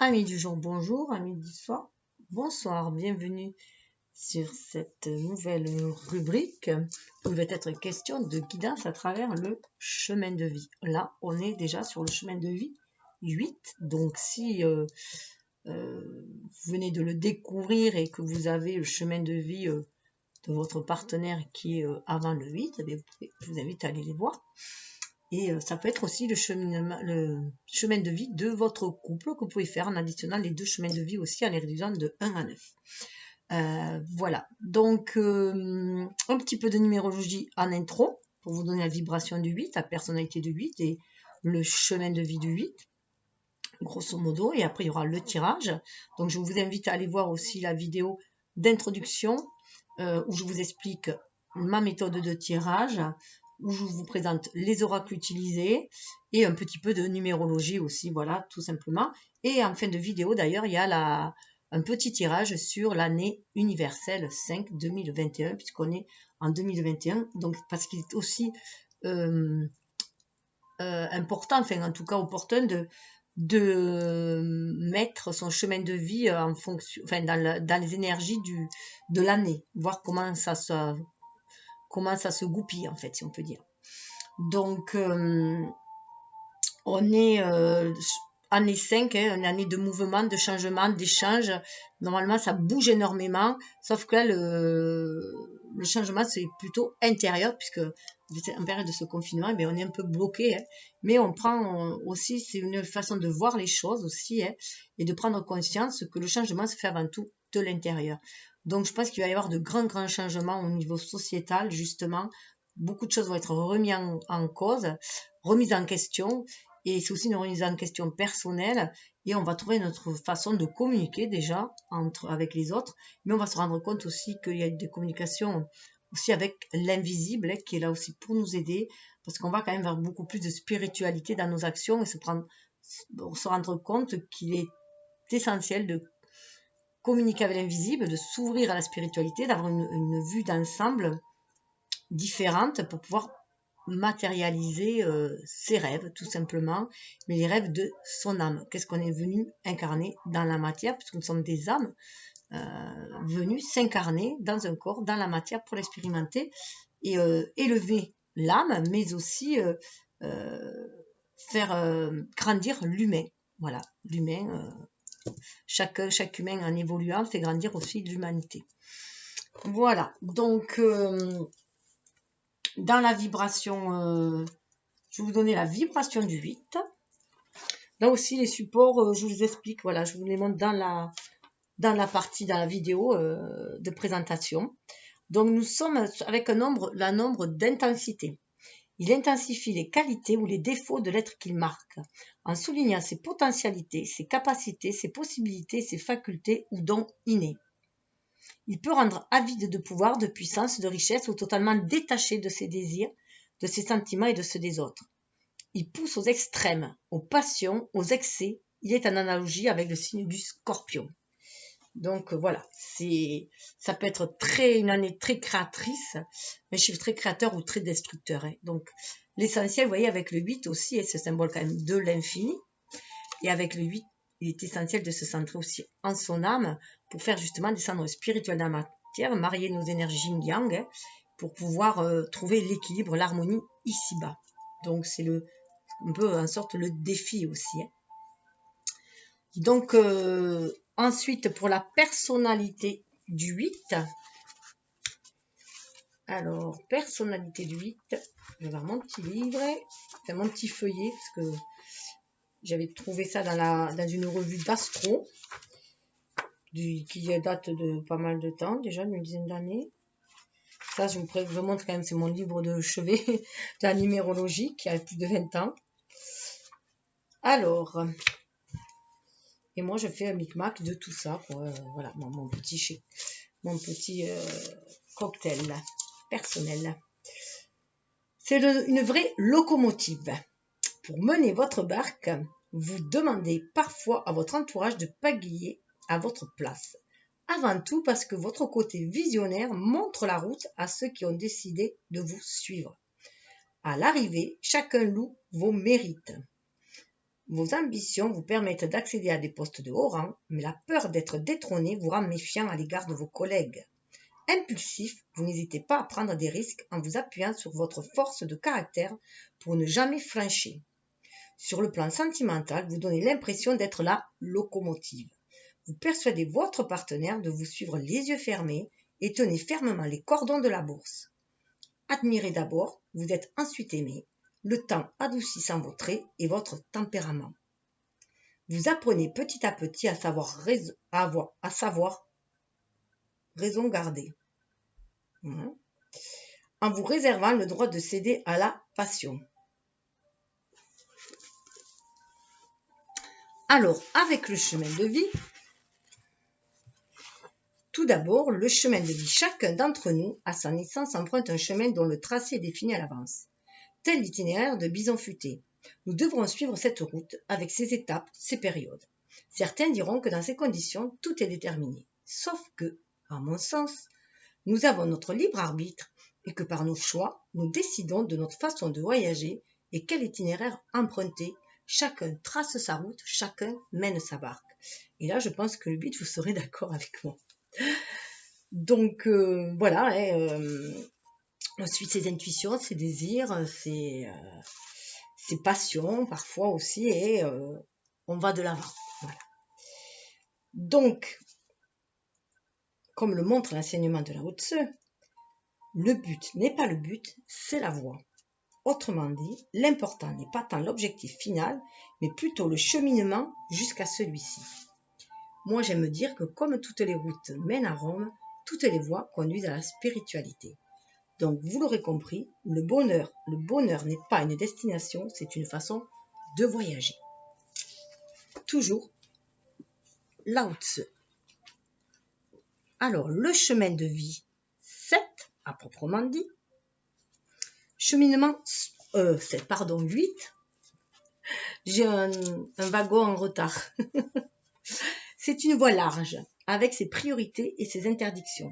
Amis du jour, bonjour, amis du soir, bonsoir, bienvenue sur cette nouvelle rubrique où il va être question de guidance à travers le chemin de vie. Là, on est déjà sur le chemin de vie 8, donc si vous venez de le découvrir et que vous avez le chemin de vie de votre partenaire qui est avant le 8, eh bien, je vous invite à aller les voir. Et ça peut être aussi le chemin de vie de votre couple que vous pouvez faire en additionnant les deux chemins de vie aussi en les réduisant de 1 à 9. Voilà, donc un petit peu de numérologie en intro pour vous donner la vibration du 8, la personnalité du 8 et le chemin de vie du 8, grosso modo. Et après, il y aura le tirage. Donc, je vous invite à aller voir aussi la vidéo d'introduction où je vous explique ma méthode de tirage, où je vous présente les oracles utilisés et un petit peu de numérologie aussi, voilà, tout simplement. Et en fin de vidéo, d'ailleurs, il y a un petit tirage sur l'année universelle 5 2021, puisqu'on est en 2021, donc parce qu'il est aussi important, enfin en tout cas opportun de mettre son chemin de vie en fonction, enfin dans les énergies de l'année, voir comment ça se goupille en fait, si on peut dire. Donc on est année 5, une année de mouvement, de changement, d'échange. Normalement ça bouge énormément, sauf que là le changement c'est plutôt intérieur, puisque en période de ce confinement, on est un peu bloqué, mais on prend aussi, c'est une façon de voir les choses aussi, et de prendre conscience que le changement se fait avant tout de l'intérieur. Donc je pense qu'il va y avoir de grands changements au niveau sociétal, justement. Beaucoup de choses vont être remises en cause, remises en question, et c'est aussi une remise en question personnelle, et on va trouver notre façon de communiquer déjà avec les autres, mais on va se rendre compte aussi qu'il y a des communications aussi avec l'invisible qui est là aussi pour nous aider, parce qu'on va quand même vers beaucoup plus de spiritualité dans nos actions et se rendre compte qu'il est essentiel de communiquer avec l'invisible, de s'ouvrir à la spiritualité, d'avoir une vue d'ensemble différente pour pouvoir matérialiser ses rêves tout simplement, mais les rêves de son âme. Qu'est-ce qu'on est venu incarner dans la matière, puisque nous sommes des âmes venus s'incarner dans un corps, dans la matière pour l'expérimenter et élever l'âme, mais aussi faire grandir l'humain. Voilà, l'humain, chaque humain en évoluant fait grandir aussi l'humanité. Voilà, donc dans la vibration, je vais vous donner la vibration du 8. Là aussi, les supports, je vous explique, voilà, je vous les montre dans la vidéo de présentation. Donc, nous sommes avec la nombre d'intensité. Il intensifie les qualités ou les défauts de l'être qu'il marque, en soulignant ses potentialités, ses capacités, ses possibilités, ses facultés ou dons innés. Il peut rendre avide de pouvoir, de puissance, de richesse ou totalement détaché de ses désirs, de ses sentiments et de ceux des autres. Il pousse aux extrêmes, aux passions, aux excès. Il est en analogie avec le signe du Scorpion. Donc voilà, ça peut être une année très créatrice, un chiffre très créateur ou très destructeur. Donc l'essentiel, vous voyez, avec le 8 aussi, et ce symbole quand même de l'infini, et avec le 8, il est essentiel de se centrer aussi en son âme pour faire justement descendre le spirituel dans la matière, marier nos énergies yin-yang, pour pouvoir trouver l'équilibre, l'harmonie ici-bas. Donc c'est un peu en sorte le défi aussi. Donc ensuite, pour la personnalité du 8, alors personnalité du 8, je vais avoir mon petit livre, enfin mon petit feuillet, parce que j'avais trouvé ça dans une revue d'astro, qui date de pas mal de temps, déjà d'une dizaine d'années. Ça, je vous montre quand même, c'est mon livre de chevet de la numérologie, qui a plus de 20 ans. Alors, et moi, je fais un micmac de tout ça, pour, voilà, mon petit cocktail personnel. C'est une vraie locomotive. Pour mener votre barque, vous demandez parfois à votre entourage de pagayer à votre place. Avant tout parce que votre côté visionnaire montre la route à ceux qui ont décidé de vous suivre. À l'arrivée, chacun loue vos mérites. Vos ambitions vous permettent d'accéder à des postes de haut rang, mais la peur d'être détrôné vous rend méfiant à l'égard de vos collègues. Impulsif, vous n'hésitez pas à prendre des risques en vous appuyant sur votre force de caractère pour ne jamais flancher. Sur le plan sentimental, vous donnez l'impression d'être la locomotive. Vous persuadez votre partenaire de vous suivre les yeux fermés et tenez fermement les cordons de la bourse. Admirez d'abord, vous êtes ensuite aimé, le temps adoucissant vos traits et votre tempérament. Vous apprenez petit à petit à savoir raison garder, en vous réservant le droit de céder à la passion. Alors, avec le chemin de vie, tout d'abord, le chemin de vie. Chacun d'entre nous, à sa naissance, emprunte un chemin dont le tracé est défini à l'avance. Tel l'itinéraire de Bison Futé. Nous devrons suivre cette route avec ses étapes, ses périodes. Certains diront que dans ces conditions, tout est déterminé. Sauf que, à mon sens, nous avons notre libre arbitre et que par nos choix, nous décidons de notre façon de voyager et quel itinéraire emprunter. Chacun trace sa route, chacun mène sa barque. Et là, je pense que le but, vous serez d'accord avec moi. Donc, voilà, on suit ses intuitions, ses désirs, ses passions parfois aussi, et on va de l'avant. Voilà. Donc, comme le montre l'enseignement de Lao Tzu, le but n'est pas le but, c'est la voie. Autrement dit, l'important n'est pas tant l'objectif final, mais plutôt le cheminement jusqu'à celui-ci. Moi, j'aime dire que comme toutes les routes mènent à Rome, toutes les voies conduisent à la spiritualité. Donc, vous l'aurez compris, le bonheur n'est pas une destination, c'est une façon de voyager. Toujours Lao Tzu. Alors, le chemin de vie 7, à proprement dit, cheminement 8, j'ai un wagon en retard. C'est une voie large, avec ses priorités et ses interdictions.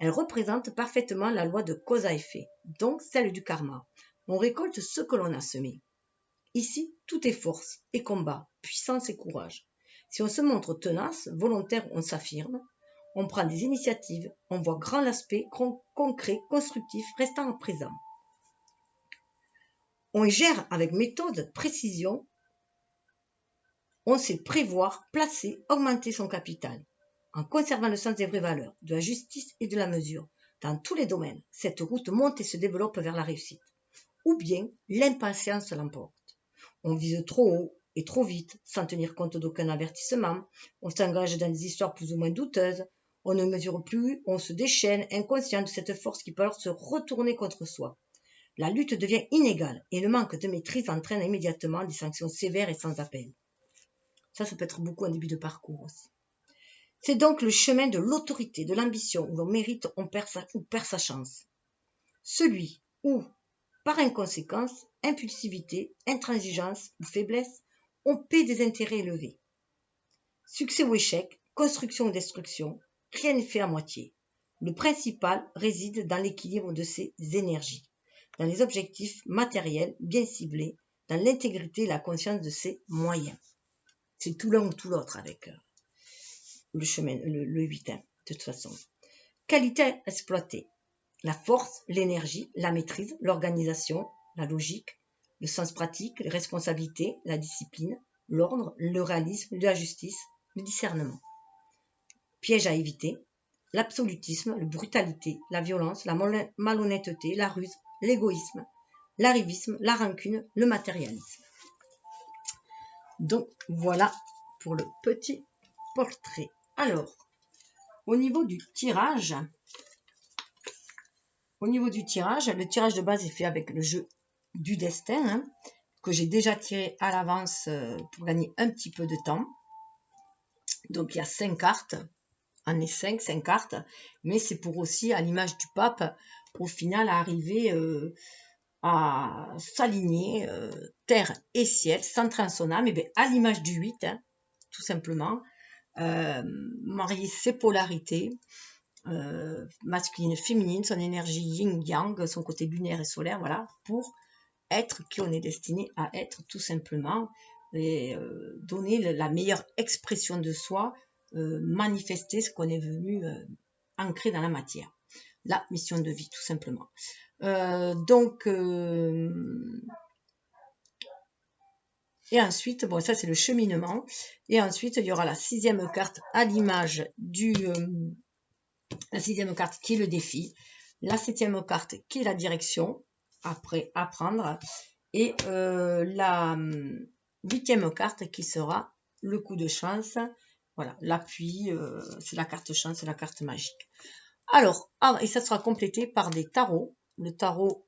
Elle représente parfaitement la loi de cause à effet, donc celle du karma. On récolte ce que l'on a semé. Ici, tout est force et combat, puissance et courage. Si on se montre tenace, volontaire, on s'affirme, on prend des initiatives, on voit grand l'aspect concret, constructif, restant en présent. On gère avec méthode, précision, on sait prévoir, placer, augmenter son capital, en conservant le sens des vraies valeurs, de la justice et de la mesure. Dans tous les domaines, cette route monte et se développe vers la réussite. Ou bien, l'impatience l'emporte. On vise trop haut et trop vite, sans tenir compte d'aucun avertissement. On s'engage dans des histoires plus ou moins douteuses. On ne mesure plus, on se déchaîne, inconscient de cette force qui peut alors se retourner contre soi. La lutte devient inégale et le manque de maîtrise entraîne immédiatement des sanctions sévères et sans appel. Ça peut être beaucoup en début de parcours aussi. C'est donc le chemin de l'autorité, de l'ambition, où l'on mérite ou perd sa chance. Celui où, par inconséquence, impulsivité, intransigeance ou faiblesse, on paie des intérêts élevés. Succès ou échec, construction ou destruction, rien n'est fait à moitié. Le principal réside dans l'équilibre de ses énergies, dans les objectifs matériels bien ciblés, dans l'intégrité et la conscience de ses moyens. C'est tout l'un ou tout l'autre avec le chemin, le 8, de toute façon. Qualité à exploiter. La force, l'énergie, la maîtrise, l'organisation, la logique, le sens pratique, les responsabilités, la discipline, l'ordre, le réalisme, la justice, le discernement. Piège à éviter. L'absolutisme, la brutalité, la violence, la malhonnêteté, la ruse, l'égoïsme, l'arrivisme, la rancune, le matérialisme. Donc, voilà pour le petit portrait. Alors, au niveau du tirage, le tirage de base est fait avec le jeu du destin, que j'ai déjà tiré à l'avance pour gagner un petit peu de temps. Donc, il y a 5 cartes. En est 5 cartes. Mais c'est pour aussi, à l'image du pape, au final, arriver à s'aligner terre et ciel, centrer en son âme, et bien à l'image du 8, tout simplement, marier ses polarités, masculine et féminine, son énergie yin-yang, son côté lunaire et solaire, voilà, pour être qui on est destiné à être, tout simplement, et donner la meilleure expression de soi, manifester ce qu'on est venu ancrer dans la matière. La mission de vie, tout simplement. Et ensuite, bon, ça c'est le cheminement. Et ensuite, il y aura la 6e carte à l'image la 6e carte qui est le défi. La 7e carte qui est la direction après à prendre. Et la 8e carte qui sera le coup de chance. Voilà, l'appui, c'est la carte chance, la carte magique. Alors, et ça sera complété par des tarots. Le tarot,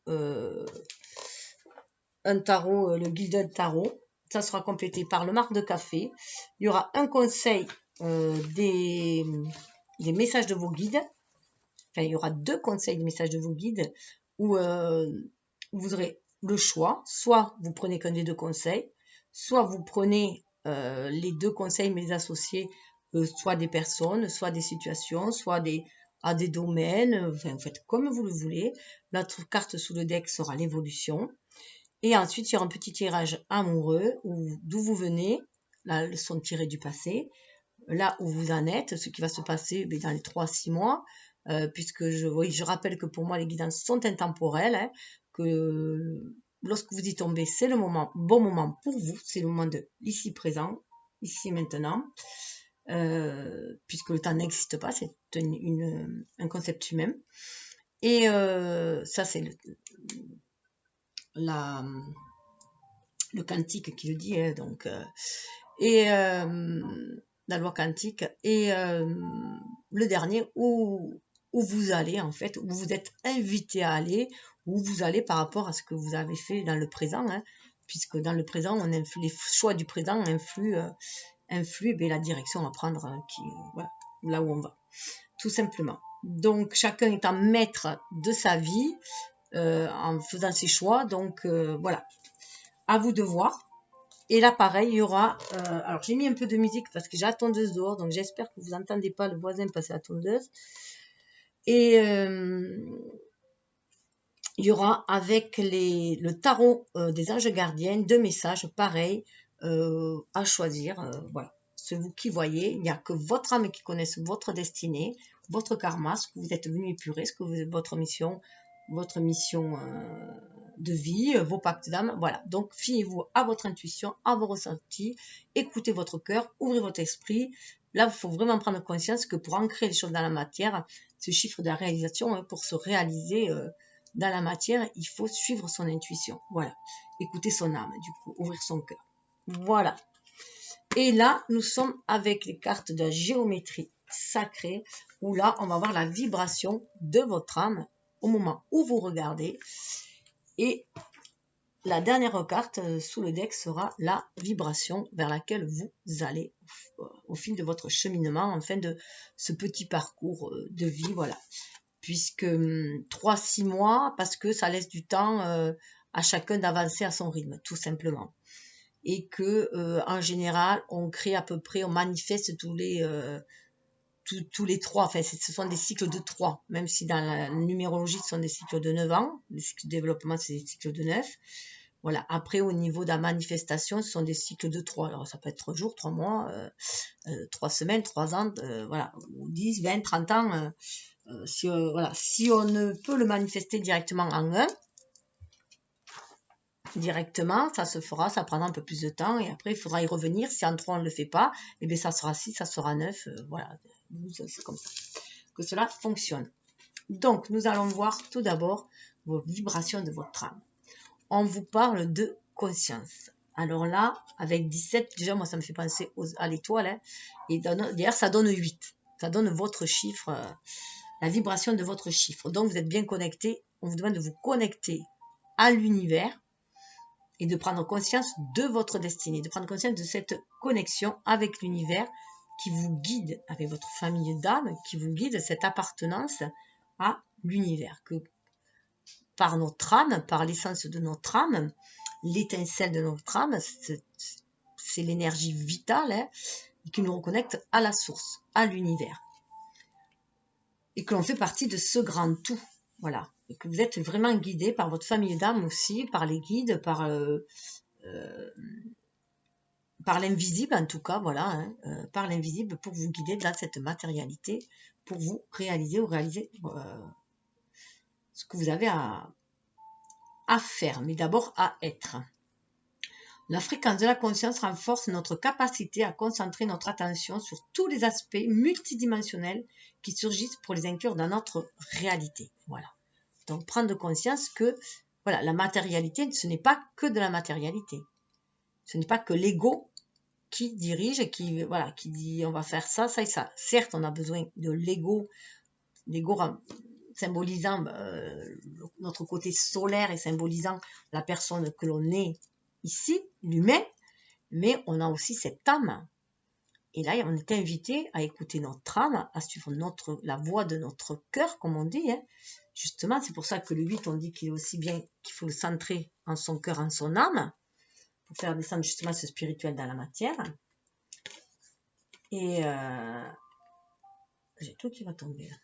un tarot, le Gilded Tarot. Ça sera complété par le marc de café. Il y aura un conseil des messages de vos guides. Enfin, il y aura 2 conseils des messages de vos guides où vous aurez le choix. Soit vous prenez qu'un des 2 conseils, soit vous prenez les 2 conseils mais les associés, soit des personnes, soit des situations, soit à des domaines. Enfin, vous faites comme vous le voulez. L'autre carte sous le deck sera l'évolution. Et ensuite, il y aura un petit tirage amoureux d'où vous venez, la leçon tirée du passé, là où vous en êtes, ce qui va se passer dans les 3-6 mois, puisque je rappelle que pour moi, les guidances sont intemporelles, hein, que lorsque vous y tombez, c'est le bon moment pour vous, c'est le moment de ici présent, ici maintenant, puisque le temps n'existe pas, c'est un concept humain. Et ça, c'est le quantique qui le dit, hein, donc, la loi quantique, et le dernier où vous allez en fait, où vous êtes invité à aller, où vous allez par rapport à ce que vous avez fait dans le présent, hein, puisque dans le présent, les choix du présent influent la direction à prendre, voilà, là où on va, tout simplement. Donc chacun étant maître de sa vie, en faisant ses choix, donc voilà, à vous de voir. Et là pareil, il y aura alors j'ai mis un peu de musique parce que j'ai la tondeuse dehors, donc j'espère que vous n'entendez pas le voisin passer la tondeuse. Et il y aura avec le tarot des anges gardiens 2 messages pareils à choisir, voilà, c'est vous qui voyez. Il n'y a que votre âme qui connaisse votre destinée, votre karma, ce que vous êtes venu épurer, ce que votre mission de vie, vos pactes d'âme, voilà. Donc fiez-vous à votre intuition, à vos ressentis, écoutez votre cœur, ouvrez votre esprit. Là, il faut vraiment prendre conscience que pour ancrer les choses dans la matière, ce chiffre de la réalisation, hein, pour se réaliser dans la matière, il faut suivre son intuition, voilà. Écouter son âme, du coup, ouvrir son cœur. Voilà. Et là, nous sommes avec les cartes de la géométrie sacrée, où là, on va voir la vibration de votre âme au moment où vous regardez. Et la dernière carte sous le deck sera la vibration vers laquelle vous allez au fil de votre cheminement, en fin de ce petit parcours de vie, voilà. Puisque 3-6 mois, parce que ça laisse du temps à chacun d'avancer à son rythme, tout simplement. Et que en général, on crée à peu près, on manifeste tous les 3, enfin ce sont des cycles de 3, même si dans la numérologie ce sont des cycles de 9 ans, les cycles de développement c'est des cycles de 9. Voilà. Après, au niveau de la manifestation, ce sont des cycles de 3. Alors, ça peut être 3 jours, 3 mois, 3 semaines, 3 ans, voilà, 10, 20, 30 ans. Voilà. Si on ne peut le manifester directement en 1, directement, ça se fera, ça prendra un peu plus de temps et après il faudra y revenir. Si en 3 on ne le fait pas, et bien ça sera 6, ça sera 9, voilà, c'est comme ça que cela fonctionne. Donc nous allons voir tout d'abord vos vibrations de votre âme. On vous parle de conscience. Alors là, avec 17, déjà moi ça me fait penser à l'étoile, hein, et d'ailleurs ça donne 8, ça donne votre chiffre, la vibration de votre chiffre. Donc vous êtes bien connecté, on vous demande de vous connecter à l'univers et de prendre conscience de votre destinée, de prendre conscience de cette connexion avec l'univers qui vous guide, avec votre famille d'âme, qui vous guide, cette appartenance à l'univers, que par notre âme, par l'essence de notre âme, l'étincelle de notre âme, c'est l'énergie vitale, hein, qui nous reconnecte à la source, à l'univers. Et que l'on fait partie de ce grand tout, voilà. Et que vous êtes vraiment guidé par votre famille d'âme aussi, par les guides, par par l'invisible en tout cas, voilà, hein, par l'invisible pour vous guider dans cette matérialité, pour vous réaliser ou réaliser ce que vous avez à faire, mais d'abord à être. La fréquence de la conscience renforce notre capacité à concentrer notre attention sur tous les aspects multidimensionnels qui surgissent pour les inclure dans notre réalité. Voilà. Donc prendre conscience que voilà, la matérialité, ce n'est pas que de la matérialité. Ce n'est pas que l'ego qui dirige et qui dit on va faire ça, ça et ça. Certes, on a besoin de l'ego symbolisant notre côté solaire et symbolisant la personne que l'on est ici, l'humain, mais on a aussi cette âme. Et là, on est invité à écouter notre âme, à suivre la voix de notre cœur, comme on dit. Hein. Justement, c'est pour ça que le 8, on dit qu'il est aussi bien qu'il faut le centrer en son cœur, en son âme, pour faire descendre justement ce spirituel dans la matière. Et j'ai tout qui va tomber là.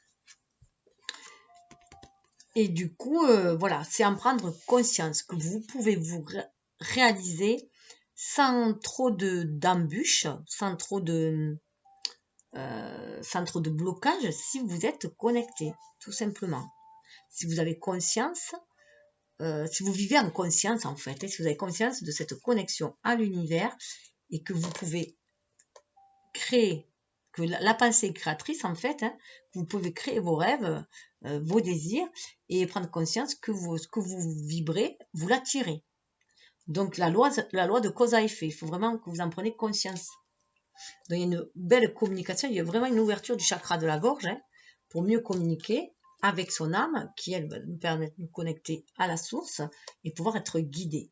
Et du coup, voilà, c'est en prendre conscience que vous pouvez vous réaliser sans trop d'embûches, sans trop de blocage si vous êtes connecté, tout simplement. Si vous avez conscience, si vous vivez en conscience en fait, si vous avez conscience de cette connexion à l'univers et que vous pouvez créer, que la pensée est créatrice en fait, hein, vous pouvez créer vos rêves, vos désirs et prendre conscience que ce que vous vibrez, vous l'attirez. Donc la loi de cause à effet, il faut vraiment que vous en preniez conscience. Donc il y a une belle communication, il y a vraiment une ouverture du chakra de la gorge hein, pour mieux communiquer avec son âme qui elle va nous permettre de nous connecter à la source et pouvoir être guidé.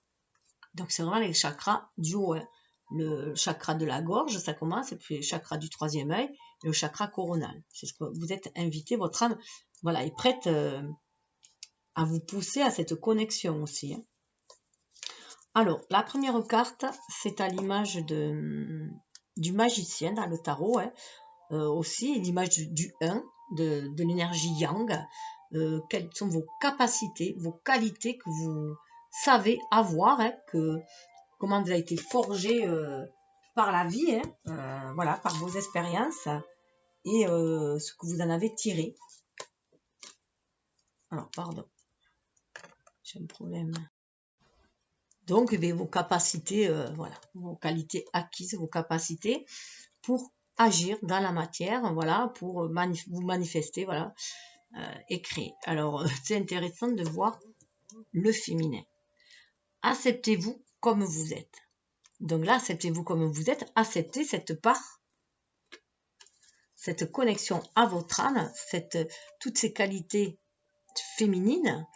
Donc c'est vraiment les chakras du haut. Hein. Le chakra de la gorge, ça commence, et puis le chakra du troisième œil et le chakra coronal. C'est ce que vous êtes invité, votre âme voilà, est prête à vous pousser à cette connexion aussi. Hein. Alors, la première carte, c'est à l'image du magicien dans le tarot, hein. Aussi l'image du 1, de l'énergie yang. Quelles sont vos capacités, vos qualités que vous savez avoir, hein, comment vous avez été forgé par la vie, hein, voilà, par vos expériences et ce que vous en avez tiré. Alors, pardon, j'ai un problème. Donc, vos capacités, voilà, vos qualités acquises, vos capacités pour agir dans la matière, voilà, pour vous manifester, voilà, et créer. Alors, c'est intéressant de voir le féminin. Acceptez-vous comme vous êtes. Donc là, acceptez-vous comme vous êtes, acceptez cette part, cette connexion à votre âme, toutes ces qualités féminines,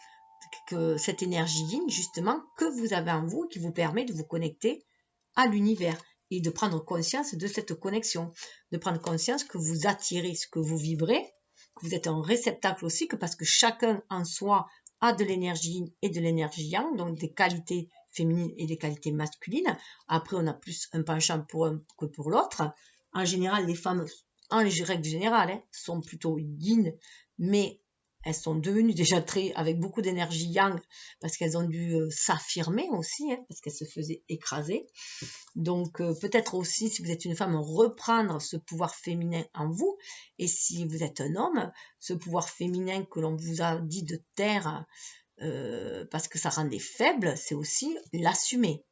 cette énergie yin, justement, que vous avez en vous, qui vous permet de vous connecter à l'univers et de prendre conscience de cette connexion, de prendre conscience que vous attirez ce que vous vibrez, que vous êtes un réceptacle aussi, parce que chacun en soi a de l'énergie yin et de l'énergie yang, donc des qualités féminines et des qualités masculines. Après, on a plus un penchant pour un que pour l'autre. En général, les femmes, en règle générale, hein, sont plutôt yin, mais elles sont devenues déjà avec beaucoup d'énergie yang parce qu'elles ont dû s'affirmer aussi, hein, parce qu'elles se faisaient écraser. Donc peut-être aussi, si vous êtes une femme, reprendre ce pouvoir féminin en vous. Et si vous êtes un homme, ce pouvoir féminin que l'on vous a dit de taire parce que ça rendait faible, c'est aussi l'assumer.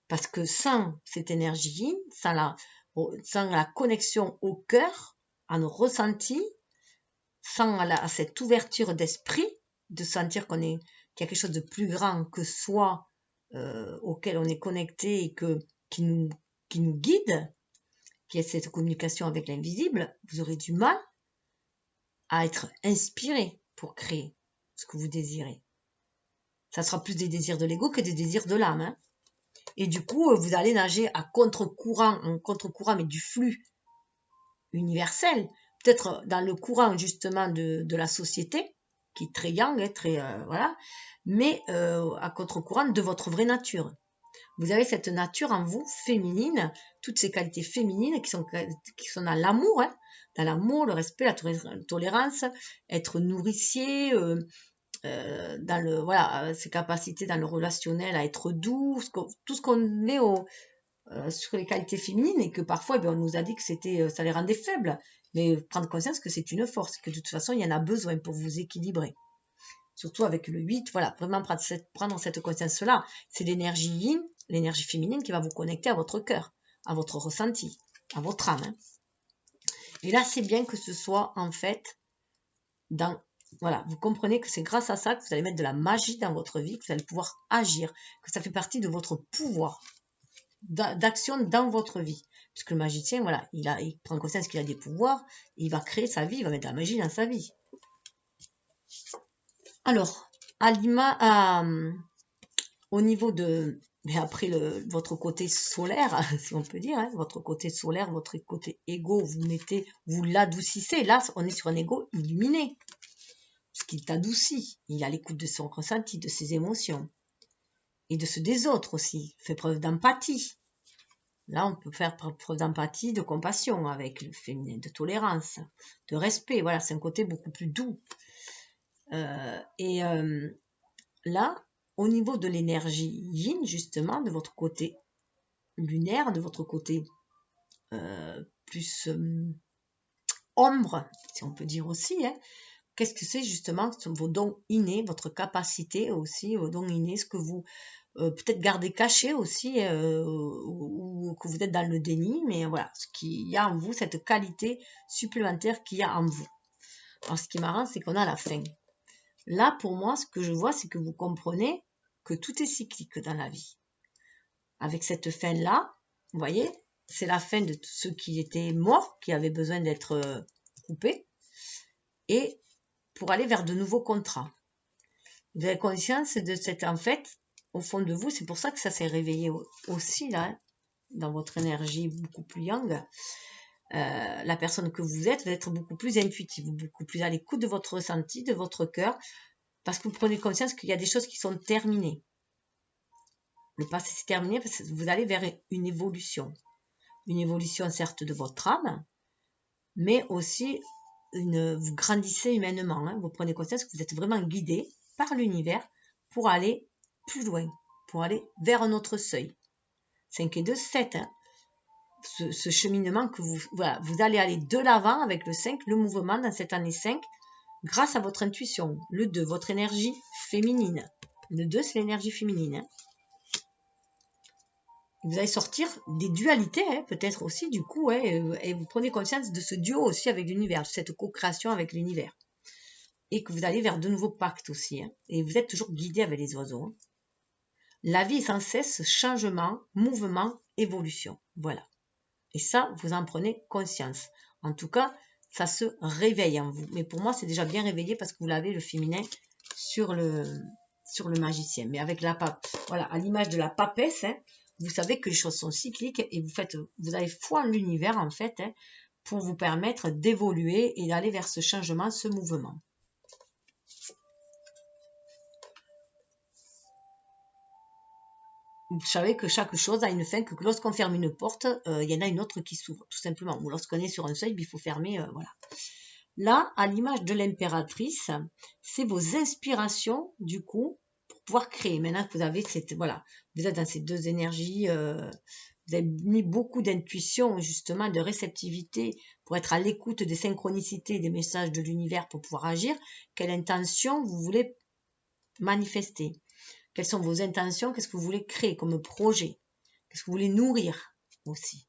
Parce que sans cette énergie, sans la connexion au cœur, à nos ressentis, sans cette ouverture d'esprit, de sentir qu'il y a quelque chose de plus grand que soi, auquel on est connecté et qui nous guide, qui est cette communication avec l'invisible, vous aurez du mal à être inspiré pour créer ce que vous désirez. Ça sera plus des désirs de l'ego que des désirs de l'âme. Hein. Et du coup, vous allez nager à contre-courant, mais du flux universel, peut-être dans le courant justement de la société, qui est très yang, voilà, mais à contre-courant de votre vraie nature. Vous avez cette nature en vous, féminine, toutes ces qualités féminines qui sont dans l'amour, hein, dans l'amour, le respect, la tolérance, être nourricier, dans ces capacités dans le relationnel à être doux, tout ce qu'on met sur les qualités féminines et que parfois, on nous a dit que ça les rendait faibles. Mais prendre conscience que c'est une force, que de toute façon, il y en a besoin pour vous équilibrer. Surtout avec le 8, voilà, vraiment prendre cette conscience-là. C'est l'énergie yin, l'énergie féminine qui va vous connecter à votre cœur, à votre ressenti, à votre âme. Hein. Et là, c'est bien que ce soit en fait voilà, vous comprenez que c'est grâce à ça que vous allez mettre de la magie dans votre vie, que vous allez pouvoir agir, que ça fait partie de votre pouvoir d'action dans votre vie. Puisque le magicien, voilà, il prend conscience qu'il a des pouvoirs, il va créer sa vie, il va mettre de la magie dans sa vie. Alors, au niveau de... Mais après, votre côté solaire, si on peut dire, hein, votre côté solaire, votre côté égo, vous l'adoucissez. Là, on est sur un égo illuminé. Parce qu'il t'adoucit. Il a l'écoute de son ressenti, de ses émotions. Et de ceux des autres aussi. Il fait preuve d'empathie. Là, on peut faire preuve d'empathie, de compassion avec le féminin, de tolérance, de respect. Voilà, c'est un côté beaucoup plus doux. Là, au niveau de l'énergie yin, justement, de votre côté lunaire, de votre côté plus ombre, si on peut dire aussi, hein, qu'est-ce que c'est justement vos dons innés, votre capacité aussi, vos dons innés, ce que vous peut-être gardez caché aussi, ou que vous êtes dans le déni, mais voilà, ce qu'il y a en vous, cette qualité supplémentaire qu'il y a en vous. Alors, ce qui est marrant, c'est qu'on a la fin. Là, pour moi, ce que je vois, c'est que vous comprenez que tout est cyclique dans la vie. Avec cette fin-là, vous voyez, c'est la fin de ceux qui étaient morts, qui avaient besoin d'être coupés, et pour aller vers de nouveaux contrats. Vous avez conscience de cette, en fait, au fond de vous, c'est pour ça que ça s'est réveillé aussi, là, dans votre énergie beaucoup plus yang. La personne que vous êtes va être beaucoup plus intuitive, beaucoup plus à l'écoute de votre ressenti, de votre cœur, parce que vous prenez conscience qu'il y a des choses qui sont terminées. Le passé c'est terminé parce que vous allez vers une évolution. Une évolution certes de votre âme, mais aussi vous grandissez humainement. Hein. Vous prenez conscience que vous êtes vraiment guidé par l'univers pour aller plus loin, pour aller vers un autre seuil. 5 et 2, 7. Hein. Ce cheminement que vous allez aller de l'avant avec le 5, le mouvement dans cette année 5, grâce à votre intuition. Le 2, votre énergie féminine. Le 2, c'est l'énergie féminine. Hein. Vous allez sortir des dualités, hein, peut-être aussi, du coup, hein, et vous prenez conscience de ce duo aussi avec l'univers, de cette co-création avec l'univers. Et que vous allez vers de nouveaux pactes aussi. Hein, et vous êtes toujours guidé avec les oiseaux. Hein. La vie est sans cesse changement, mouvement, évolution. Voilà. Et ça, vous en prenez conscience. En tout cas, ça se réveille en vous. Mais pour moi, c'est déjà bien réveillé parce que vous l'avez le féminin sur le magicien. Mais avec voilà, à l'image de la papesse, hein, vous savez que les choses sont cycliques et vous avez foi en l'univers en fait, hein, pour vous permettre d'évoluer et d'aller vers ce changement, ce mouvement. Vous savez que chaque chose a une fin, que lorsqu'on ferme une porte, il y en a une autre qui s'ouvre, tout simplement. Ou lorsqu'on est sur un seuil, il faut fermer, voilà. Là, à l'image de l'impératrice, c'est vos inspirations, du coup, pour pouvoir créer. Maintenant que vous avez voilà, vous êtes dans ces deux énergies, vous avez mis beaucoup d'intuition, justement, de réceptivité, pour être à l'écoute des synchronicités, des messages de l'univers pour pouvoir agir. Quelle intention vous voulez manifester? Quelles sont vos intentions? Qu'est-ce que vous voulez créer comme projet? Qu'est-ce que vous voulez nourrir aussi?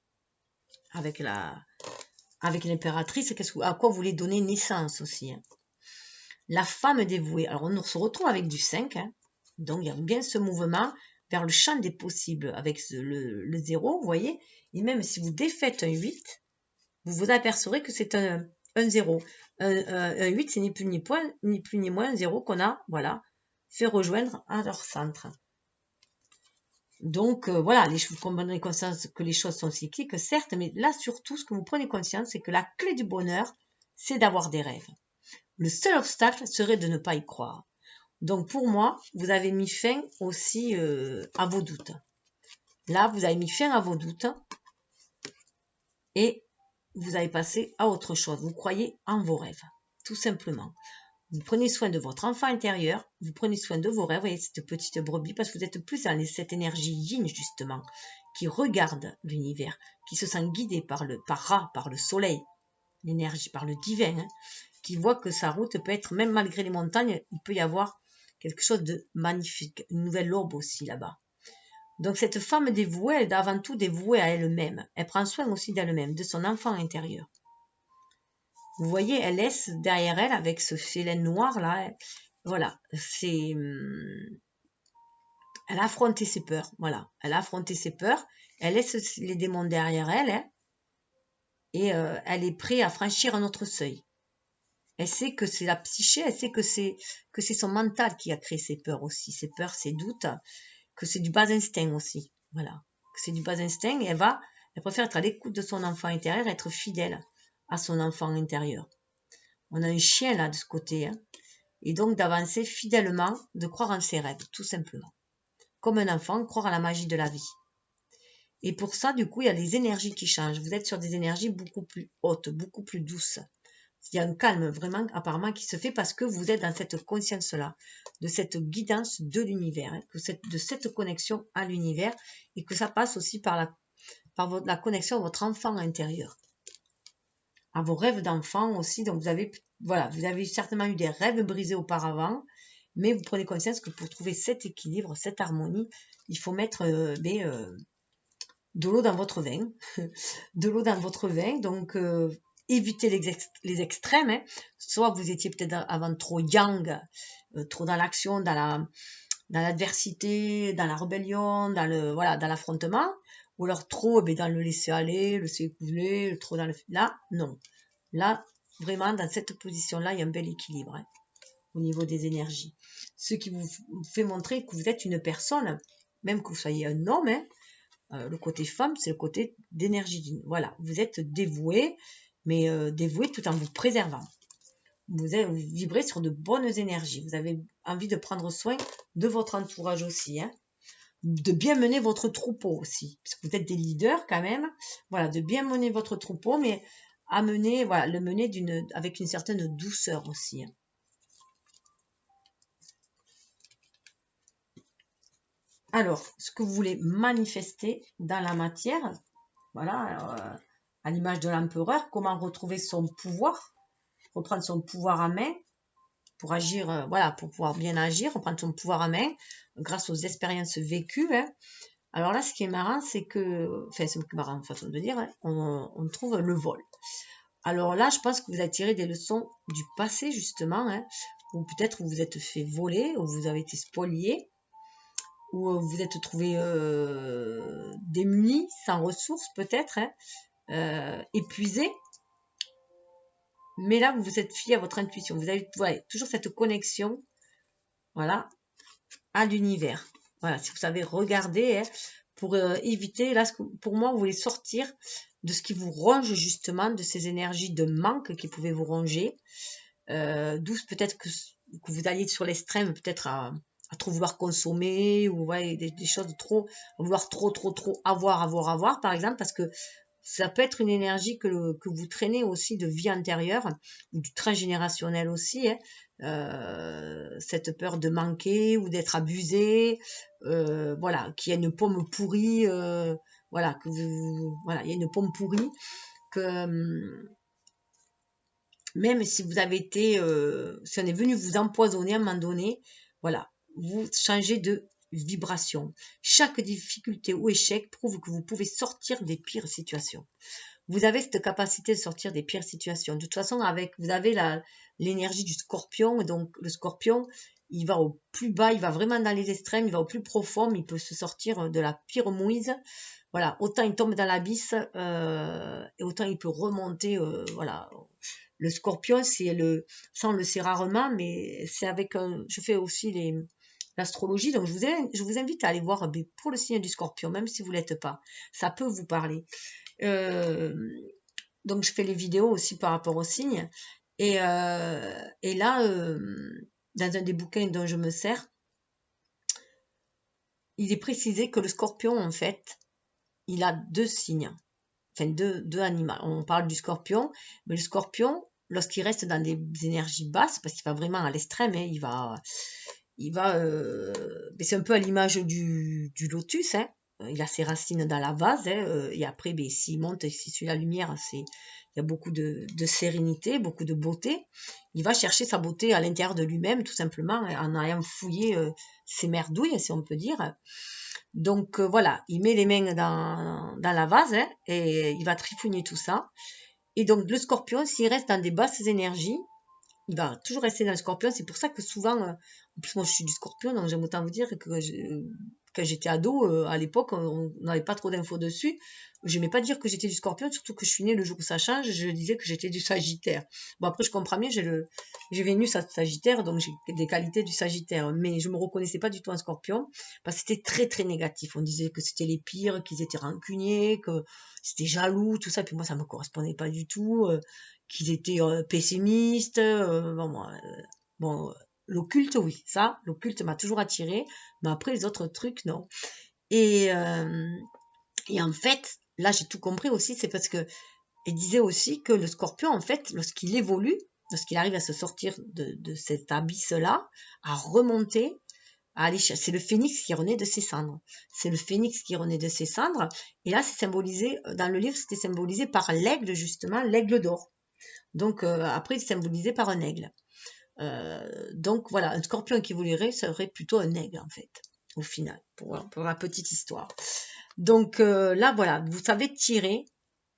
Avec l'impératrice, à quoi vous voulez donner naissance aussi. Hein. La femme dévouée. Alors, on se retrouve avec du 5. Hein. Donc, il y a bien ce mouvement vers le champ des possibles avec le 0, vous voyez. Et même si vous défaites un 8, vous vous apercevrez que c'est un 0. Un 8, c'est ni plus ni moins un 0 qu'on a, voilà, fait rejoindre à leur centre. Donc, voilà, vous prenez conscience que les choses sont cycliques, certes, mais là, surtout, ce que vous prenez conscience, c'est que la clé du bonheur, c'est d'avoir des rêves. Le seul obstacle serait de ne pas y croire. Donc, pour moi, vous avez mis fin aussi à vos doutes. Là, vous avez mis fin à vos doutes et vous avez passé à autre chose. Vous croyez en vos rêves, tout simplement. Vous prenez soin de votre enfant intérieur, vous prenez soin de vos rêves, vous voyez cette petite brebis, parce que vous êtes plus dans cette énergie yin, justement, qui regarde l'univers, qui se sent guidé par Ra, par le soleil, l'énergie, par le divin, hein, qui voit que sa route peut être, même malgré les montagnes, il peut y avoir quelque chose de magnifique, une nouvelle aube aussi là-bas. Donc cette femme dévouée, elle est avant tout dévouée à elle-même. Elle prend soin aussi d'elle-même, de son enfant intérieur. Vous voyez, elle laisse derrière elle, avec ce félin noir là, voilà, c'est... Elle a affronté ses peurs, voilà. Elle a affronté ses peurs, elle laisse les démons derrière elle, hein, et elle est prête à franchir un autre seuil. Elle sait que c'est la psyché, elle sait que c'est son mental qui a créé ses peurs aussi, ses peurs, ses doutes, que c'est du bas instinct aussi, voilà. Que c'est du bas instinct et elle préfère être à l'écoute de son enfant intérieur, être fidèle à son enfant intérieur. On a un chien là de ce côté, hein, et donc d'avancer fidèlement, de croire en ses rêves, tout simplement. Comme un enfant, croire à la magie de la vie. Et pour ça, du coup, il y a les énergies qui changent. Vous êtes sur des énergies beaucoup plus hautes, beaucoup plus douces. Il y a un calme vraiment apparemment qui se fait parce que vous êtes dans cette conscience-là, de cette guidance de l'univers, hein, de cette connexion à l'univers, et que ça passe aussi par la connexion à votre enfant intérieur, à vos rêves d'enfant aussi. Donc vous avez certainement eu des rêves brisés auparavant, mais vous prenez conscience que pour trouver cet équilibre, cette harmonie, il faut mettre de l'eau dans votre vin, de l'eau dans votre vin, donc évitez les extrêmes, hein. Soit vous étiez peut-être avant trop yang, trop dans l'action, dans l'adversité, dans la rébellion, dans l'affrontement, ou alors trop dans le laisser aller, le laisser couler, trop dans là, non. Là, vraiment, dans cette position-là, il y a un bel équilibre, hein, au niveau des énergies. Ce qui vous fait montrer que vous êtes une personne, même que vous soyez un homme, hein, le côté femme, c'est le côté d'énergie. Voilà, vous êtes dévoué, mais dévoué tout en vous préservant. Vous vibrez sur de bonnes énergies. Vous avez envie de prendre soin de votre entourage aussi, hein, de bien mener votre troupeau aussi, puisque vous êtes des leaders quand même. Voilà, de bien mener votre troupeau, mais le mener avec une certaine douceur aussi, hein. Alors, ce que vous voulez manifester dans la matière, voilà, à l'image de l'empereur, comment retrouver son pouvoir, reprendre son pouvoir en main pour agir, voilà, pour pouvoir bien agir, reprendre son pouvoir en main grâce aux expériences vécues, hein. Alors là, ce qui est marrant, c'est que, enfin, c'est marrant façon de dire, hein, on trouve le vol. Alors là, je pense que vous avez tiré des leçons du passé, justement, hein, ou peut-être vous vous êtes fait voler, ou vous avez été spolié, ou vous vous êtes trouvé démuni, sans ressources peut-être, hein, épuisé. Mais là, vous vous êtes fié à votre intuition. Vous avez toujours cette connexion, voilà, à l'univers. Voilà, si vous savez regarder, hein, pour éviter, là, pour moi, vous voulez sortir de ce qui vous ronge justement, de ces énergies de manque qui pouvaient vous ronger. D'où peut-être que vous alliez sur l'extrême, peut-être à trop vouloir consommer, ou des choses trop, à vouloir trop avoir, par exemple, parce que ça peut être une énergie que vous traînez aussi de vie antérieure, ou du transgénérationnel aussi, hein, cette peur de manquer ou d'être abusé, voilà, qu'il y a une pomme pourrie, voilà, il y a une pomme pourrie, que même si vous avez été, si on est venu vous empoisonner à un moment donné, voilà, vous changez de vibration. Chaque difficulté ou échec prouve que vous pouvez sortir des pires situations. Vous avez cette capacité de sortir des pires situations. De toute façon, vous avez l'énergie du scorpion, et donc le scorpion, il va au plus bas, il va vraiment dans les extrêmes, il va au plus profond, mais il peut se sortir de la pire mouise. Voilà, autant il tombe dans l'abysse, et autant il peut remonter, voilà. Le scorpion, ça on le sait rarement, mais c'est je fais aussi l'astrologie, donc je vous invite à aller voir pour le signe du scorpion, même si vous ne l'êtes pas. Ça peut vous parler. Donc je fais les vidéos aussi par rapport au signe. Et là, dans un des bouquins dont je me sers, il est précisé que le scorpion, en fait, il a deux signes, enfin deux animaux. On parle du scorpion, mais le scorpion, lorsqu'il reste dans des énergies basses, parce qu'il va vraiment à l'extrême, hein, mais c'est un peu à l'image du lotus, hein. Il a ses racines dans la vase, hein, et après, ben, s'il monte, s'il suit la lumière, il y a beaucoup de sérénité, beaucoup de beauté. Il va chercher sa beauté à l'intérieur de lui-même, tout simplement, en ayant fouillé ses merdouilles, si on peut dire. Donc voilà, il met les mains dans la vase, hein, et il va trifouiller tout ça. Et donc le scorpion, s'il reste dans des basses énergies, il va toujours rester dans le scorpion. C'est pour ça que souvent, en plus moi je suis du scorpion, donc j'aime autant vous dire que quand j'étais ado, à l'époque, on n'avait pas trop d'infos dessus. Je n'aimais pas dire que j'étais du scorpion, surtout que je suis née le jour où ça change, je disais que j'étais du sagittaire. Bon après je comprends bien, j'ai Vénus à sagittaire, donc j'ai des qualités du sagittaire, mais je me reconnaissais pas du tout en scorpion, parce que c'était très très négatif. On disait que c'était les pires, qu'ils étaient rancuniers, que c'était jaloux, tout ça, puis moi ça me correspondait pas du tout. Qu'ils étaient pessimistes. Bon, l'occulte, oui, ça, l'occulte m'a toujours attiré, mais après les autres trucs, non. Et, en fait, là j'ai tout compris aussi, c'est parce que il disait aussi que le scorpion, en fait, lorsqu'il évolue, lorsqu'il arrive à se sortir de cet abysse-là, à remonter, à aller c'est le phénix qui renaît de ses cendres. C'est le phénix qui renaît de ses cendres. Et là, c'est symbolisé, dans le livre, c'était symbolisé par l'aigle, justement, l'aigle d'or. Donc après, il est symbolisé par un aigle. Donc voilà, un scorpion qui évoluerait serait plutôt un aigle en fait, au final, pour la petite histoire. Donc là voilà, vous savez tirer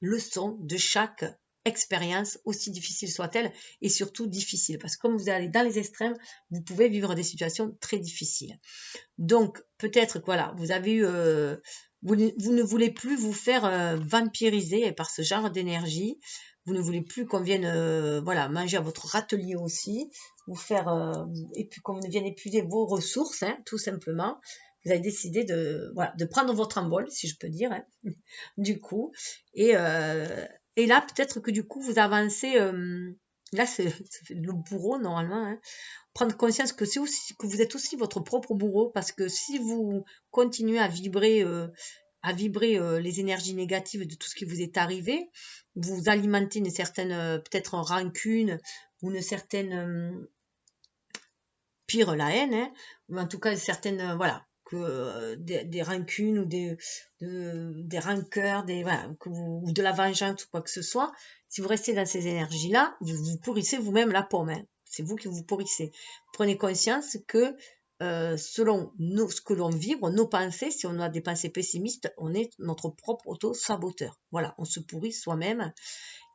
leçon de chaque expérience, aussi difficile soit-elle, et surtout difficile, parce que comme vous allez dans les extrêmes, vous pouvez vivre des situations très difficiles. Donc peut-être que voilà, vous avez eu vous ne voulez plus vous faire vampiriser par ce genre d'énergie. Vous ne voulez plus qu'on vienne voilà, manger à votre râtelier aussi, vous faire et puis qu'on vienne épuiser vos ressources, hein, tout simplement. Vous avez décidé de prendre votre envol, si je peux dire, hein, du coup. Et là, peut-être que du coup, vous avancez. Là, c'est le bourreau, normalement, hein, prendre conscience que que vous êtes aussi votre propre bourreau, parce que si vous continuez à vibrer les énergies négatives de tout ce qui vous est arrivé, vous alimentez une certaine peut-être rancune ou une certaine pire la haine, hein, ou en tout cas certaines voilà que des rancunes ou des rancœurs, voilà, ou de la vengeance ou quoi que ce soit. Si vous restez dans ces énergies-là, vous pourrissez vous-même la pomme, hein. C'est vous qui vous pourrissez. Prenez conscience que selon ce que l'on vibre, nos pensées, si on a des pensées pessimistes, on est notre propre auto-saboteur. Voilà, on se pourrit soi-même.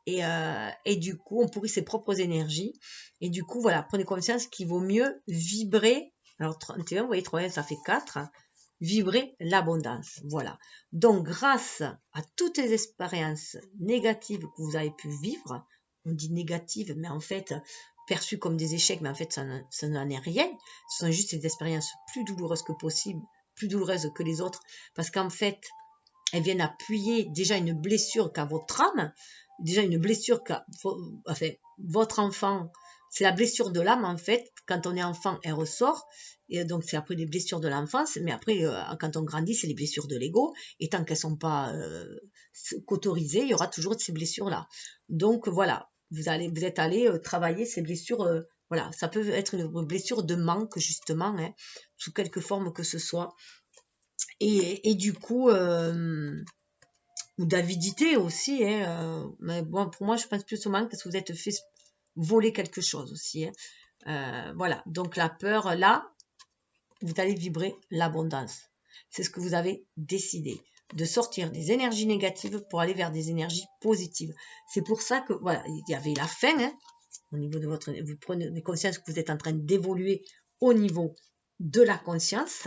Et du coup, on pourrit ses propres énergies. Et du coup, voilà, prenez conscience qu'il vaut mieux vibrer. Alors, 31, vous voyez, 3, ça fait 4. Vibrer l'abondance. Voilà. Donc, grâce à toutes les expériences négatives que vous avez pu vivre, on dit négatives, mais en fait, perçues comme des échecs, mais en fait, ça n'en est rien. Ce sont juste des expériences plus douloureuses que possible, plus douloureuses que les autres, parce qu'en fait, elles viennent appuyer déjà une blessure qu'a votre âme, déjà une blessure qu'a enfin, votre enfant. C'est la blessure de l'âme, en fait. Quand on est enfant, elle ressort. Et donc, c'est après des blessures de l'enfance. Mais après, quand on grandit, c'est les blessures de l'ego. Et tant qu'elles ne sont pas qu'autorisées, il y aura toujours ces blessures-là. Donc, voilà. Vous êtes allé travailler ces blessures. Voilà. Ça peut être une blessure de manque, justement, hein, sous quelque forme que ce soit. Et du coup, ou d'avidité aussi, hein, mais bon, pour moi, je pense plus au manque parce que vous êtes fait voler quelque chose aussi, hein. Voilà, donc la peur, là, vous allez vibrer l'abondance. C'est ce que vous avez décidé, de sortir des énergies négatives pour aller vers des énergies positives. C'est pour ça que, voilà, il y avait la fin, hein, au niveau de votre... Vous prenez conscience que vous êtes en train d'évoluer au niveau de la conscience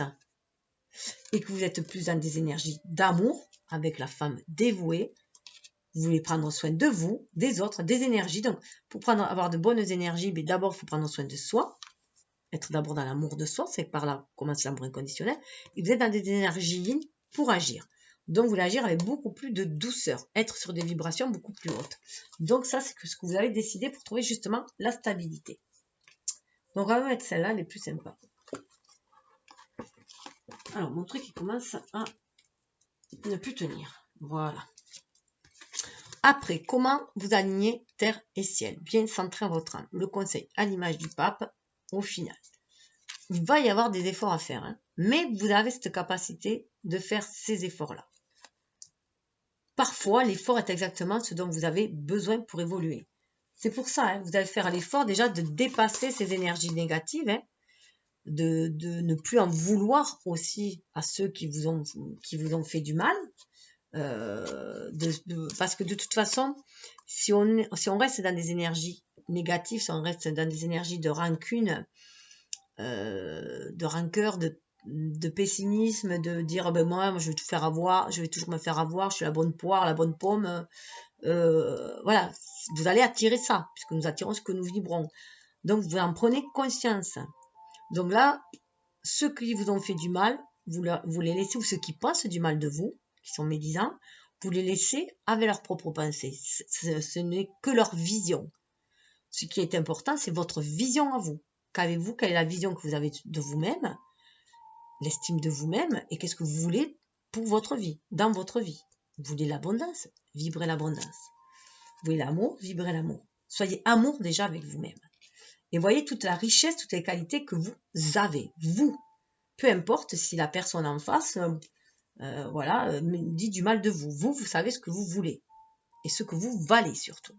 et que vous êtes plus dans des énergies d'amour avec la femme dévouée. Vous voulez prendre soin de vous, des autres, des énergies. Donc, pour avoir de bonnes énergies, mais d'abord, il faut prendre soin de soi. Être d'abord dans l'amour de soi, c'est par là commence l'amour inconditionnel. Et vous êtes dans des énergies yin pour agir. Donc, vous voulez agir avec beaucoup plus de douceur, être sur des vibrations beaucoup plus hautes. Donc, ça, c'est ce que vous avez décidé pour trouver justement la stabilité. Donc, on va mettre celle-là, les plus sympas. Alors, mon truc, il commence à ne plus tenir. Voilà. Après, comment vous alignez terre et ciel? Bien centré en votre âme. Le conseil à l'image du pape, au final. Il va y avoir des efforts à faire, hein, mais vous avez cette capacité de faire ces efforts-là. Parfois, l'effort est exactement ce dont vous avez besoin pour évoluer. C'est pour ça, hein, vous allez faire l'effort déjà de dépasser ces énergies négatives, hein, de ne plus en vouloir aussi à ceux qui vous ont fait du mal. Parce que de toute façon, si on reste dans des énergies négatives, si on reste dans des énergies de rancune, de rancœur, de pessimisme, de dire ben moi je vais tout faire avoir, je vais toujours me faire avoir, je suis la bonne poire, la bonne pomme, voilà, vous allez attirer ça, puisque nous attirons ce que nous vibrons. Donc vous en prenez conscience. Donc là, ceux qui vous ont fait du mal, vous les laissez, ou ceux qui pensent du mal de vous, qui sont médisants, vous les laissez avec leurs propres pensées. Ce n'est que leur vision. Ce qui est important, c'est votre vision à vous. Qu'avez-vous? Quelle est la vision que vous avez de vous-même? L'estime de vous-même, et qu'est-ce que vous voulez pour votre vie, dans votre vie? Vous voulez l'abondance? Vibrez l'abondance. Vous voulez l'amour? Vibrez l'amour. Soyez amour déjà avec vous-même. Et voyez toute la richesse, toutes les qualités que vous avez, vous. Peu importe si la personne en face dit du mal de vous. Vous savez ce que vous voulez et ce que vous valez surtout.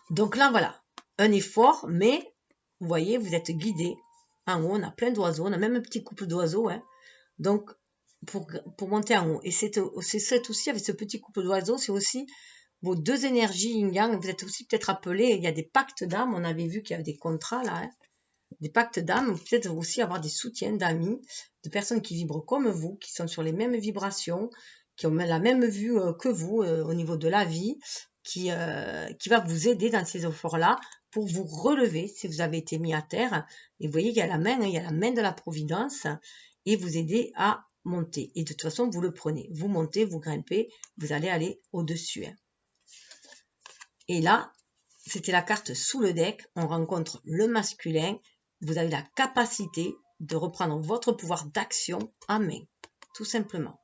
Donc là, voilà, un effort, mais vous voyez, vous êtes guidé. En haut, on a plein d'oiseaux, on a même un petit couple d'oiseaux. Hein. Donc, pour monter en haut. Et c'est aussi, avec ce petit couple d'oiseaux, c'est aussi vos deux énergies yin-yang. Vous êtes aussi peut-être appelés, il y a des pactes d'âme, on avait vu qu'il y avait des contrats là, hein. Des pactes d'âme, peut-être aussi avoir des soutiens d'amis, de personnes qui vibrent comme vous, qui sont sur les mêmes vibrations, qui ont la même vue que vous au niveau de la vie, qui va vous aider dans ces efforts-là pour vous relever si vous avez été mis à terre. Et vous voyez, il y a la main, hein, il y a la main de la providence et vous aider à monter. Et de toute façon, vous le prenez. Vous montez, vous grimpez, vous allez aller au-dessus. Hein. Et là, c'était la carte sous le deck. On rencontre le masculin. Vous avez la capacité de reprendre votre pouvoir d'action en main, tout simplement.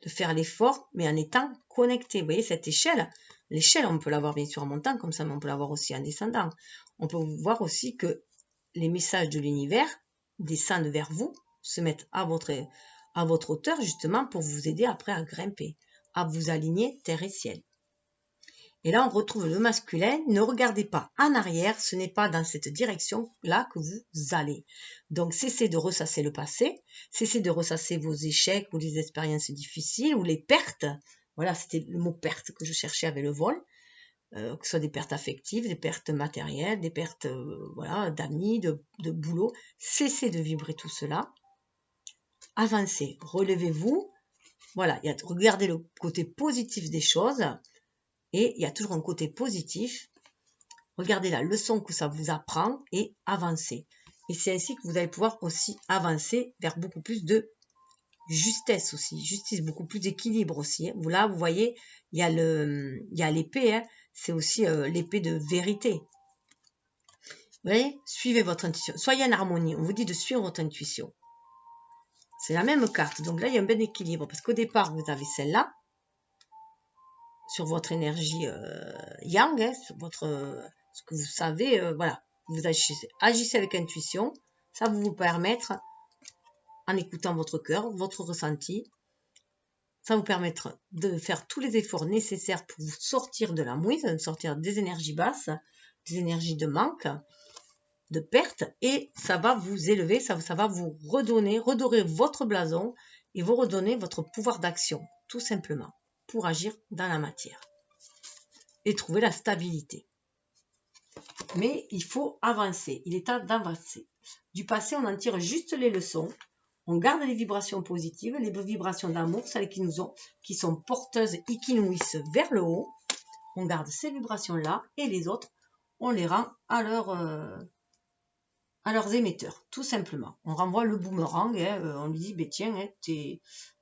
De faire l'effort, mais en étant connecté. Vous voyez, cette échelle, l'échelle, on peut l'avoir bien sûr en montant, comme ça, mais on peut l'avoir aussi en descendant. On peut voir aussi que les messages de l'univers descendent vers vous, se mettent à votre hauteur, justement, pour vous aider après à grimper, à vous aligner terre et ciel. Et là, on retrouve le masculin. Ne regardez pas en arrière. Ce n'est pas dans cette direction-là que vous allez. Donc, cessez de ressasser le passé. Cessez de ressasser vos échecs ou les expériences difficiles ou les pertes. Voilà, c'était le mot perte que je cherchais avec le vol. Que ce soit des pertes affectives, des pertes matérielles, des pertes d'amis, de boulot. Cessez de vibrer tout cela. Avancez. Relevez-vous. Voilà, regardez le côté positif des choses. Et il y a toujours un côté positif. Regardez la leçon que ça vous apprend et avancez. Et c'est ainsi que vous allez pouvoir aussi avancer vers beaucoup plus de justesse aussi. Justice, beaucoup plus d'équilibre aussi. Là, vous voyez, il y a l'épée. Hein, c'est aussi l'épée de vérité. Vous voyez, suivez votre intuition. Soyez en harmonie. On vous dit de suivre votre intuition. C'est la même carte. Donc là, il y a un bon équilibre. Parce qu'au départ, vous avez celle-là. Sur votre énergie yang, hein, sur ce que vous savez, voilà, vous agissez avec intuition, ça va vous permettre, en écoutant votre cœur, votre ressenti, ça va vous permettre de faire tous les efforts nécessaires pour vous sortir de la mouise, sortir des énergies basses, des énergies de manque, de perte, et ça va vous élever, ça va vous redorer votre blason et vous redonner votre pouvoir d'action, tout simplement, pour agir dans la matière et trouver la stabilité. Mais il faut avancer, il est temps d'avancer. Du passé, on en tire juste les leçons, on garde les vibrations positives, les vibrations d'amour, celles qui sont porteuses et qui nous hissent vers le haut. On garde ces vibrations-là et les autres, on les rend à leurs émetteurs, tout simplement. On renvoie le boomerang, hein, on lui dit, ben tiens, hein,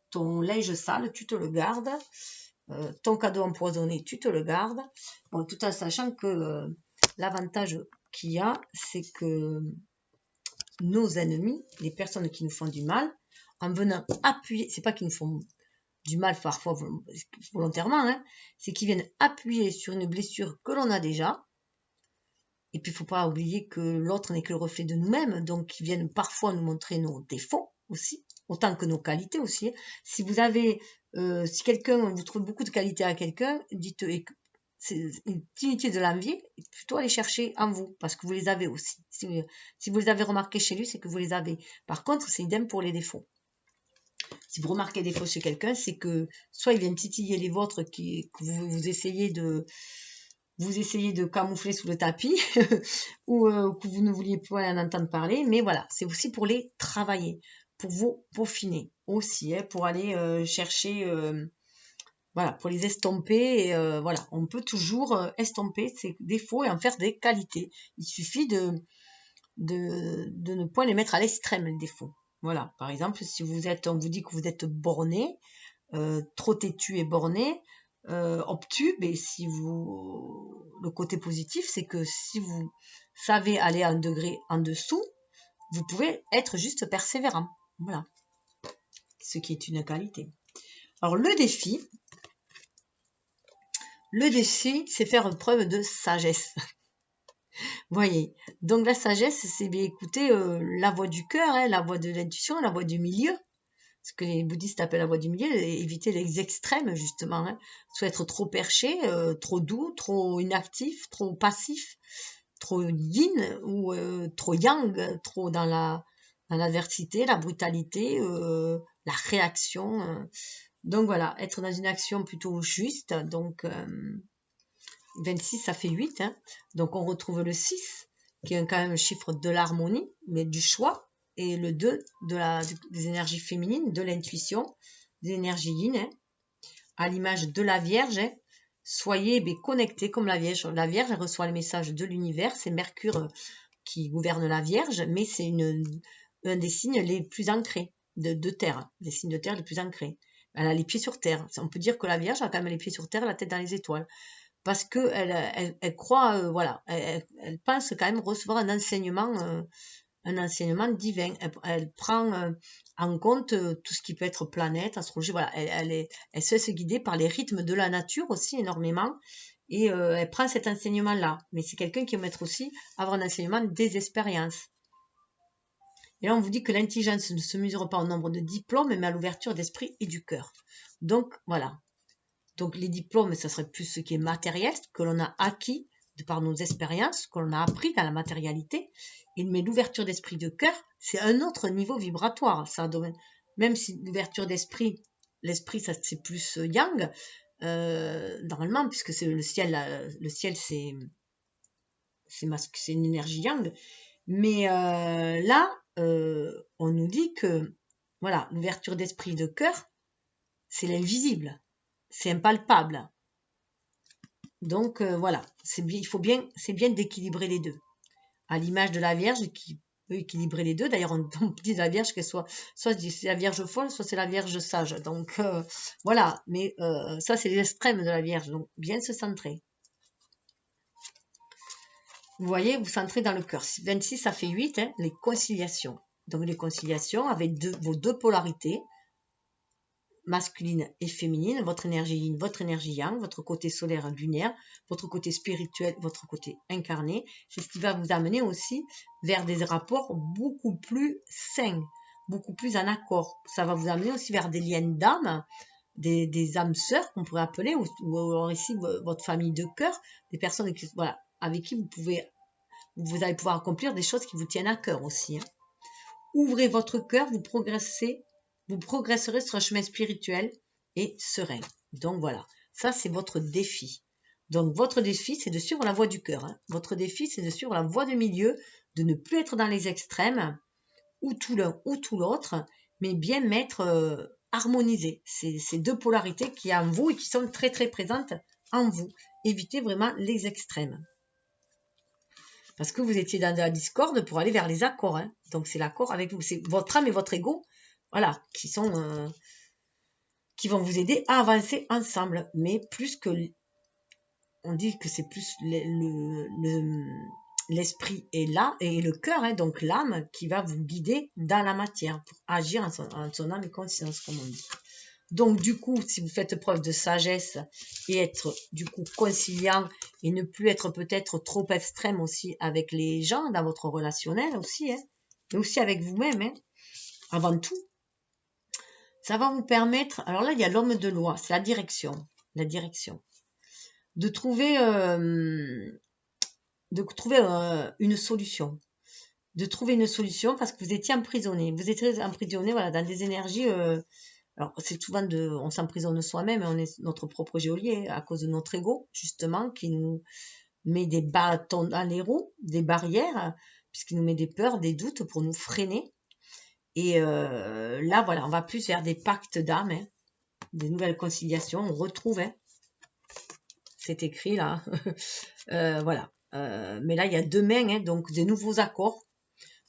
ton linge sale, tu te le gardes. Ton cadeau empoisonné, tu te le gardes. Bon, tout en sachant que l'avantage qu'il y a, c'est que nos ennemis, les personnes qui nous font du mal, en venant appuyer, c'est pas qu'ils nous font du mal parfois volontairement, hein, c'est qu'ils viennent appuyer sur une blessure que l'on a déjà. Et puis, il ne faut pas oublier que l'autre n'est que le reflet de nous-mêmes, donc ils viennent parfois nous montrer nos défauts aussi, autant que nos qualités aussi. Hein. Si vous avez, si quelqu'un, vous trouvez beaucoup de qualités à quelqu'un, dites c'est une inutile de l'envier, plutôt aller chercher en vous, parce que vous les avez aussi. Si vous les avez remarqués chez lui, c'est que vous les avez. Par contre, c'est idem pour les défauts. Si vous remarquez des défauts chez quelqu'un, c'est que soit il vient titiller les vôtres que vous essayez de camoufler sous le tapis ou que vous ne vouliez pas en entendre parler, mais voilà, c'est aussi pour les travailler, pour vous peaufiner aussi, hein, pour aller chercher, voilà, pour les estomper, et, voilà, on peut toujours estomper ces défauts et en faire des qualités. Il suffit de ne point les mettre à l'extrême, les défauts. Voilà, par exemple, si on vous dit que vous êtes borné, trop têtu et borné, obtus, mais le côté positif, c'est que si vous savez aller un degré en dessous, vous pouvez être juste persévérant. Voilà. Ce qui est une qualité. Alors, le défi, c'est faire preuve de sagesse. Voyez. Donc, la sagesse, c'est bien écouter la voix du cœur, hein, la voix de l'intuition, la voix du milieu. Ce que les bouddhistes appellent la voie du milieu, et éviter les extrêmes, justement. Hein. Soit être trop perché, trop doux, trop inactif, trop passif, trop yin ou trop yang, trop dans l'adversité, la brutalité, la réaction. Donc voilà, être dans une action plutôt juste. Donc 26, ça fait 8. Hein. Donc on retrouve le 6, qui est quand même le chiffre de l'harmonie, mais du choix. Et le 2 des énergies féminines, de l'intuition, des énergies yin, hein, à l'image de la Vierge. Hein, soyez connectés comme la Vierge. La Vierge, elle reçoit les messages de l'univers. C'est Mercure qui gouverne la Vierge, mais c'est un des signes les plus ancrés de Terre, des signes de Terre les plus ancrés. Elle a les pieds sur Terre. On peut dire que la Vierge a quand même les pieds sur Terre, la tête dans les étoiles. Parce qu'elle croit, voilà, elle pense quand même recevoir un enseignement divin. Elle prend en compte tout ce qui peut être planète, astrologie. Voilà, elle se laisse guider par les rythmes de la nature aussi énormément. Et elle prend cet enseignement-là. Mais c'est quelqu'un qui va mettre aussi avoir un enseignement des expériences. Et là, on vous dit que l'intelligence ne se mesure pas au nombre de diplômes, mais à l'ouverture d'esprit et du cœur. Donc, voilà. Donc, les diplômes, ça serait plus ce qui est matériel, que l'on a acquis de par nos expériences, que l'on a appris dans la matérialité. Mais l'ouverture d'esprit de cœur, c'est un autre niveau vibratoire. Ça domaine. Même si l'ouverture d'esprit, l'esprit, ça c'est plus yang, normalement, puisque c'est le ciel c'est une énergie yang. Mais là, on nous dit que voilà, l'ouverture d'esprit de cœur, c'est l'invisible, c'est impalpable. Donc voilà, c'est bien d'équilibrer les deux. À l'image de la Vierge qui peut équilibrer les deux. D'ailleurs, on dit de la Vierge qu'elle soit c'est la Vierge folle, soit c'est la Vierge sage. Donc voilà, mais ça c'est l'extrême de la Vierge. Donc bien se centrer. Vous voyez, vous centrez dans le cœur. 26, ça fait 8, hein, les conciliations. Donc les conciliations avec vos deux polarités, masculine et féminine, votre énergie yin, votre énergie yang, votre côté solaire lunaire, votre côté spirituel, votre côté incarné. C'est ce qui va vous amener aussi vers des rapports beaucoup plus sains, beaucoup plus en accord. Ça va vous amener aussi vers des liens d'âme, des âmes sœurs qu'on pourrait appeler, ou alors ici votre famille de cœur, des personnes qui, voilà, avec qui vous allez pouvoir accomplir des choses qui vous tiennent à cœur aussi. Hein. Ouvrez votre cœur, vous progresserez sur un chemin spirituel et serein. Donc voilà, ça c'est votre défi. Donc votre défi, c'est de suivre la voie du cœur. Hein. Votre défi, c'est de suivre la voie du milieu, de ne plus être dans les extrêmes, ou tout l'un ou tout l'autre, mais bien harmoniser ces deux polarités qui y a en vous et qui sont très très présentes en vous. Évitez vraiment les extrêmes. Parce que vous étiez dans de la discorde pour aller vers les accords. Hein. Donc c'est l'accord avec vous. C'est votre âme et votre ego, voilà, qui vont vous aider à avancer ensemble. Mais plus que... On dit que c'est plus l'esprit et le cœur, hein, donc l'âme, qui va vous guider dans la matière pour agir en son âme et conscience, comme on dit. Donc, du coup, si vous faites preuve de sagesse et être, du coup, conciliant et ne plus être peut-être trop extrême aussi avec les gens dans votre relationnel aussi, hein, et aussi avec vous-même, hein, avant tout, ça va vous permettre, alors là, il y a l'homme de loi, c'est la direction, de trouver une solution. De trouver une solution parce que vous étiez emprisonné. Vous étiez emprisonné voilà, dans des énergies. Alors, c'est souvent on s'emprisonne soi-même et on est notre propre geôlier à cause de notre ego, justement, qui nous met des bâtons dans les roues, des barrières, puisqu'il nous met des peurs, des doutes pour nous freiner. Et là, voilà, on va plus vers des pactes d'âme, hein, des nouvelles conciliations. On retrouve, hein, c'est écrit là, voilà. Mais là, il y a deux mains, hein, donc des nouveaux accords.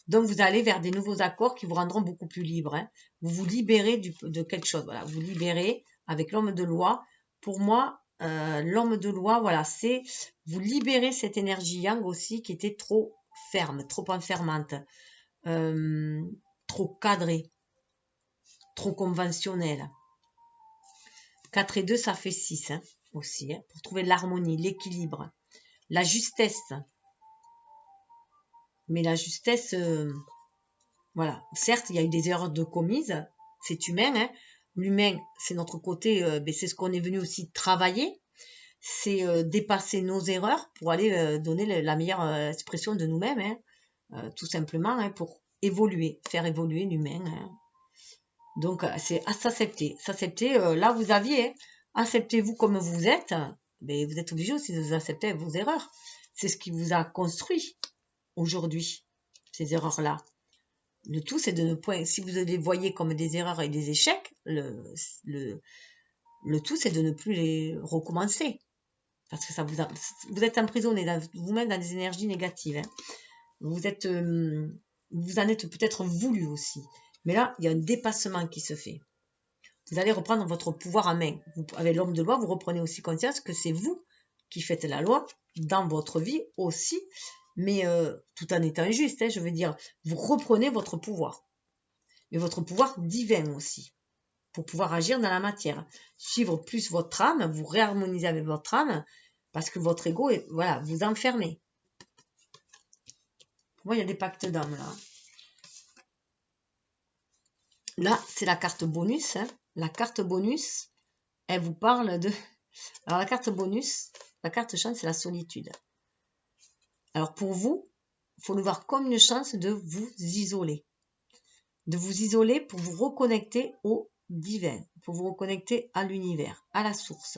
Donc, vous allez vers des nouveaux accords qui vous rendront beaucoup plus libre. Hein. Vous vous libérez de quelque chose. Voilà, vous libérez avec l'homme de loi. Pour moi, l'homme de loi, voilà, c'est vous libérer cette énergie yang aussi qui était trop ferme, trop enfermante, trop cadrée, trop conventionnelle. 4 et 2, ça fait 6 hein, aussi, hein, pour trouver l'harmonie, l'équilibre, la justesse. Mais la justesse... voilà, certes, il y a eu des erreurs de commises, c'est humain, hein. L'humain, c'est notre côté, c'est ce qu'on est venu aussi travailler, c'est dépasser nos erreurs pour aller donner la meilleure expression de nous-mêmes, hein, tout simplement, hein, pour évoluer, faire évoluer l'humain. Hein. Donc, c'est à s'accepter. S'accepter, là, vous aviez, hein, acceptez-vous comme vous êtes, mais vous êtes obligé aussi de vous accepter vos erreurs. C'est ce qui vous a construit aujourd'hui, ces erreurs-là. Le tout, c'est de ne point, si vous les voyez comme des erreurs et des échecs, le tout, c'est de ne plus les recommencer. Parce que ça vous êtes emprisonné vous-même dans des énergies négatives. Hein. Vous en êtes peut-être voulu aussi. Mais là, il y a un dépassement qui se fait. Vous allez reprendre votre pouvoir en main. Avec l'homme de loi, vous reprenez aussi conscience que c'est vous qui faites la loi dans votre vie aussi, mais tout en étant juste, hein, je veux dire, vous reprenez votre pouvoir. Mais votre pouvoir divin aussi, pour pouvoir agir dans la matière. Suivre plus votre âme, vous réharmoniser avec votre âme, parce que votre ego, voilà, vous enfermez. Pour moi, il y a des pactes d'âme, là. Là, c'est la carte bonus. Hein. La carte bonus, elle vous parle de... Alors, la carte bonus, la carte chance, c'est la solitude. Alors, pour vous, il faut le voir comme une chance de vous isoler. De vous isoler pour vous reconnecter au divin, pour vous reconnecter à l'univers, à la source,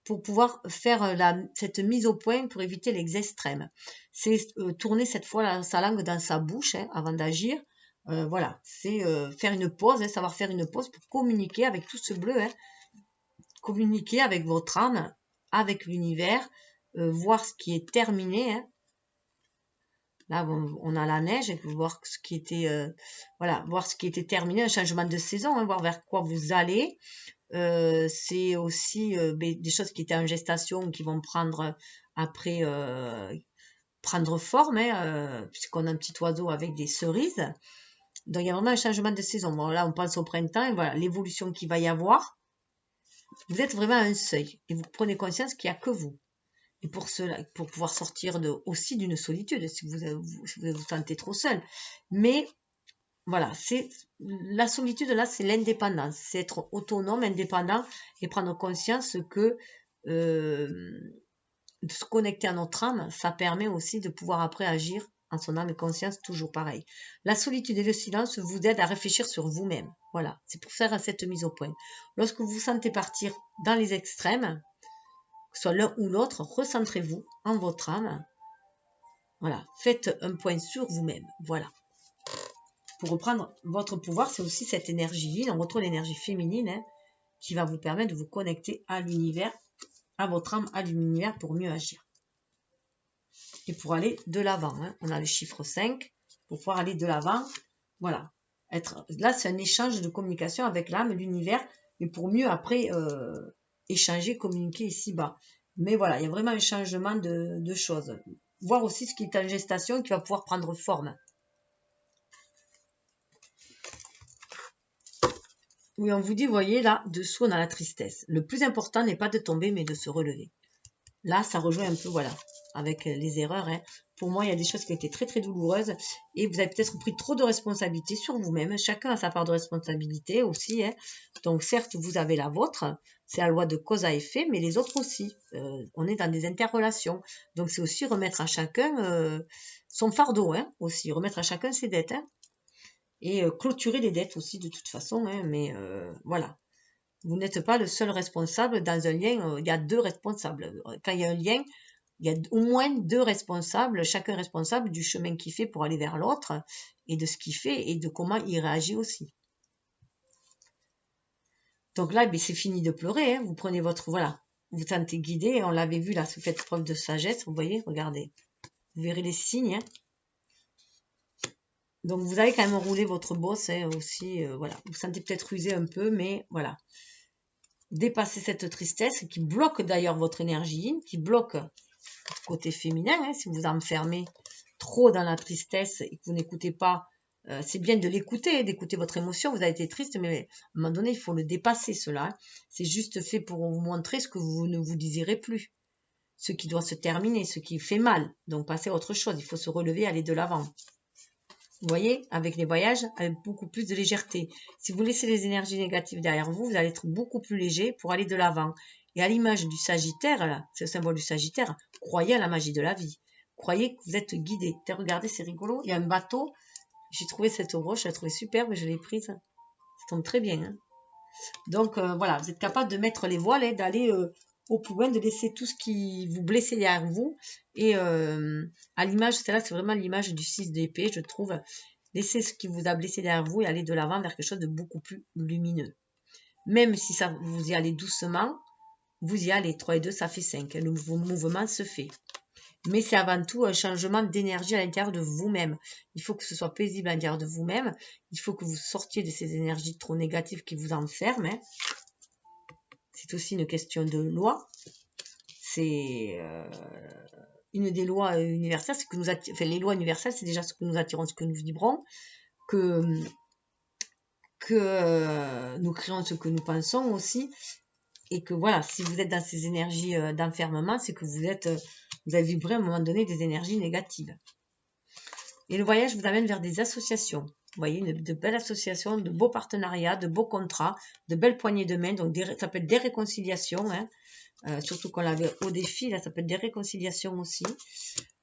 pour pouvoir faire cette mise au point pour éviter les extrêmes. C'est tourner cette fois sa langue dans sa bouche hein, avant d'agir. Voilà, c'est faire une pause, hein, savoir faire une pause pour communiquer avec tout ce bleu, hein, communiquer avec votre âme, avec l'univers, voir ce qui est terminé. Hein. Là, on a la neige et voir ce qui était, voilà, voir ce qui était terminé, un changement de saison, hein, voir vers quoi vous allez. C'est aussi des choses qui étaient en gestation qui vont prendre après prendre forme, hein, puisqu'on a un petit oiseau avec des cerises. Donc il y a vraiment un changement de saison. Bon, là, on pense au printemps et voilà l'évolution qu'il va y avoir. Vous êtes vraiment à un seuil et vous prenez conscience qu'il n'y a que vous. Et pour cela, pour pouvoir sortir aussi d'une solitude, si vous sentez trop seul. Mais voilà, c'est la solitude là, c'est l'indépendance, c'est être autonome, indépendant et prendre conscience que de se connecter à notre âme, ça permet aussi de pouvoir après agir en son âme et conscience, toujours pareil. La solitude et le silence vous aident à réfléchir sur vous-même. Voilà, c'est pour faire cette mise au point. Lorsque vous vous sentez partir dans les extrêmes, que ce soit l'un ou l'autre, recentrez-vous en votre âme. Voilà, faites un point sur vous-même. Voilà. Pour reprendre votre pouvoir, c'est aussi cette énergie, on retrouve l'énergie féminine hein, qui va vous permettre de vous connecter à l'univers, à votre âme, à l'univers pour mieux agir. Et pour aller de l'avant, hein. On a le chiffre 5 pour pouvoir aller de l'avant. Voilà. Là, c'est un échange de communication avec l'âme, l'univers, mais pour mieux après échanger, communiquer ici-bas. Mais voilà, il y a vraiment un changement de choses. Voir aussi ce qui est en gestation et qui va pouvoir prendre forme. Oui, on vous dit, vous voyez, là, dessous, on a la tristesse. Le plus important n'est pas de tomber, mais de se relever. Là, ça rejoint un peu, voilà, avec les erreurs. Hein. Pour moi, il y a des choses qui ont été très, très douloureuses et vous avez peut-être pris trop de responsabilités sur vous-même. Chacun a sa part de responsabilité aussi. Hein. Donc, certes, vous avez la vôtre. C'est la loi de cause à effet, mais les autres aussi. On est dans des interrelations. Donc, c'est aussi remettre à chacun son fardeau, hein, aussi. Remettre à chacun ses dettes. Hein. Et clôturer les dettes aussi, de toute façon. Hein, mais voilà. Vous n'êtes pas le seul responsable dans un lien. Il y a deux responsables. Quand il y a un lien, il y a au moins deux responsables, chacun responsable du chemin qu'il fait pour aller vers l'autre et de ce qu'il fait et de comment il réagit aussi. Donc là, c'est fini de pleurer. Hein. Vous prenez votre... Voilà. Vous vous sentez guidé. On l'avait vu là, vous faites preuve de sagesse. Vous voyez, regardez. Vous verrez les signes. Hein. Donc vous allez quand même rouler votre bosse hein, aussi. Voilà. Vous vous sentez peut-être usé un peu, mais voilà. Dépasser cette tristesse qui bloque d'ailleurs votre énergie, qui bloque votre côté féminin. Hein, si vous enfermez trop dans la tristesse et que vous n'écoutez pas, c'est bien de l'écouter, d'écouter votre émotion. Vous avez été triste, mais à un moment donné, il faut le dépasser cela. Hein. C'est juste fait pour vous montrer ce que vous ne vous désirez plus, ce qui doit se terminer, ce qui fait mal. Donc passer à autre chose. Il faut se relever, aller de l'avant. Vous voyez, avec les voyages, avec beaucoup plus de légèreté. Si vous laissez les énergies négatives derrière vous, vous allez être beaucoup plus léger pour aller de l'avant. Et à l'image du Sagittaire, là, c'est le symbole du Sagittaire, croyez à la magie de la vie. Croyez que vous êtes guidé. Regardez, c'est rigolo, il y a un bateau. J'ai trouvé cette broche, je la trouvée superbe, je l'ai prise. Ça tombe très bien. Hein. Donc voilà, vous êtes capable de mettre les voiles, d'aller au plus loin, de laisser tout ce qui vous blesse derrière vous. Et à l'image, celle-là, c'est vraiment l'image du 6 d'épée, je trouve. Laissez ce qui vous a blessé derrière vous et aller de l'avant vers quelque chose de beaucoup plus lumineux. Même si ça, vous y allez doucement, vous y allez. 3 et 2, ça fait 5. Le mouvement se fait. Mais c'est avant tout un changement d'énergie à l'intérieur de vous-même. Il faut que ce soit paisible à l'intérieur de vous-même. Il faut que vous sortiez de ces énergies trop négatives qui vous enferment. Hein. C'est aussi une question de loi. C'est une des lois universelles. C'est que nous les lois universelles, c'est déjà ce que nous attirons, ce que nous vibrons, que nous créons ce que nous pensons aussi. Et que voilà, si vous êtes dans ces énergies d'enfermement, c'est que vous avez vibré à un moment donné des énergies négatives. Et le voyage vous amène vers des associations. Vous voyez, de belles associations, de beaux partenariats, de beaux contrats, de belles poignées de main. Donc, ça peut être des réconciliations, hein, surtout qu'on l'avait au défi, là, ça peut être des réconciliations aussi.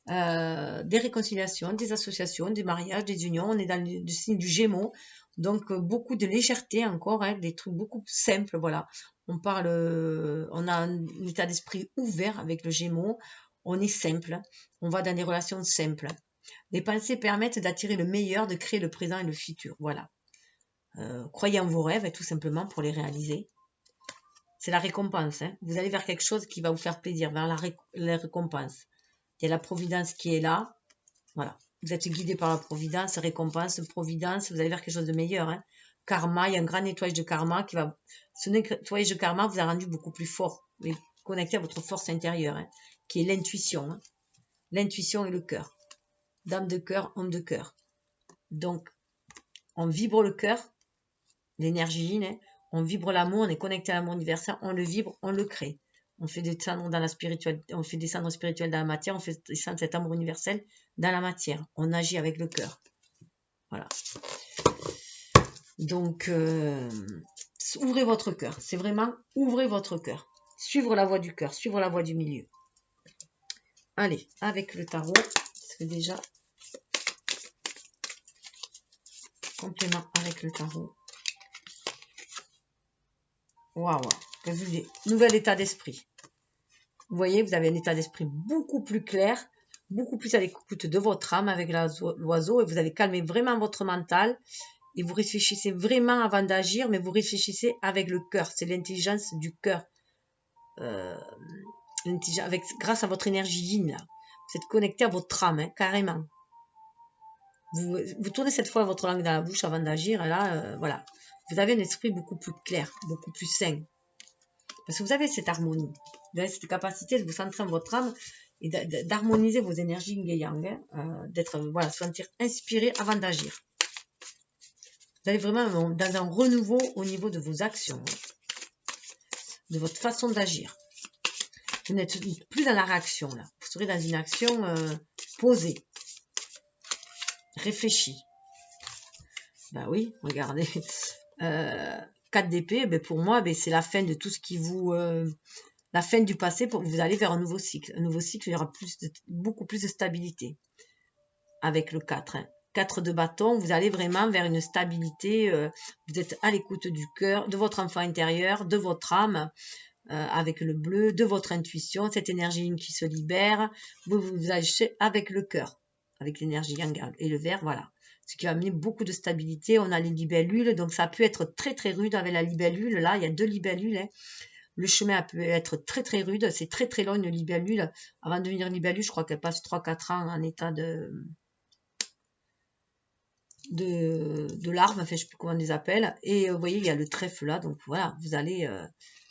Des réconciliations, des associations, des mariages, des unions. On est dans le signe du Gémeaux. Donc, beaucoup de légèreté encore, hein, des trucs beaucoup simples, voilà. On a un état d'esprit ouvert avec le Gémeaux. On est simple. On va dans des relations simples. Les pensées permettent d'attirer le meilleur, de créer le présent et le futur. Voilà. Croyez en vos rêves, tout simplement, pour les réaliser. C'est la récompense. Hein. Vous allez vers quelque chose qui va vous faire plaisir, vers la récompense. Il y a la providence qui est là. Voilà. Vous êtes guidé par la providence, récompense, providence. Vous allez vers quelque chose de meilleur. Hein. Karma, il y a un grand nettoyage de karma qui va... Ce nettoyage de karma vous a rendu beaucoup plus fort, mais connecté à votre force intérieure, hein, qui est l'intuition. Hein. L'intuition et le cœur. Dame de cœur, homme de cœur. Donc, on vibre le cœur, l'énergie yin, hein, on vibre l'amour, on est connecté à l'amour universel, on le vibre, on le crée. On fait descendre dans la spiritualité, on fait descendre le spirituel dans la matière, on fait descendre cet amour universel dans la matière. On agit avec le cœur. Voilà. Donc, ouvrez votre cœur. C'est vraiment ouvrez votre cœur. Suivre la voie du cœur, suivre la voie du milieu. Allez, avec le tarot, parce que déjà, complément avec le tarot. Waouh, nouvel état d'esprit. Vous voyez, vous avez un état d'esprit beaucoup plus clair, beaucoup plus à l'écoute de votre âme avec l'oiseau et vous allez calmer vraiment votre mental et vous réfléchissez vraiment avant d'agir, mais vous réfléchissez avec le cœur. C'est l'intelligence du cœur. Grâce à votre énergie yin, là. Vous êtes connecté à votre âme, hein, carrément. Vous tournez cette fois votre langue dans la bouche avant d'agir et là, voilà. Vous avez un esprit beaucoup plus clair, beaucoup plus sain. Parce que vous avez cette harmonie, vous avez cette capacité de vous centrer en votre âme et d'harmoniser vos énergies yin et yang, d'être, voilà, se sentir inspiré avant d'agir. Vous allez vraiment dans un renouveau au niveau de vos actions, de votre façon d'agir. Vous n'êtes plus dans la réaction, là. Vous serez dans une action posée, réfléchie. Ben oui, regardez. 4 d'épée, ben pour moi, ben c'est la fin de tout ce qui vous... la fin du passé, pour vous allez vers un nouveau cycle. Un nouveau cycle, il y aura beaucoup plus de stabilité avec le 4. 4 de bâton, vous allez vraiment vers une stabilité. Vous êtes à l'écoute du cœur, de votre enfant intérieur, de votre âme, avec le bleu, de votre intuition, cette énergie qui se libère. Vous agissez avec le cœur, avec l'énergie yang et le vert, voilà. Ce qui va amener beaucoup de stabilité. On a les libellules, donc ça peut être très très rude avec la libellule. Là, il y a 2 libellules. Hein. Le chemin peut être très très rude. C'est très très long une libellule. Avant de devenir libellule, je crois qu'elle passe 3-4 ans en état de larve. Enfin, je ne sais plus comment on les appelle. Et vous voyez, il y a le trèfle là. Donc voilà, vous allez...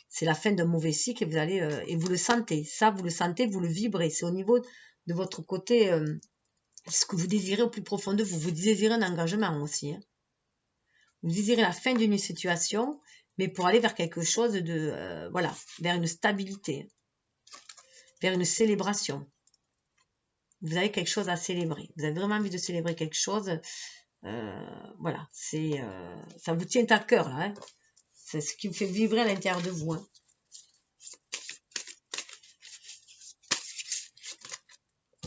c'est la fin d'un mauvais cycle et vous allez... et vous le sentez. Ça, vous le sentez, vous le vibrez. C'est au niveau de votre côté... ce que vous désirez au plus profond de vous. Vous désirez un engagement aussi. Hein. Vous désirez la fin d'une situation, mais pour aller vers quelque chose de... voilà, vers une stabilité, vers une célébration. Vous avez quelque chose à célébrer. Vous avez vraiment envie de célébrer quelque chose. Voilà, c'est ça vous tient à cœur, là. Hein. C'est ce qui vous fait vibrer à l'intérieur de vous. Hein.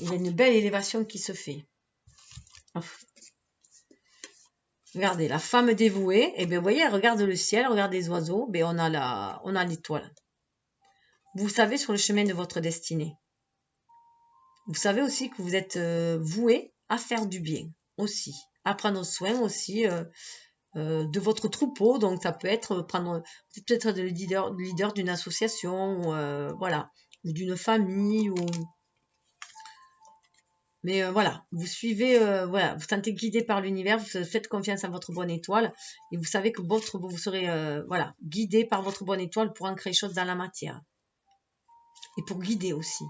Il y a une belle élévation qui se fait. Regardez, la femme dévouée, et bien vous voyez, elle regarde le ciel, regarde les oiseaux, ben on a l'étoile. Vous savez sur le chemin de votre destinée. Vous savez aussi que vous êtes voué à faire du bien aussi, à prendre soin aussi de votre troupeau. Donc ça peut être peut-être le leader d'une association, voilà, ou d'une famille, ou... Mais voilà, vous suivez, voilà, vous sentez guidé par l'univers, vous faites confiance à votre bonne étoile et vous savez que vous serez voilà, guidé par votre bonne étoile pour ancrer les choses dans la matière. Et pour guider aussi.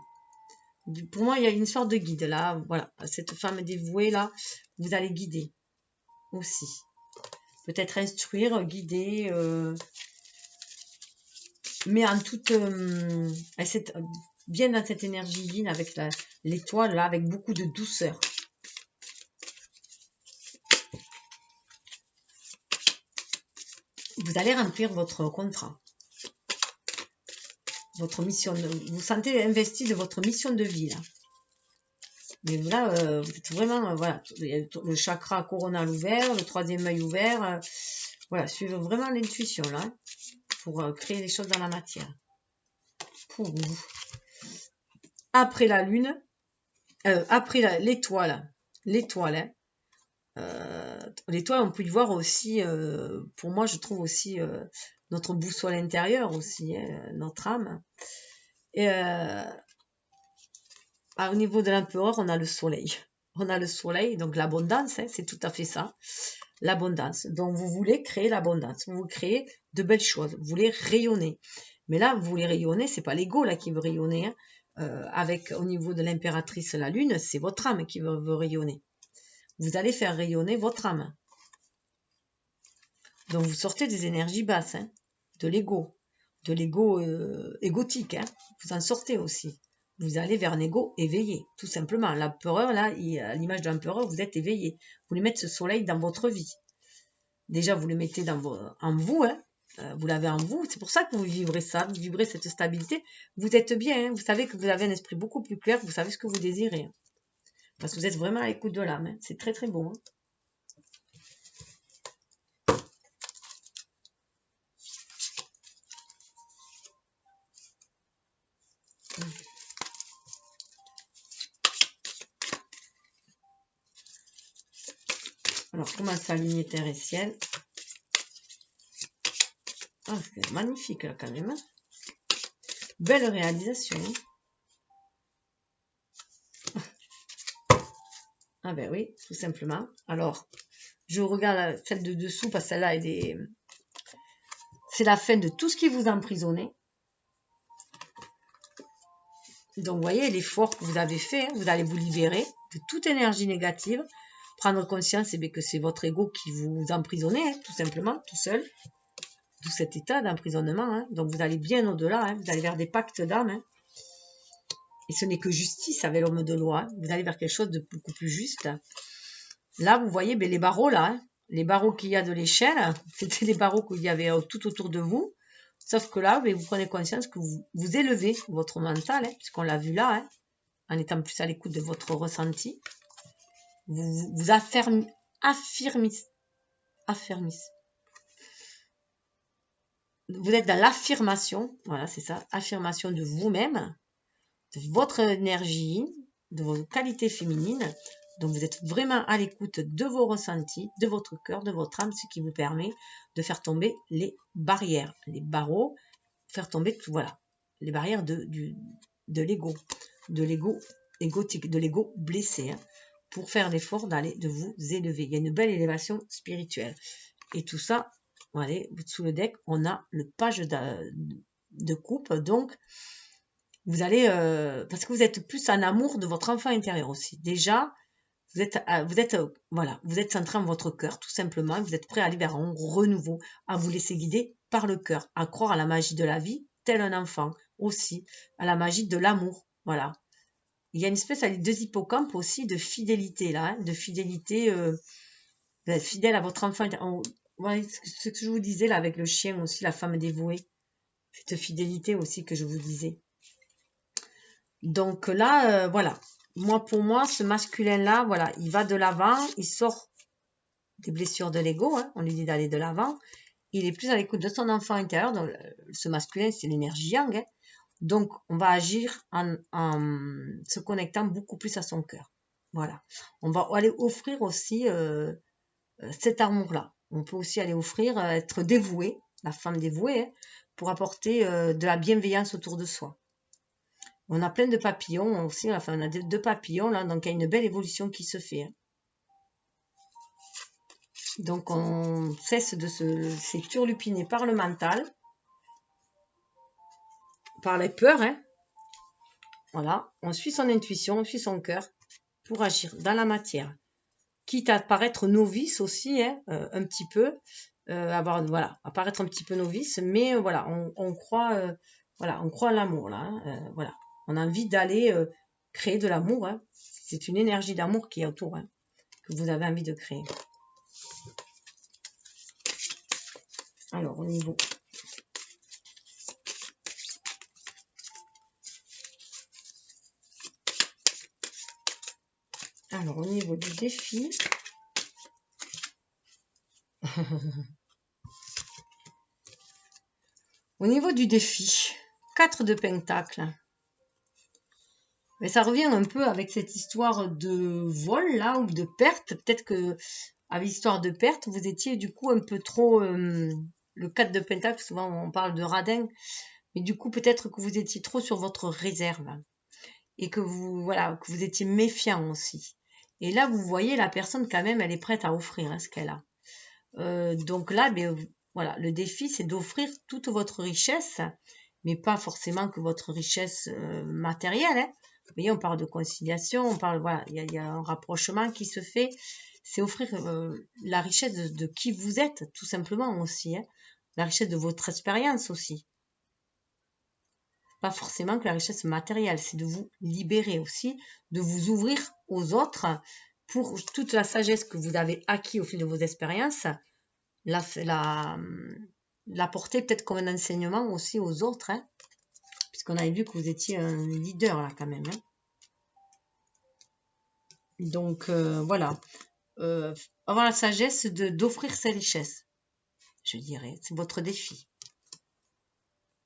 Pour moi, il y a une sorte de guide là, voilà, cette femme dévouée là, vous allez guider aussi. Peut-être instruire, guider, mais en toute... bien dans cette énergie yin avec l'étoile là, avec beaucoup de douceur. Vous allez remplir votre contrat, votre mission. Vous vous sentez investi de votre mission de vie là. Mais là, vous êtes vraiment, voilà, le chakra coronal ouvert, le 3e œil ouvert. Voilà, suivez vraiment l'intuition là, pour créer les choses dans la matière. Pour vous. Après la lune, après l'étoile, l'étoile, l'étoile, on peut y voir aussi, pour moi, je trouve aussi notre boussole intérieure aussi, hein, notre âme. Et au niveau de l'empereur, on a le soleil. On a le soleil, donc l'abondance, hein, c'est tout à fait ça. L'abondance. Donc vous voulez créer l'abondance. Vous voulez créer de belles choses. Vous voulez rayonner. Mais là, vous voulez rayonner, c'est pas l'ego là qui veut rayonner. Hein. Avec au niveau de l'impératrice la lune, c'est votre âme qui veut rayonner. Vous allez faire rayonner votre âme. Donc vous sortez des énergies basses, hein, de l'ego égotique. Hein. Vous en sortez aussi. Vous allez vers un ego éveillé, tout simplement. L'empereur, là, à l'image de l'empereur, vous êtes éveillé. Vous voulez mettre ce soleil dans votre vie. Déjà, vous le mettez en vous, hein. Vous l'avez en vous. C'est pour ça que vous vibrez ça, vous vibrez cette stabilité. Vous êtes bien, hein. Vous savez que vous avez un esprit beaucoup plus clair, vous savez ce que vous désirez. Hein. Parce que vous êtes vraiment à l'écoute de l'âme. Hein. C'est très très beau. Hein. Alors, comment ça, lignée terre et ciel? Ah, c'est magnifique, là, quand même. Hein. Belle réalisation. Ah ben oui, tout simplement. Alors, je regarde celle de dessous, parce que celle-là, c'est la fin de tout ce qui vous emprisonnait. Donc, vous voyez l'effort que vous avez fait. Hein, vous allez vous libérer de toute énergie négative. prendre conscience que c'est votre ego qui vous emprisonnez, hein, tout simplement, tout seul. D'où cet état d'emprisonnement. Hein. Donc vous allez bien au-delà, hein, vous allez vers des pactes d'âme. Hein. Et ce n'est que justice avec l'homme de loi. Hein. Vous allez vers quelque chose de beaucoup plus juste. Là, vous voyez les barreaux, là, hein, les barreaux qu'il y a de l'échelle, c'était les barreaux qu'il y avait tout autour de vous. Sauf que là, vous prenez conscience que vous élevez votre mental, hein, puisqu'on l'a vu là, hein, en étant plus à l'écoute de votre ressenti. Vous affirmez. Vous êtes dans l'affirmation, voilà, c'est ça, affirmation de vous-même, de votre énergie, de vos qualités féminines. Donc, vous êtes vraiment à l'écoute de vos ressentis, de votre cœur, de votre âme, ce qui vous permet de faire tomber les barrières, les barreaux, faire tomber tout, voilà, les barrières de l'ego, de l'ego égotique, de l'ego blessé, hein, pour faire l'effort de vous élever. Il y a une belle élévation spirituelle. Et tout ça, allez, sous le deck, on a le page de coupe. Donc, vous allez, parce que vous êtes plus en amour de votre enfant intérieur aussi. Déjà, vous êtes centré en votre cœur, tout simplement. Vous êtes prêt à aller vers un renouveau, à vous laisser guider par le cœur, à croire à la magie de la vie, tel un enfant aussi, à la magie de l'amour. Voilà. Il y a une espèce avec 2 hippocampes aussi de fidélité là, hein, de fidélité, vous êtes fidèle à votre enfant. Ouais, ce que je vous disais là avec le chien aussi, la femme dévouée, cette fidélité aussi que je vous disais. Donc là, voilà. Pour moi, ce masculin-là, voilà, il va de l'avant, il sort des blessures de l'ego, hein, on lui dit d'aller de l'avant. Il est plus à l'écoute de son enfant intérieur. Donc, ce masculin, c'est l'énergie yang. Hein. Donc, on va agir en se connectant beaucoup plus à son cœur. Voilà. On va aller offrir aussi cet amour-là. On peut aussi aller offrir, être dévoué, la femme dévouée, hein, pour apporter de la bienveillance autour de soi. On a plein de papillons aussi, enfin on a 2 papillons là, donc il y a une belle évolution qui se fait. Hein. Donc on cesse de se laisser turlupiner par le mental, par les peurs. Hein. Voilà, on suit son intuition, on suit son cœur pour agir dans la matière. Quitte à paraître novice aussi, hein, un petit peu, à paraître un petit peu novice, mais voilà, on croit, on croit à l'amour là. Hein, voilà. On a envie d'aller créer de l'amour. Hein. C'est une énergie d'amour qui est autour, hein, que vous avez envie de créer. Alors, au niveau... Alors, au niveau du défi... au niveau du défi, 4 de pentacles. Mais ça revient un peu avec cette histoire de vol là, ou de perte. Peut-être que avec l'histoire de perte, vous étiez du coup un peu trop... le 4 de pentacle, souvent on parle de radin. Mais du coup, peut-être que vous étiez trop sur votre réserve. Et que que vous étiez méfiant aussi. Et là, vous voyez, la personne quand même, elle est prête à offrir hein, ce qu'elle a. Donc là, voilà, le défi, c'est d'offrir toute votre richesse, mais pas forcément que votre richesse matérielle. Hein. Vous voyez, on parle de conciliation, on parle, voilà, il y a un rapprochement qui se fait. C'est offrir la richesse de qui vous êtes, tout simplement aussi. Hein. La richesse de votre expérience aussi. Pas forcément que la richesse matérielle, c'est de vous libérer aussi, de vous ouvrir aux autres pour toute la sagesse que vous avez acquis au fil de vos expériences, l'apporter peut-être comme un enseignement aussi aux autres, hein, puisqu'on avait vu que vous étiez un leader là quand même. Hein. Donc voilà, avoir la sagesse d'offrir ses richesses, je dirais, c'est votre défi.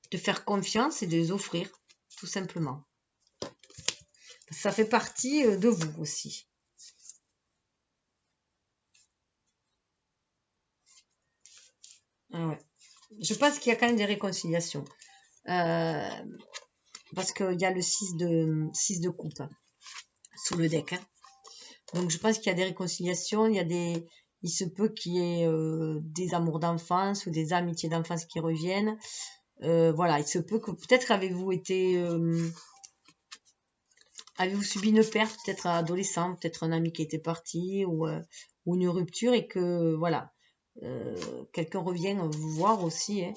De faire confiance et de les offrir, tout simplement. Ça fait partie de vous aussi. Ah ouais. Je pense qu'il y a quand même des réconciliations. Parce qu'il y a le 6 de coupe hein, sous le deck. Hein. Donc je pense qu'il y a des réconciliations, il se peut qu'il y ait des amours d'enfance ou des amitiés d'enfance qui reviennent. Voilà, il se peut que peut-être avez-vous été avez-vous subi une perte, peut-être adolescent, peut-être un ami qui était parti ou une rupture et que voilà, quelqu'un revient vous voir aussi, hein,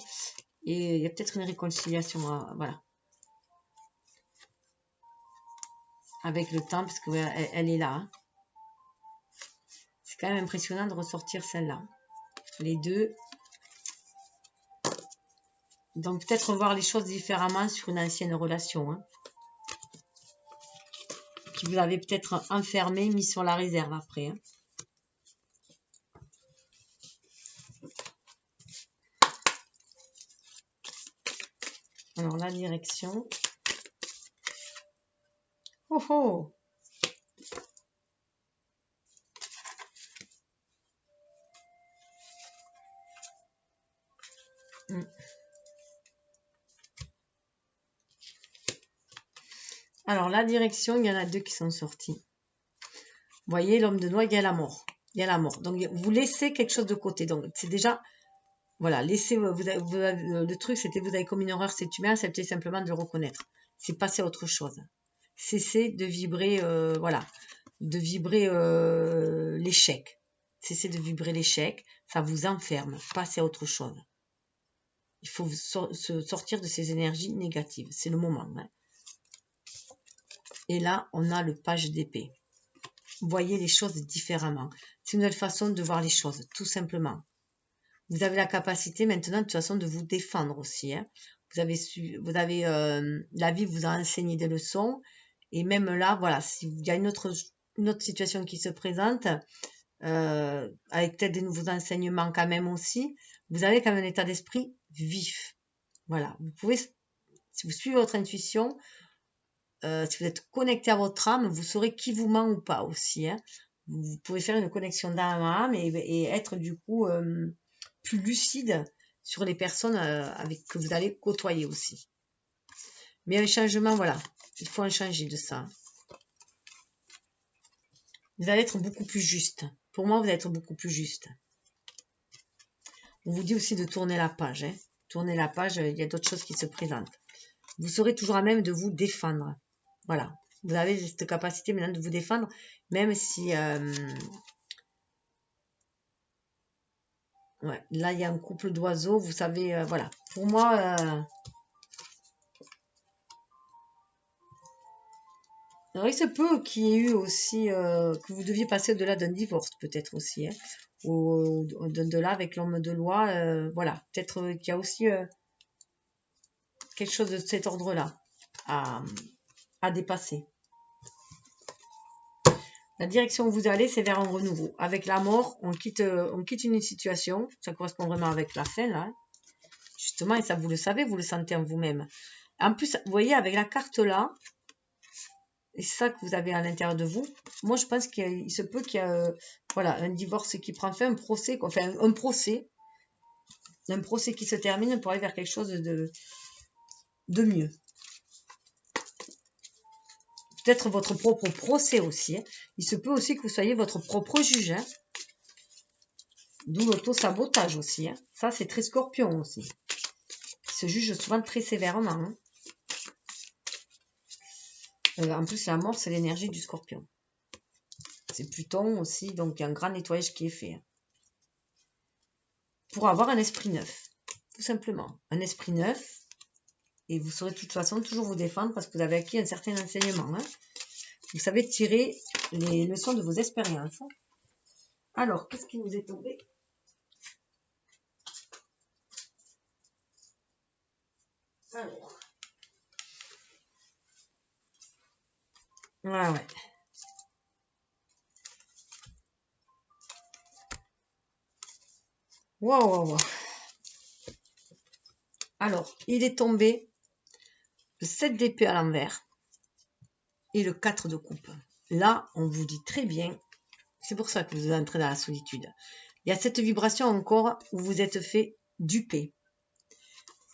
et il y a peut-être une réconciliation, voilà, avec le temps, parce que elle est là. Hein. C'est quand même impressionnant de ressortir celle-là. Les deux. Donc peut-être voir les choses différemment sur une ancienne relation. Hein, qui vous avez peut-être enfermé, mis sur la réserve après. Hein. Alors la direction. Oh oh! Alors la direction, il y en a deux qui sont sortis. Vous voyez, l'homme de noix, il y a la mort. Il y a la mort. Donc vous laissez quelque chose de côté. Donc c'est déjà... Voilà, laissez... le truc, c'était vous avez commis une erreur, c'est humain, acceptez simplement de le reconnaître. C'est passer à autre chose. Cessez de vibrer, voilà, de vibrer l'échec. Cessez de vibrer l'échec, ça vous enferme. Passez à autre chose. Il faut se sortir de ces énergies négatives. C'est le moment. Hein. Et là, on a le page d'épée. Voyez les choses différemment. C'est une nouvelle façon de voir les choses, tout simplement. Vous avez la capacité maintenant, de toute façon, de vous défendre aussi. Hein. La vie vous a enseigné des leçons. Et même là, voilà, s'il y a une autre situation qui se présente, avec peut-être des nouveaux enseignements quand même aussi, vous avez quand même un état d'esprit vif. Voilà, vous pouvez, si vous suivez votre intuition, si vous êtes connecté à votre âme, vous saurez qui vous ment ou pas aussi. Hein. Vous pouvez faire une connexion d'âme à âme et être du coup plus lucide sur les personnes que vous allez côtoyer aussi. Mais un changement, voilà, il faut en changer de ça. Vous allez être beaucoup plus juste. Pour moi, vous allez être beaucoup plus juste. On vous dit aussi de tourner la page. Hein. Tourner la page, il y a d'autres choses qui se présentent. Vous serez toujours à même de vous défendre. Voilà. Vous avez cette capacité maintenant de vous défendre, même si... ouais, là, il y a un couple d'oiseaux, vous savez, voilà. Pour moi... alors, il se peut qu'il y ait eu aussi... que vous deviez passer au-delà d'un divorce, peut-être aussi. Hein, ou au-delà avec l'homme de loi. Voilà. Peut-être qu'il y a aussi quelque chose de cet ordre-là à dépasser. La direction où vous allez, c'est vers un renouveau. Avec la mort, on quitte une situation. Ça correspond vraiment avec la fin, là. Justement, et ça, vous le savez, vous le sentez en vous-même. En plus, vous voyez, avec la carte là, et c'est ça que vous avez à l'intérieur de vous, moi, je pense qu'il se peut qu'il y a voilà, un divorce qui prend fin, un procès qui se termine pour aller vers quelque chose de mieux. Peut-être votre propre procès aussi. Hein. Il se peut aussi que vous soyez votre propre juge. Hein. D'où l'auto-sabotage aussi. Hein. Ça, c'est très scorpion aussi. Il se juge souvent très sévèrement. Hein. En plus, la mort, c'est l'énergie du scorpion. C'est Pluton aussi, donc il y a un grand nettoyage qui est fait. Hein. Pour avoir un esprit neuf. Tout simplement. Un esprit neuf. Et vous saurez de toute façon toujours vous défendre parce que vous avez acquis un certain enseignement. Hein. Vous savez tirer les leçons de vos expériences. Alors, qu'est-ce qui nous est tombé? Alors. Ouais. Wow. Alors, il est tombé le 7 d'épée à l'envers et le 4 de coupe. Là, on vous dit très bien, c'est pour ça que vous entrez dans la solitude. Il y a cette vibration encore où vous êtes fait duper.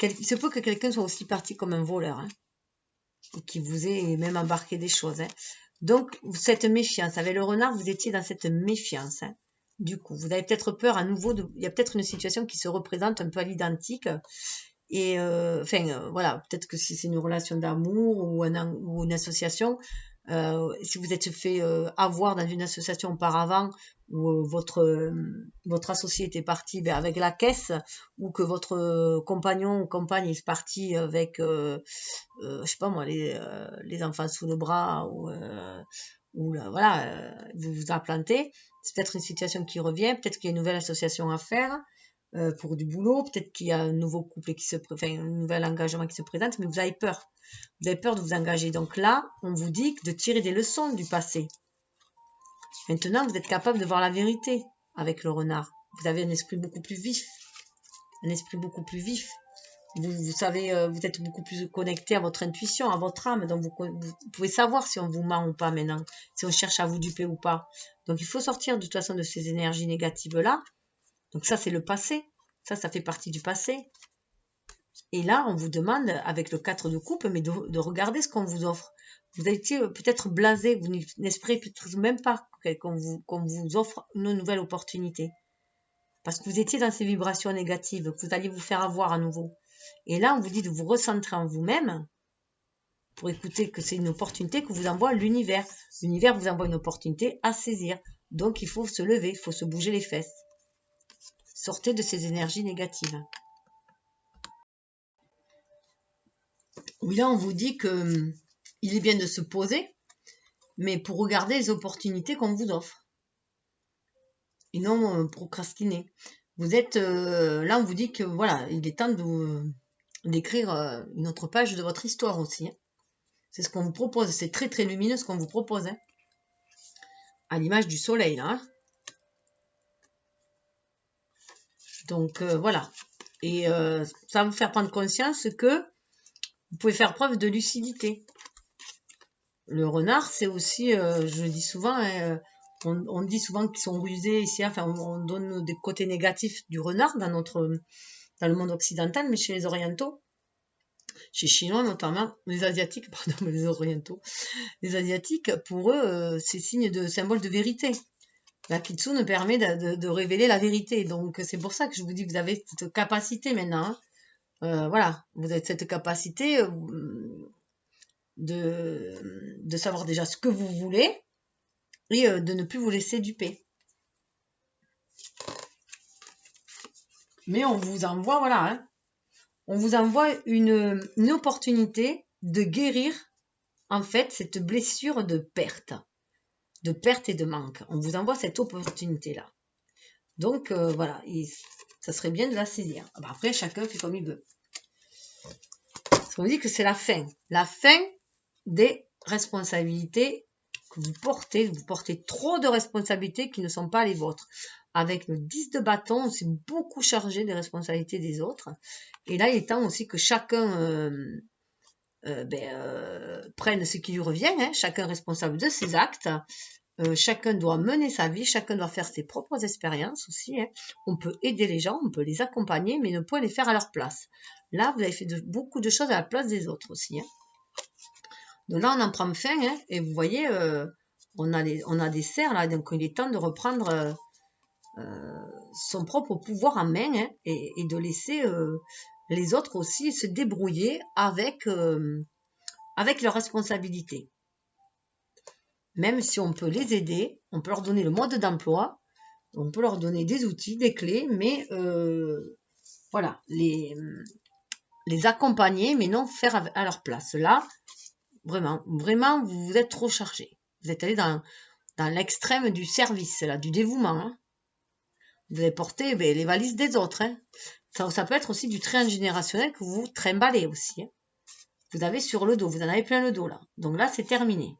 Il se peut que quelqu'un soit aussi parti comme un voleur, hein, et qui vous ait même embarqué des choses. Hein. Donc, cette méfiance, avec le renard, vous étiez dans cette méfiance. Hein. Du coup, vous avez peut-être peur à nouveau, il y a peut-être une situation qui se représente un peu à l'identique. Et voilà, peut-être que si c'est une relation d'amour ou une association, si vous êtes fait avoir dans une association auparavant, où votre associé était parti avec la caisse, ou que votre compagnon ou compagne est parti avec, je sais pas moi, les enfants sous le bras, ou là, voilà, vous vous a planté. C'est peut-être une situation qui revient, peut-être qu'il y a une nouvelle association à faire pour du boulot, peut-être qu'il y a un nouveau couple un nouvel engagement qui se présente, mais vous avez peur. Vous avez peur de vous engager. Donc là, on vous dit de tirer des leçons du passé. Maintenant, vous êtes capable de voir la vérité avec le renard. Vous avez un esprit beaucoup plus vif. Un esprit beaucoup plus vif. Vous savez, vous êtes beaucoup plus connecté à votre intuition, à votre âme. Donc, vous pouvez savoir si on vous ment ou pas maintenant. Si on cherche à vous duper ou pas. Donc, il faut sortir de toute façon de ces énergies négatives-là. Donc, ça, c'est le passé. Ça fait partie du passé. Et là, on vous demande, avec le 4 de coupe, mais de regarder ce qu'on vous offre. Vous avez été peut-être blasé, vous n'espérez peut-être même pas qu'on vous offre une nouvelle opportunité. Parce que vous étiez dans ces vibrations négatives, que vous alliez vous faire avoir à nouveau. Et là, on vous dit de vous recentrer en vous-même pour écouter que c'est une opportunité que vous envoie l'univers. L'univers vous envoie une opportunité à saisir. Donc, il faut se lever, il faut se bouger les fesses. Sortez de ces énergies négatives. Oui, là, on vous dit que il est bien de se poser, mais pour regarder les opportunités qu'on vous offre. Et non procrastiner. Vous êtes là, on vous dit que voilà, il est temps d'écrire une autre page de votre histoire aussi. Hein. C'est ce qu'on vous propose. C'est très très lumineux ce qu'on vous propose. Hein. À l'image du soleil, là. Hein. Donc voilà. Et ça va vous faire prendre conscience que vous pouvez faire preuve de lucidité. Le renard, c'est aussi, je le dis souvent, hein, on dit souvent qu'ils sont rusés ici, enfin on donne des côtés négatifs du renard dans le monde occidental, mais chez les orientaux, chez les Chinois notamment, les Asiatiques, pardon, mais les orientaux, les Asiatiques, pour eux, c'est symbole de vérité. La kitsune permet de révéler la vérité, donc c'est pour ça que je vous dis que vous avez cette capacité maintenant. Hein. Voilà, vous avez cette capacité de savoir déjà ce que vous voulez et de ne plus vous laisser duper. Mais on vous envoie, voilà, hein, on vous envoie une opportunité de guérir, en fait, cette blessure de perte et de manque. On vous envoie cette opportunité-là. Donc, voilà, ça serait bien de la saisir. Après, chacun fait comme il veut. On vous dit que c'est la fin des responsabilités que vous portez. Vous portez trop de responsabilités qui ne sont pas les vôtres. Avec le 10 de bâton, on s'est beaucoup chargé des responsabilités des autres. Et là, il est temps aussi que chacun prenne ce qui lui revient. Hein. Chacun est responsable de ses actes. Chacun doit mener sa vie. Chacun doit faire ses propres expériences aussi. Hein. On peut aider les gens, on peut les accompagner, mais ne pas les faire à leur place. Là, vous avez fait beaucoup de choses à la place des autres aussi. Hein. Donc là, on en prend fin. Hein, et vous voyez, on a des serres là. Donc, il est temps de reprendre son propre pouvoir en main, hein, et de laisser les autres aussi se débrouiller avec leurs responsabilités. Même si on peut les aider, on peut leur donner le mode d'emploi, on peut leur donner des outils, des clés, mais voilà, les accompagner, mais non faire à leur place. Là, vraiment, vous êtes trop chargé. Vous êtes allé dans l'extrême du service, là, du dévouement. Hein. Vous avez porté les valises des autres. Hein. Ça peut être aussi du transgénérationnel que vous trimballez aussi. Hein. Vous avez sur le dos, vous en avez plein le dos là. Donc là, c'est terminé.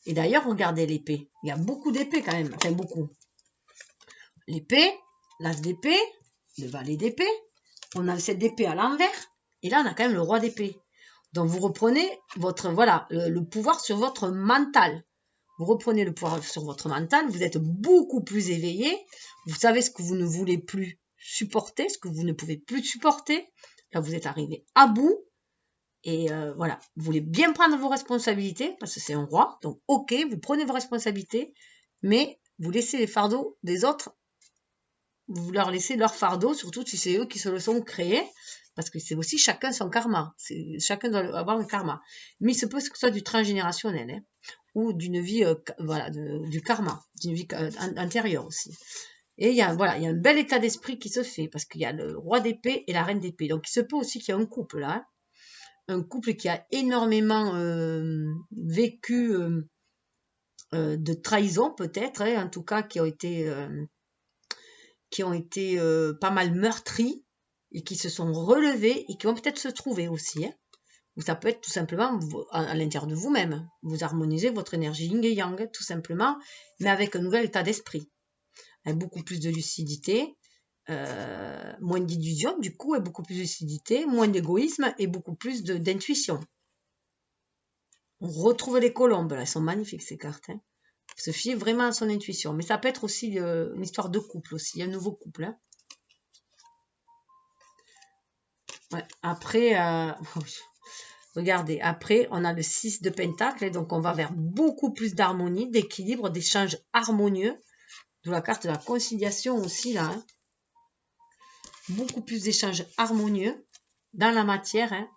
Et d'ailleurs, regardez l'épée. Il y a beaucoup d'épées quand même. Enfin, beaucoup. L'épée, l'as d'épée, le valet d'épée. On a cette épée à l'envers. Et là, on a quand même le roi d'épée. Donc, vous reprenez le pouvoir sur votre mental. Vous reprenez le pouvoir sur votre mental. Vous êtes beaucoup plus éveillé. Vous savez ce que vous ne voulez plus supporter, ce que vous ne pouvez plus supporter. Là, vous êtes arrivé à bout. Et voilà, vous voulez bien prendre vos responsabilités, parce que c'est un roi. Donc, ok, vous prenez vos responsabilités, mais vous laissez les fardeaux des autres. Vous leur laissez leur fardeau, surtout si c'est eux qui se le sont créés. parce que c'est aussi chacun son karma. Chacun doit avoir un karma. Mais il se peut que ce soit du transgénérationnel, hein, ou d'une vie, voilà, du karma, d'une vie antérieure aussi. Et voilà, il y a un bel état d'esprit qui se fait, parce qu'il y a le roi d'épée et la reine d'épée. Donc il se peut aussi qu'il y ait un couple là, hein, un couple qui a énormément vécu de trahison peut-être, hein, en tout cas qui ont été pas mal meurtris et qui se sont relevés et qui vont peut-être se trouver aussi, hein. Ou ça peut être tout simplement à l'intérieur de vous-même. Vous harmonisez votre énergie yin et yang, tout simplement, mais avec un nouvel état d'esprit. Avec beaucoup plus de lucidité, moins d'illusion, du coup, et beaucoup plus de lucidité, moins d'égoïsme et beaucoup plus d'intuition. On retrouve les colombes, là, elles sont magnifiques ces cartes, hein. Se fier vraiment à son intuition. Mais ça peut être aussi une histoire de couple aussi, un nouveau couple, hein. Ouais. Après, regardez, après, on a le 6 de Pentacle, donc on va vers beaucoup plus d'harmonie, d'équilibre, d'échanges harmonieux. D'où la carte de la conciliation aussi, là, hein. Beaucoup plus d'échanges harmonieux dans la matière, hein.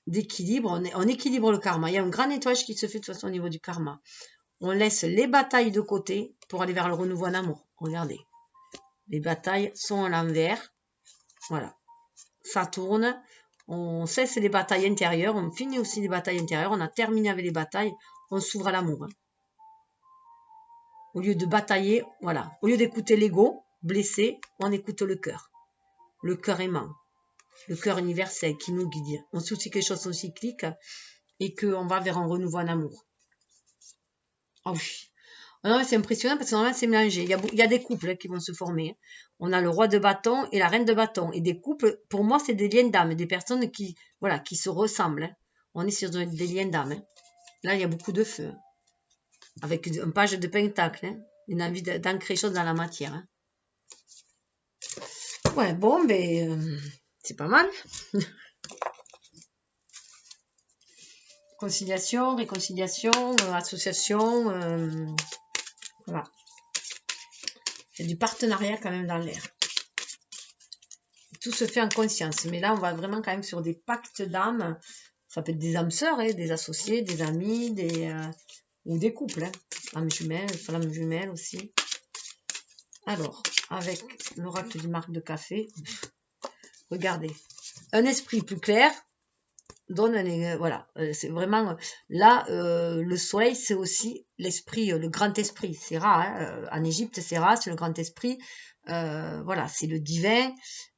D'équilibre, on équilibre le karma. Il y a un grand nettoyage qui se fait de toute façon au niveau du karma. On laisse les batailles de côté pour aller vers le renouveau en amour. Regardez, les batailles sont à l'envers. Voilà, ça tourne. On cesse les batailles intérieures. On finit aussi les batailles intérieures. On a terminé avec les batailles. On s'ouvre à l'amour, hein. Au lieu de batailler, voilà. Au lieu d'écouter l'ego blessé, on écoute le cœur. Le cœur aimant. Le cœur universel qui nous guide. On sait aussi que les choses sont cycliques et qu'on va vers un renouveau en amour. Oh oui. Non, c'est impressionnant parce que normalement c'est mélangé. Il y a des couples qui vont se former. On a le roi de bâton et la reine de bâton. Et des couples, pour moi, c'est des liens d'âme, des personnes qui, voilà, qui se ressemblent, hein. On est sur des liens d'âme, hein. Là, il y a beaucoup de feu, hein. Avec une page de pentacle, hein. Une envie d'ancrer les choses dans la matière, hein. Ouais, bon, ben, c'est pas mal. Conciliation, réconciliation, association, voilà. Il y a du partenariat quand même dans l'air. Tout se fait en conscience. Mais là, on va vraiment quand même sur des pactes d'âme. Ça peut être des âmes sœurs, hein, des associés, des amis, ou des couples, hein. Âmes jumelles, flammes jumelles aussi. Alors, avec l'oracle du marc de café, regardez. Un esprit plus clair donne voilà, c'est vraiment là le soleil, c'est aussi l'esprit, le grand esprit, c'est rare, hein, en Égypte c'est rare, c'est le grand esprit, voilà, c'est le divin.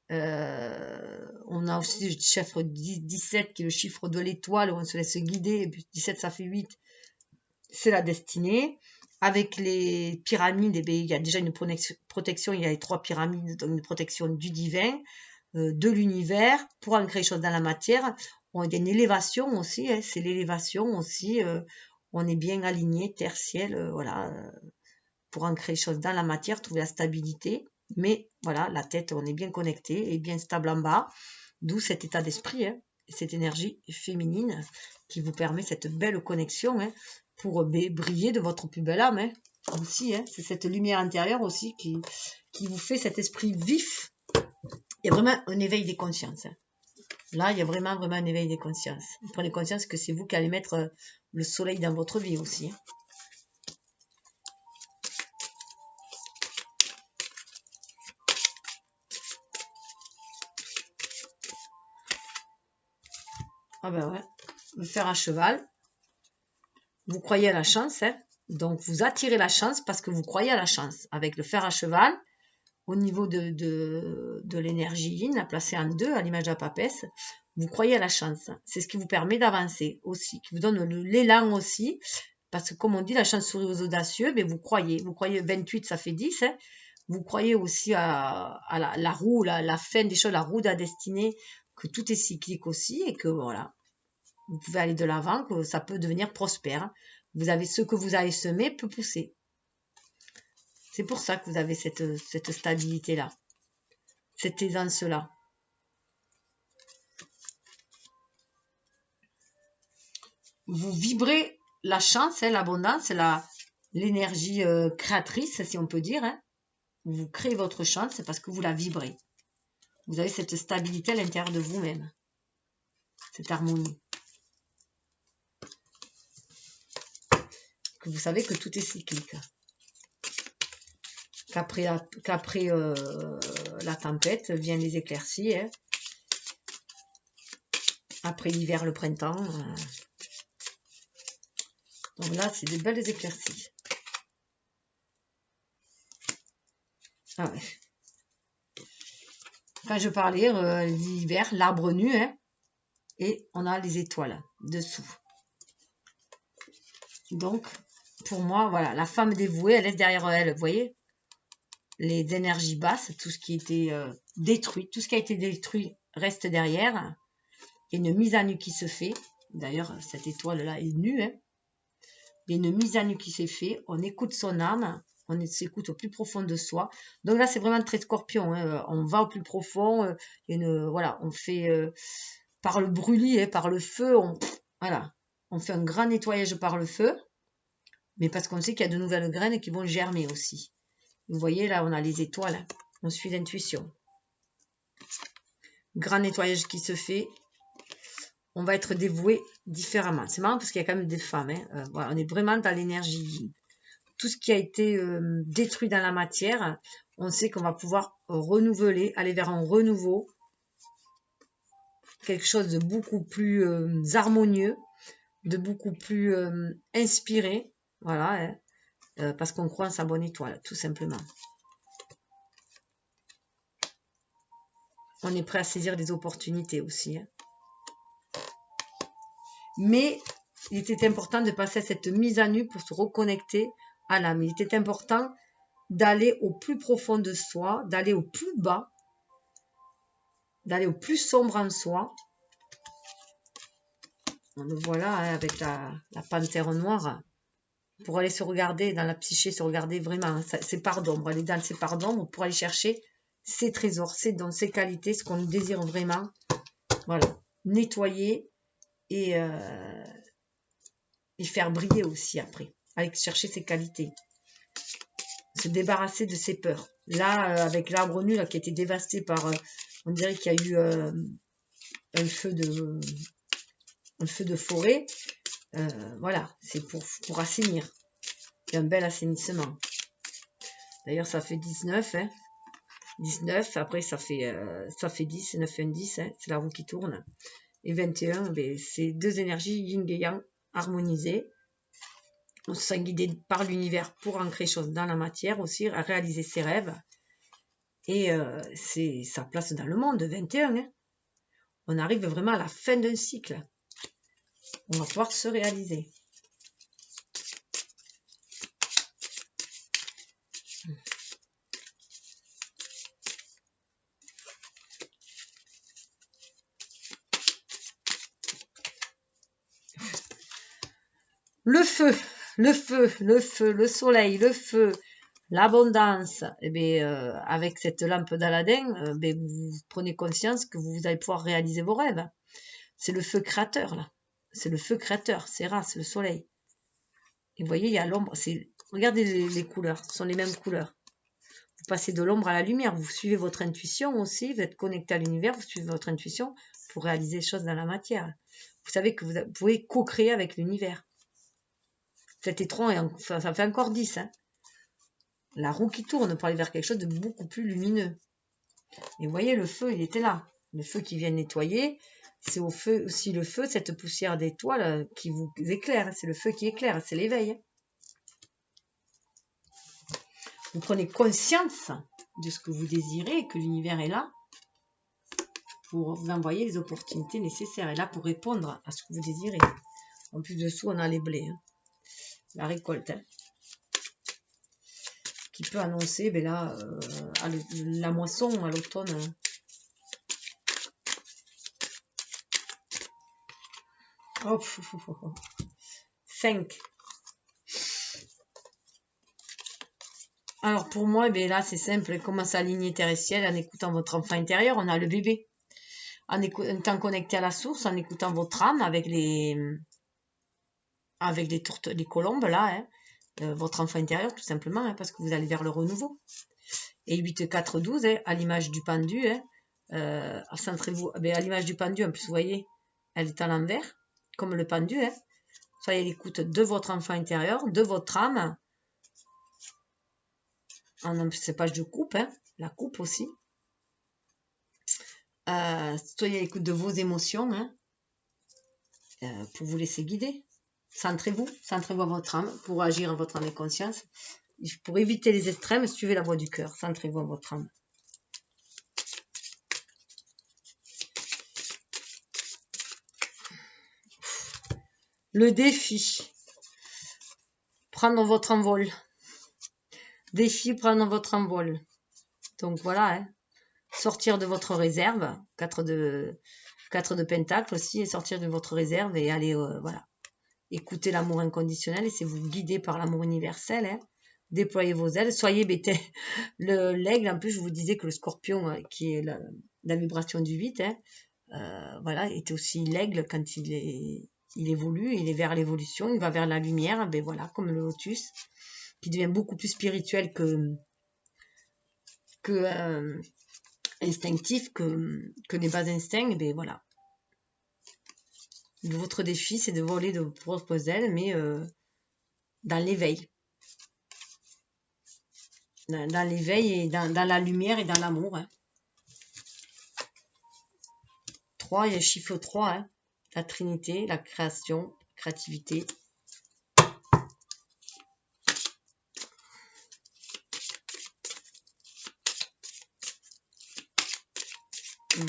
On a aussi le chiffre 17 qui est le chiffre de l'étoile où on se laisse guider, et puis 17 ça fait 8, c'est la destinée. Avec les pyramides, eh bien, il y a déjà une protection, il y a les 3 pyramides, donc une protection du divin, de l'univers, pour ancrer les choses dans la matière. On a une élévation aussi, hein, c'est l'élévation aussi, on est bien aligné, terre, ciel, voilà, pour ancrer les choses dans la matière, trouver la stabilité. Mais voilà, la tête, on est bien connecté et bien stable en bas, d'où cet état d'esprit, hein, et cette énergie féminine qui vous permet cette belle connexion, hein, pour briller de votre plus belle âme, hein, aussi, hein, c'est cette lumière intérieure aussi qui vous fait cet esprit vif. Il y a vraiment un éveil des consciences, hein. Là, il y a vraiment un éveil des consciences. Vous prenez conscience que c'est vous qui allez mettre le soleil dans votre vie aussi, hein. Ah ben ouais, le fer à cheval. Vous croyez à la chance, hein. Donc vous attirez la chance parce que vous croyez à la chance. Avec le fer à cheval, au niveau de l'énergie yin, placée en 2 à l'image de la papesse, vous croyez à la chance. C'est ce qui vous permet d'avancer aussi, qui vous donne l'élan aussi. Parce que comme on dit, la chance sourit aux audacieux, mais vous croyez 28, ça fait 10, hein. Vous croyez aussi à la roue, la fin des choses, la roue de la destinée, que tout est cyclique aussi et que voilà, vous pouvez aller de l'avant, que ça peut devenir prospère. Vous avez ce que vous avez semé peut pousser. C'est pour ça que vous avez cette stabilité-là, cette aisance-là. Vous vibrez la chance, hein, l'abondance, l'énergie créatrice, si on peut dire, hein. Vous créez votre chance parce que vous la vibrez. vous avez cette stabilité à l'intérieur de vous-même. Cette harmonie. Que vous savez que tout est cyclique. Qu'après la tempête viennent les éclaircies. Hein. Après l'hiver, le printemps. Donc là, c'est des belles éclaircies. Ah ouais. Quand je parlais, l'hiver, l'arbre nu, hein, et on a les étoiles dessous. Donc, pour moi, voilà, la femme dévouée, elle laisse derrière elle, vous voyez, les énergies basses, tout ce qui était détruit, tout ce qui a été détruit reste derrière. Il y a une mise à nu qui se fait. D'ailleurs, cette étoile-là est nue. Hein. Il y a une mise à nu qui s'est faite. On écoute son âme. On s'écoute au plus profond de soi. Donc là, c'est vraiment très scorpion. Hein. On va au plus profond. Voilà, on fait par le brûlis, hein, par le feu. Voilà, on fait un grand nettoyage par le feu. Mais parce qu'on sait qu'il y a de nouvelles graines qui vont germer aussi. Vous voyez, là, on a les étoiles. On suit l'intuition. Grand nettoyage qui se fait. On va être dévoué différemment. C'est marrant parce qu'il y a quand même des femmes. Hein. Voilà, on est vraiment dans l'énergie. Tout ce qui a été détruit dans la matière, on sait qu'on va pouvoir renouveler, aller vers un renouveau. Quelque chose de beaucoup plus harmonieux, de beaucoup plus inspiré. Voilà. Hein. Parce qu'on croit en sa bonne étoile, tout simplement. On est prêt à saisir des opportunités aussi. Hein. Mais il était important de passer à cette mise à nu pour se reconnecter à l'âme. Il était important d'aller au plus profond de soi, d'aller au plus bas, d'aller au plus sombre en soi. On le voit là hein, avec la panthère noire. Pour aller se regarder dans la psyché, se regarder vraiment ses parts d'ombre. Aller dans ses parts d'ombre pour aller chercher ses trésors, ses dons, ses qualités, ce qu'on désire vraiment. Voilà, nettoyer et faire briller aussi après. Aller chercher ses qualités. Se débarrasser de ses peurs. Là, avec l'arbre nu là, qui a été dévasté par... on dirait qu'il y a eu un feu de forêt. Voilà, c'est pour assainir. Il y a un bel assainissement. D'ailleurs, ça fait 19. Hein. 19, après ça fait 10, 9 et 10. Hein, c'est la roue qui tourne. Et 21, ben, c'est deux énergies yin et yang harmonisées. On se sent guidé par l'univers pour ancrer choses dans la matière aussi, à réaliser ses rêves. Et c'est sa place dans le monde, 21. Hein. On arrive vraiment à la fin d'un cycle. On va pouvoir se réaliser. Le feu, le soleil, le feu, l'abondance, avec cette lampe d'Aladin, vous prenez conscience que vous allez pouvoir réaliser vos rêves. C'est le feu créateur, là. C'est le feu créateur, c'est Ra, c'est le soleil. Et vous voyez, il y a l'ombre. Regardez les couleurs, ce sont les mêmes couleurs. Vous passez de l'ombre à la lumière, vous suivez votre intuition aussi, vous êtes connecté à l'univers, vous suivez votre intuition pour réaliser des choses dans la matière. Vous savez que vous pouvez co-créer avec l'univers. Cet étron, ça fait encore 10. Hein. La roue qui tourne pour aller vers quelque chose de beaucoup plus lumineux. Et vous voyez, le feu, il était là. Le feu qui vient nettoyer, c'est au feu aussi le feu, cette poussière d'étoiles qui vous éclaire. C'est le feu qui éclaire, c'est l'éveil. Vous prenez conscience de ce que vous désirez et que l'univers est là pour vous envoyer les opportunités nécessaires. Et là pour répondre à ce que vous désirez. En plus dessous, on a les blés. Hein. La récolte. Hein. Qui peut annoncer là, la moisson à l'automne. Hein. Oh, 5. Alors pour moi, là c'est simple, comment s'aligner terre et ciel en écoutant votre enfant intérieur, on a le bébé. En étant connecté à la source, en écoutant votre âme avec les colombes là, hein, votre enfant intérieur tout simplement, hein, parce que vous allez vers le renouveau. Et 8, 4, 12, hein, à l'image du pendu, hein, Centrez-vous à l'image du pendu. En plus, vous voyez, elle est à l'envers, comme le pendu. Hein. Soyez à l'écoute de votre enfant intérieur, de votre âme. En cépage de coupe, hein, la coupe aussi. Soyez à l'écoute de vos émotions, hein, pour vous laisser guider. Centrez-vous à votre âme pour agir en votre âme et conscience. Pour éviter les extrêmes, suivez la voie du cœur. Centrez-vous à votre âme. Le défi. Prendre votre envol. Défi, prendre votre envol. Donc voilà, hein. Sortir de votre réserve. 4 de pentacle aussi, et sortir de votre réserve et aller, voilà. Écoutez l'amour inconditionnel, laissez-vous guider par l'amour universel. Hein. Déployez vos ailes, soyez bêtés. L'aigle, en plus, je vous disais que le scorpion, qui est la vibration du 8, hein, voilà, est aussi l'aigle quand il évolue, il est vers l'évolution, il va vers la lumière, ben voilà, comme le lotus, qui devient beaucoup plus spirituel que instinctif, que les bas instincts, ben voilà. Votre défi, c'est de voler de vos propres ailes, mais dans l'éveil. Dans l'éveil et dans la lumière et dans l'amour. Hein. 3, il y a le chiffre 3, hein. La Trinité, la création, créativité.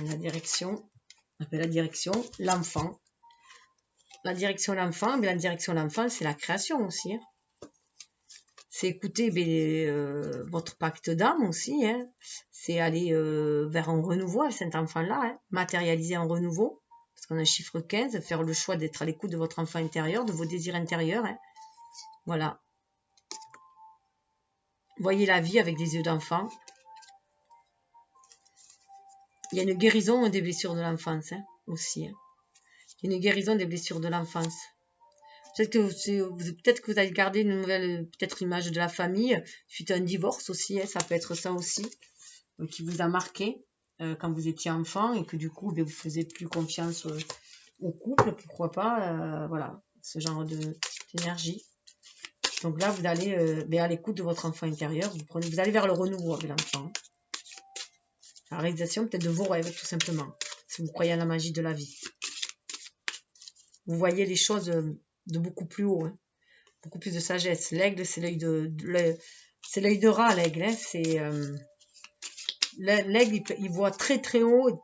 La direction, l'enfant. La direction l'enfant, mais la direction l'enfant, c'est la création aussi. Hein. C'est écouter votre pacte d'âme aussi. Hein. C'est aller vers un renouveau à cet enfant-là, hein. Matérialiser un renouveau. Parce qu'on a un chiffre 15, faire le choix d'être à l'écoute de votre enfant intérieur, de vos désirs intérieurs. Hein. Voilà. Voyez la vie avec des yeux d'enfant. Il y a une guérison des blessures de l'enfance, hein, aussi. Hein. Il y a une guérison des blessures de l'enfance. Peut-être que vous avez gardé une nouvelle image de la famille suite à un divorce aussi. Hein, ça peut être ça aussi, qui vous a marqué quand vous étiez enfant et que du coup, vous faisiez plus confiance au couple, pourquoi pas. Voilà, ce genre d'énergie. Donc là, vous allez à l'écoute de votre enfant intérieur. Vous allez vers le renouveau avec l'enfant. La réalisation peut-être de vos rêves, tout simplement. Si vous croyez à la magie de la vie. Vous voyez les choses de beaucoup plus haut. Hein. Beaucoup plus de sagesse. L'aigle, c'est l'œil de rat, l'aigle. Hein. L'aigle, il voit très très haut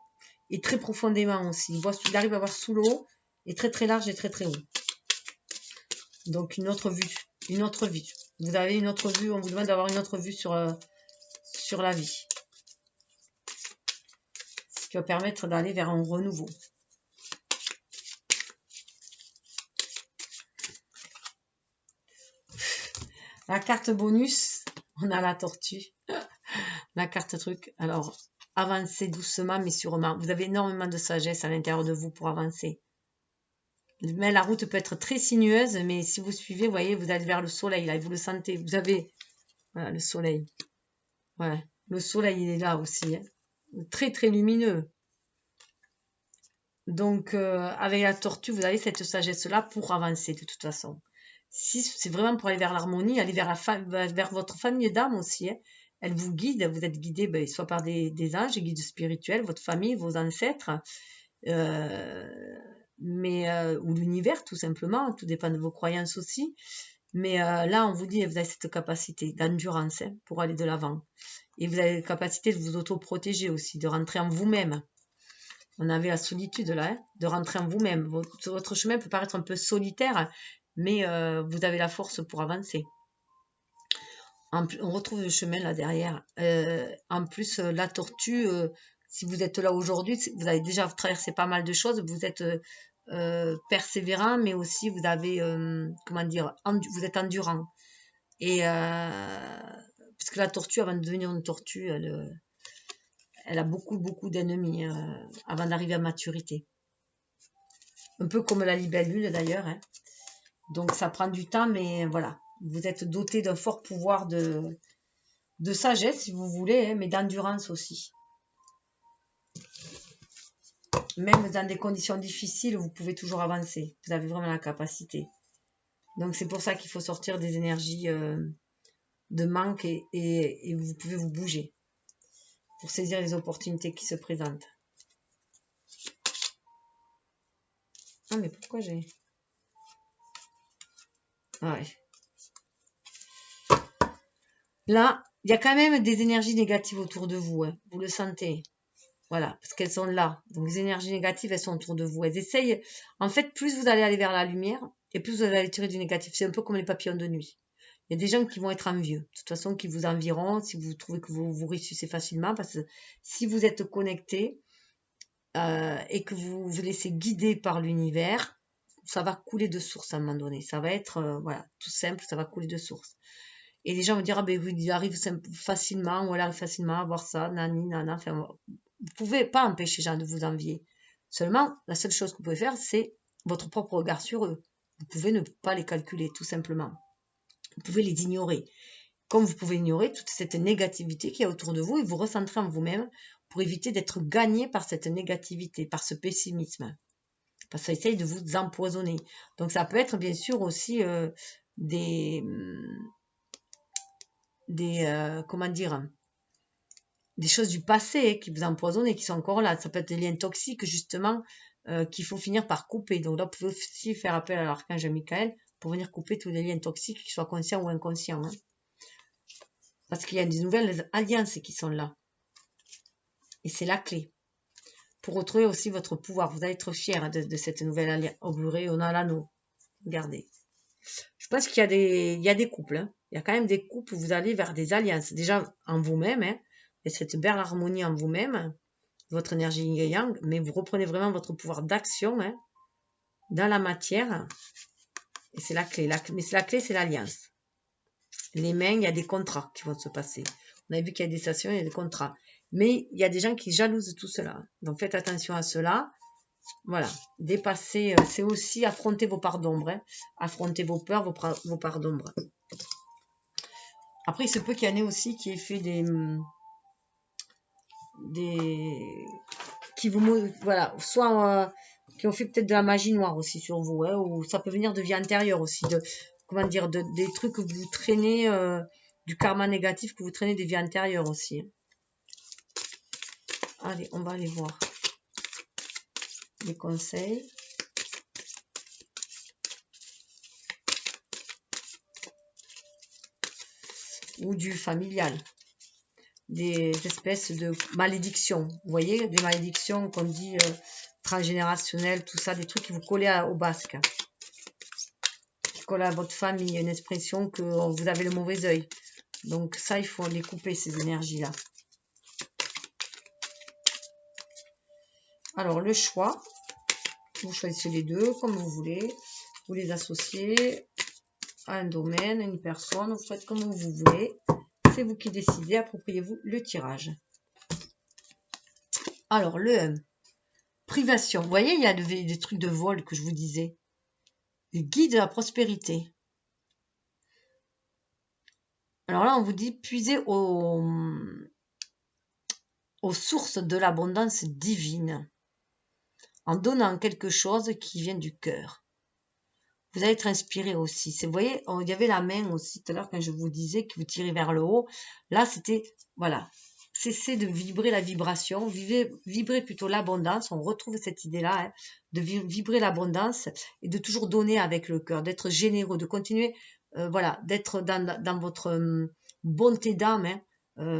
et très profondément aussi. Il arrive à voir sous l'eau et très très large et très très haut. Donc une autre vue. Une autre vie. Vous avez une autre vue, on vous demande d'avoir une autre vue sur la vie. Ce qui va permettre d'aller vers un renouveau. La carte bonus, on a la tortue. La carte truc. Alors, avancez doucement mais sûrement. Vous avez énormément de sagesse à l'intérieur de vous pour avancer. Mais la route peut être très sinueuse, mais si vous suivez, vous voyez, vous allez vers le soleil, là, et vous le sentez. Vous avez, voilà, le soleil. Ouais, le soleil, il est là aussi. Hein. Très, très lumineux. Donc, avec la tortue, vous avez cette sagesse-là pour avancer, de toute façon. Si c'est vraiment pour aller vers l'harmonie, aller vers votre famille d'âme aussi. Hein. Elle vous guide, vous êtes guidé soit par des anges, des guides spirituels, votre famille, vos ancêtres, ou l'univers tout simplement, tout dépend de vos croyances aussi. Mais là, on vous dit, vous avez cette capacité d'endurance pour aller de l'avant. Et vous avez la capacité de vous autoprotéger aussi, de rentrer en vous-même. On avait la solitude là, hein, de rentrer en vous-même. Votre chemin peut paraître un peu solitaire, mais vous avez la force pour avancer. On retrouve le chemin là derrière. En plus, la tortue, si vous êtes là aujourd'hui, vous avez déjà traversé pas mal de choses. Vous êtes persévérant, mais aussi vous avez, vous êtes endurant. Et parce que la tortue, avant de devenir une tortue, elle a beaucoup, beaucoup d'ennemis avant d'arriver à maturité. Un peu comme la libellule d'ailleurs. Hein. Donc ça prend du temps, mais voilà. Vous êtes doté d'un fort pouvoir de sagesse, si vous voulez, hein, mais d'endurance aussi. même dans des conditions difficiles, vous pouvez toujours avancer. Vous avez vraiment la capacité. Donc, c'est pour ça qu'il faut sortir des énergies de manque et vous pouvez vous bouger pour saisir les opportunités qui se présentent. Ah, mais pourquoi j'ai... Ah ouais. Là, il y a quand même des énergies négatives autour de vous. Hein. Vous le sentez. Voilà, parce qu'elles sont là. Donc, les énergies négatives, elles sont autour de vous. Elles essayent... En fait, plus vous allez aller vers la lumière, et plus vous allez aller tirer du négatif. C'est un peu comme les papillons de nuit. Il y a des gens qui vont être envieux. De toute façon, qui vous envieront si vous trouvez que vous réussissez facilement. Parce que si vous êtes connecté et que vous vous laissez guider par l'univers, ça va couler de source à un moment donné. Ça va être, voilà, tout simple, ça va couler de source. Et les gens vont dire, ah ben, il arrive facilement, ou elle arrive facilement à voir ça, nani, nana. Enfin, vous pouvez pas empêcher les gens de vous envier. Seulement, la seule chose que vous pouvez faire, c'est votre propre regard sur eux. Vous pouvez ne pas les calculer, tout simplement. Vous pouvez les ignorer. Comme vous pouvez ignorer toute cette négativité qu'il y a autour de vous et vous recentrer en vous-même pour éviter d'être gagné par cette négativité, par ce pessimisme. Parce que ça essaye de vous empoisonner. Donc, ça peut être bien sûr aussi comment dire, des choses du passé qui vous empoisonnent et qui sont encore là. Ça peut être des liens toxiques, justement, qu'il faut finir par couper. Donc là, vous pouvez aussi faire appel à l'archange Michael pour venir couper tous les liens toxiques, qu'ils soient conscients ou inconscients. Hein. Parce qu'il y a des nouvelles alliances qui sont là. Et c'est la clé. Pour retrouver aussi votre pouvoir. Vous allez être fiers de cette nouvelle alliance. Au Blu-ray, on a l'anneau. Regardez. Je pense qu'il y a des couples. Hein. Il y a quand même des couples où vous allez vers des alliances. Déjà en vous-même. Hein, et cette belle harmonie en vous-même. Votre énergie yin et yang. Mais vous reprenez vraiment votre pouvoir d'action. Hein, dans la matière. Et c'est la clé. Mais la clé, c'est l'alliance. Les mains, il y a des contrats qui vont se passer. On a vu qu'il y a des stations, il y a des contrats. Mais il y a des gens qui jalousent tout cela. Donc faites attention à cela. Voilà. Dépasser, c'est aussi affronter vos parts d'ombre. Hein. Affronter vos peurs, vos parts d'ombre. Après, il se peut qu'il y en ait aussi qui aient fait qui vous... Voilà. Soit qui ont fait peut-être de la magie noire aussi sur vous. Hein, ou ça peut venir de vie antérieure aussi. Comment dire, des trucs que vous traînez, du karma négatif que vous traînez des vies antérieures aussi. Allez, on va aller voir les conseils. Ou du familial. Des espèces de malédictions. Vous voyez, des malédictions qu'on dit transgénérationnelles, tout ça, des trucs qui vous collent au basque. Qui collent à votre famille, une expression que vous avez le mauvais œil. Donc ça, il faut les couper, ces énergies-là. Alors, le choix, vous choisissez les deux comme vous voulez. Vous les associez à un domaine, à une personne. Vous faites comme vous voulez. C'est vous qui décidez. Appropriez-vous le tirage. Alors, le privation. Vous voyez, il y a des trucs de vol que je vous disais. Les guides de la prospérité. Alors là, on vous dit puiser aux sources de l'abondance divine. En donnant quelque chose qui vient du cœur. Vous allez être inspiré aussi. Vous voyez, il y avait la main aussi tout à l'heure quand je vous disais que vous tirez vers le haut. Là, c'était, voilà, cessez de vibrer la vibration, vibrez plutôt l'abondance. On retrouve cette idée-là, hein, de vibrer l'abondance et de toujours donner avec le cœur, d'être généreux, de continuer, voilà, d'être dans votre bonté d'âme, hein,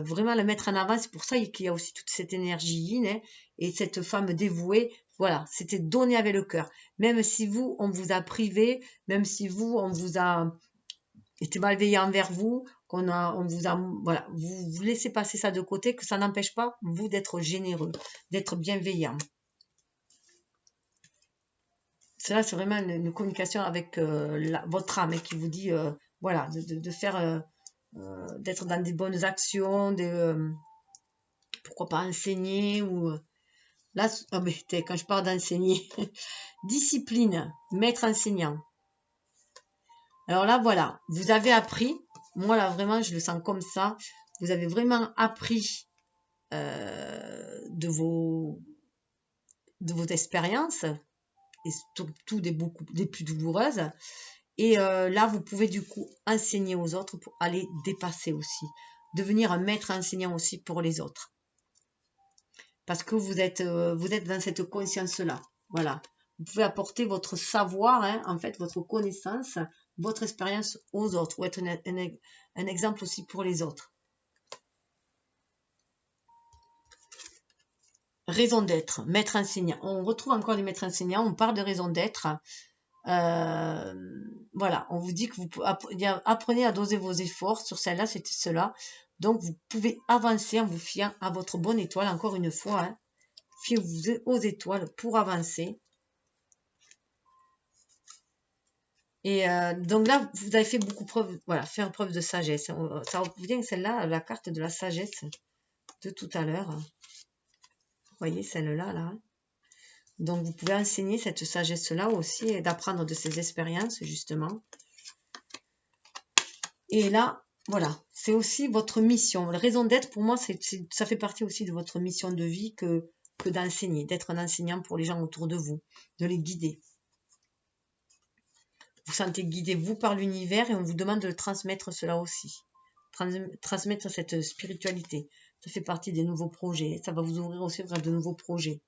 vraiment le mettre en avant. C'est pour ça qu'il y a aussi toute cette énergie yin, hein, et cette femme dévouée. Voilà, c'était donner avec le cœur. Même si vous, on vous a privé, même si vous, on vous a été malveillant envers vous, on vous a, voilà, vous laissez passer ça de côté, que ça n'empêche pas, vous, d'être généreux, d'être bienveillant. Cela, c'est vraiment une communication avec votre âme, hein, qui vous dit, voilà, de faire, d'être dans des bonnes actions, pourquoi pas enseigner ou... Là, oh, mais, quand je parle d'enseigner, discipline, maître enseignant. Alors là, voilà, vous avez appris, moi là vraiment, je le sens comme ça, vous avez vraiment appris de vos de vos expériences, et surtout des plus douloureuses. Et là, vous pouvez du coup enseigner aux autres pour aller dépasser aussi. Devenir un maître enseignant aussi pour les autres. Parce que vous êtes dans cette conscience-là. Voilà. Vous pouvez apporter votre savoir, hein, en fait, votre connaissance, votre expérience aux autres. Ou être un exemple aussi pour les autres. Raison d'être, maître enseignant. On retrouve encore les maîtres enseignants, on parle de raison d'être. Voilà, on vous dit que vous apprenez à doser vos efforts. Sur celle-là, c'était cela. Donc, vous pouvez avancer en vous fiant à votre bonne étoile, encore une fois. Hein. Fiez-vous aux étoiles pour avancer. Et donc là, vous avez fait beaucoup preuve, voilà, faire preuve de sagesse. Ça revient celle-là, la carte de la sagesse de tout à l'heure. Vous voyez celle-là, là. Donc, vous pouvez enseigner cette sagesse-là aussi et d'apprendre de ces expériences, justement. Et là, voilà, c'est aussi votre mission. La raison d'être, pour moi, ça fait partie aussi de votre mission de vie que d'enseigner, d'être un enseignant pour les gens autour de vous, de les guider. Vous sentez guider, vous, par l'univers et on vous demande de transmettre cela aussi. Transmettre cette spiritualité. Ça fait partie des nouveaux projets. Ça va vous ouvrir aussi vers de nouveaux projets.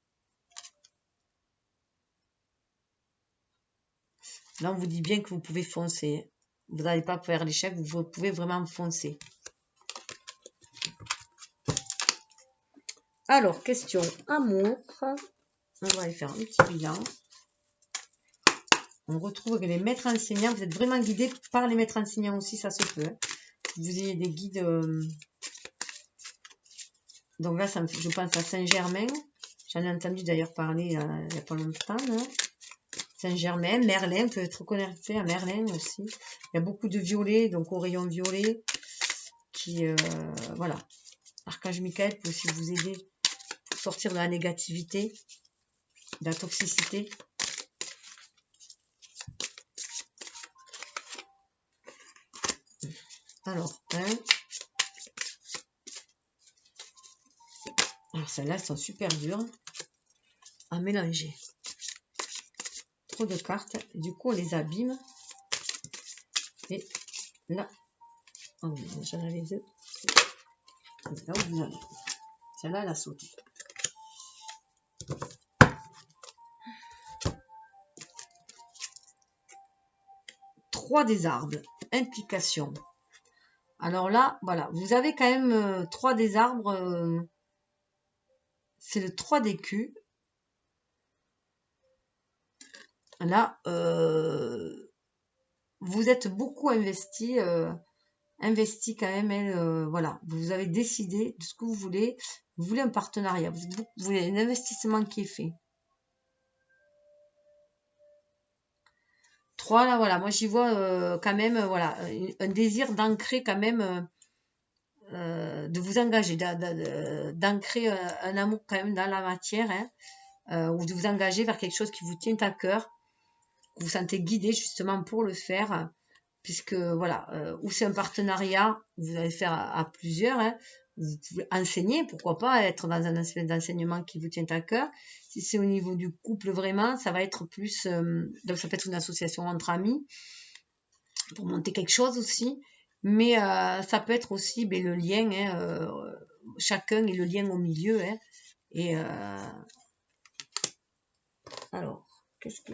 Là, on vous dit bien que vous pouvez foncer. Vous n'allez pas faire l'échec, vous pouvez vraiment foncer. Alors, question amour. On va aller faire un petit bilan. On retrouve que les maîtres enseignants, vous êtes vraiment guidés par les maîtres enseignants aussi, ça se peut. Vous ayez des guides. Donc là, je pense à Saint-Germain. J'en ai entendu d'ailleurs parler il n'y a pas longtemps. Hein. Saint-Germain, Merlin, peut être connecté à Merlin aussi. Il y a beaucoup de violets, donc au rayon violet. Qui, voilà. Archange Michael peut aussi vous aider pour sortir de la négativité, de la toxicité. Alors, alors celles-là, elles sont super dures à mélanger. Trop de cartes. Du coup, on les abîme. Et là, oh, j'en avais deux. Là où vous allez. Celle-là, elle a sauté. Trois des arbres. Implication. Alors là, voilà, vous avez quand même 3 des arbres. C'est le 3 des culs. Là, vous êtes beaucoup investi quand même. Voilà, vous avez décidé de ce que vous voulez. Vous voulez un partenariat, vous voulez un investissement qui est fait. 3, là, voilà, moi j'y vois quand même, voilà, un désir d'ancrer quand même, de vous engager, d'ancrer un amour quand même dans la matière, hein, ou de vous engager vers quelque chose qui vous tient à cœur, que vous sentez guidé justement pour le faire, puisque voilà, ou c'est un partenariat, vous allez faire à plusieurs, hein, vous pouvez enseigner, pourquoi pas, être dans un aspect d'enseignement qui vous tient à cœur. Si c'est au niveau du couple vraiment, ça va être plus, donc ça peut être une association entre amis, pour monter quelque chose aussi, mais ça peut être aussi le lien, hein, chacun et le lien au milieu, hein, et alors, qu'est-ce que...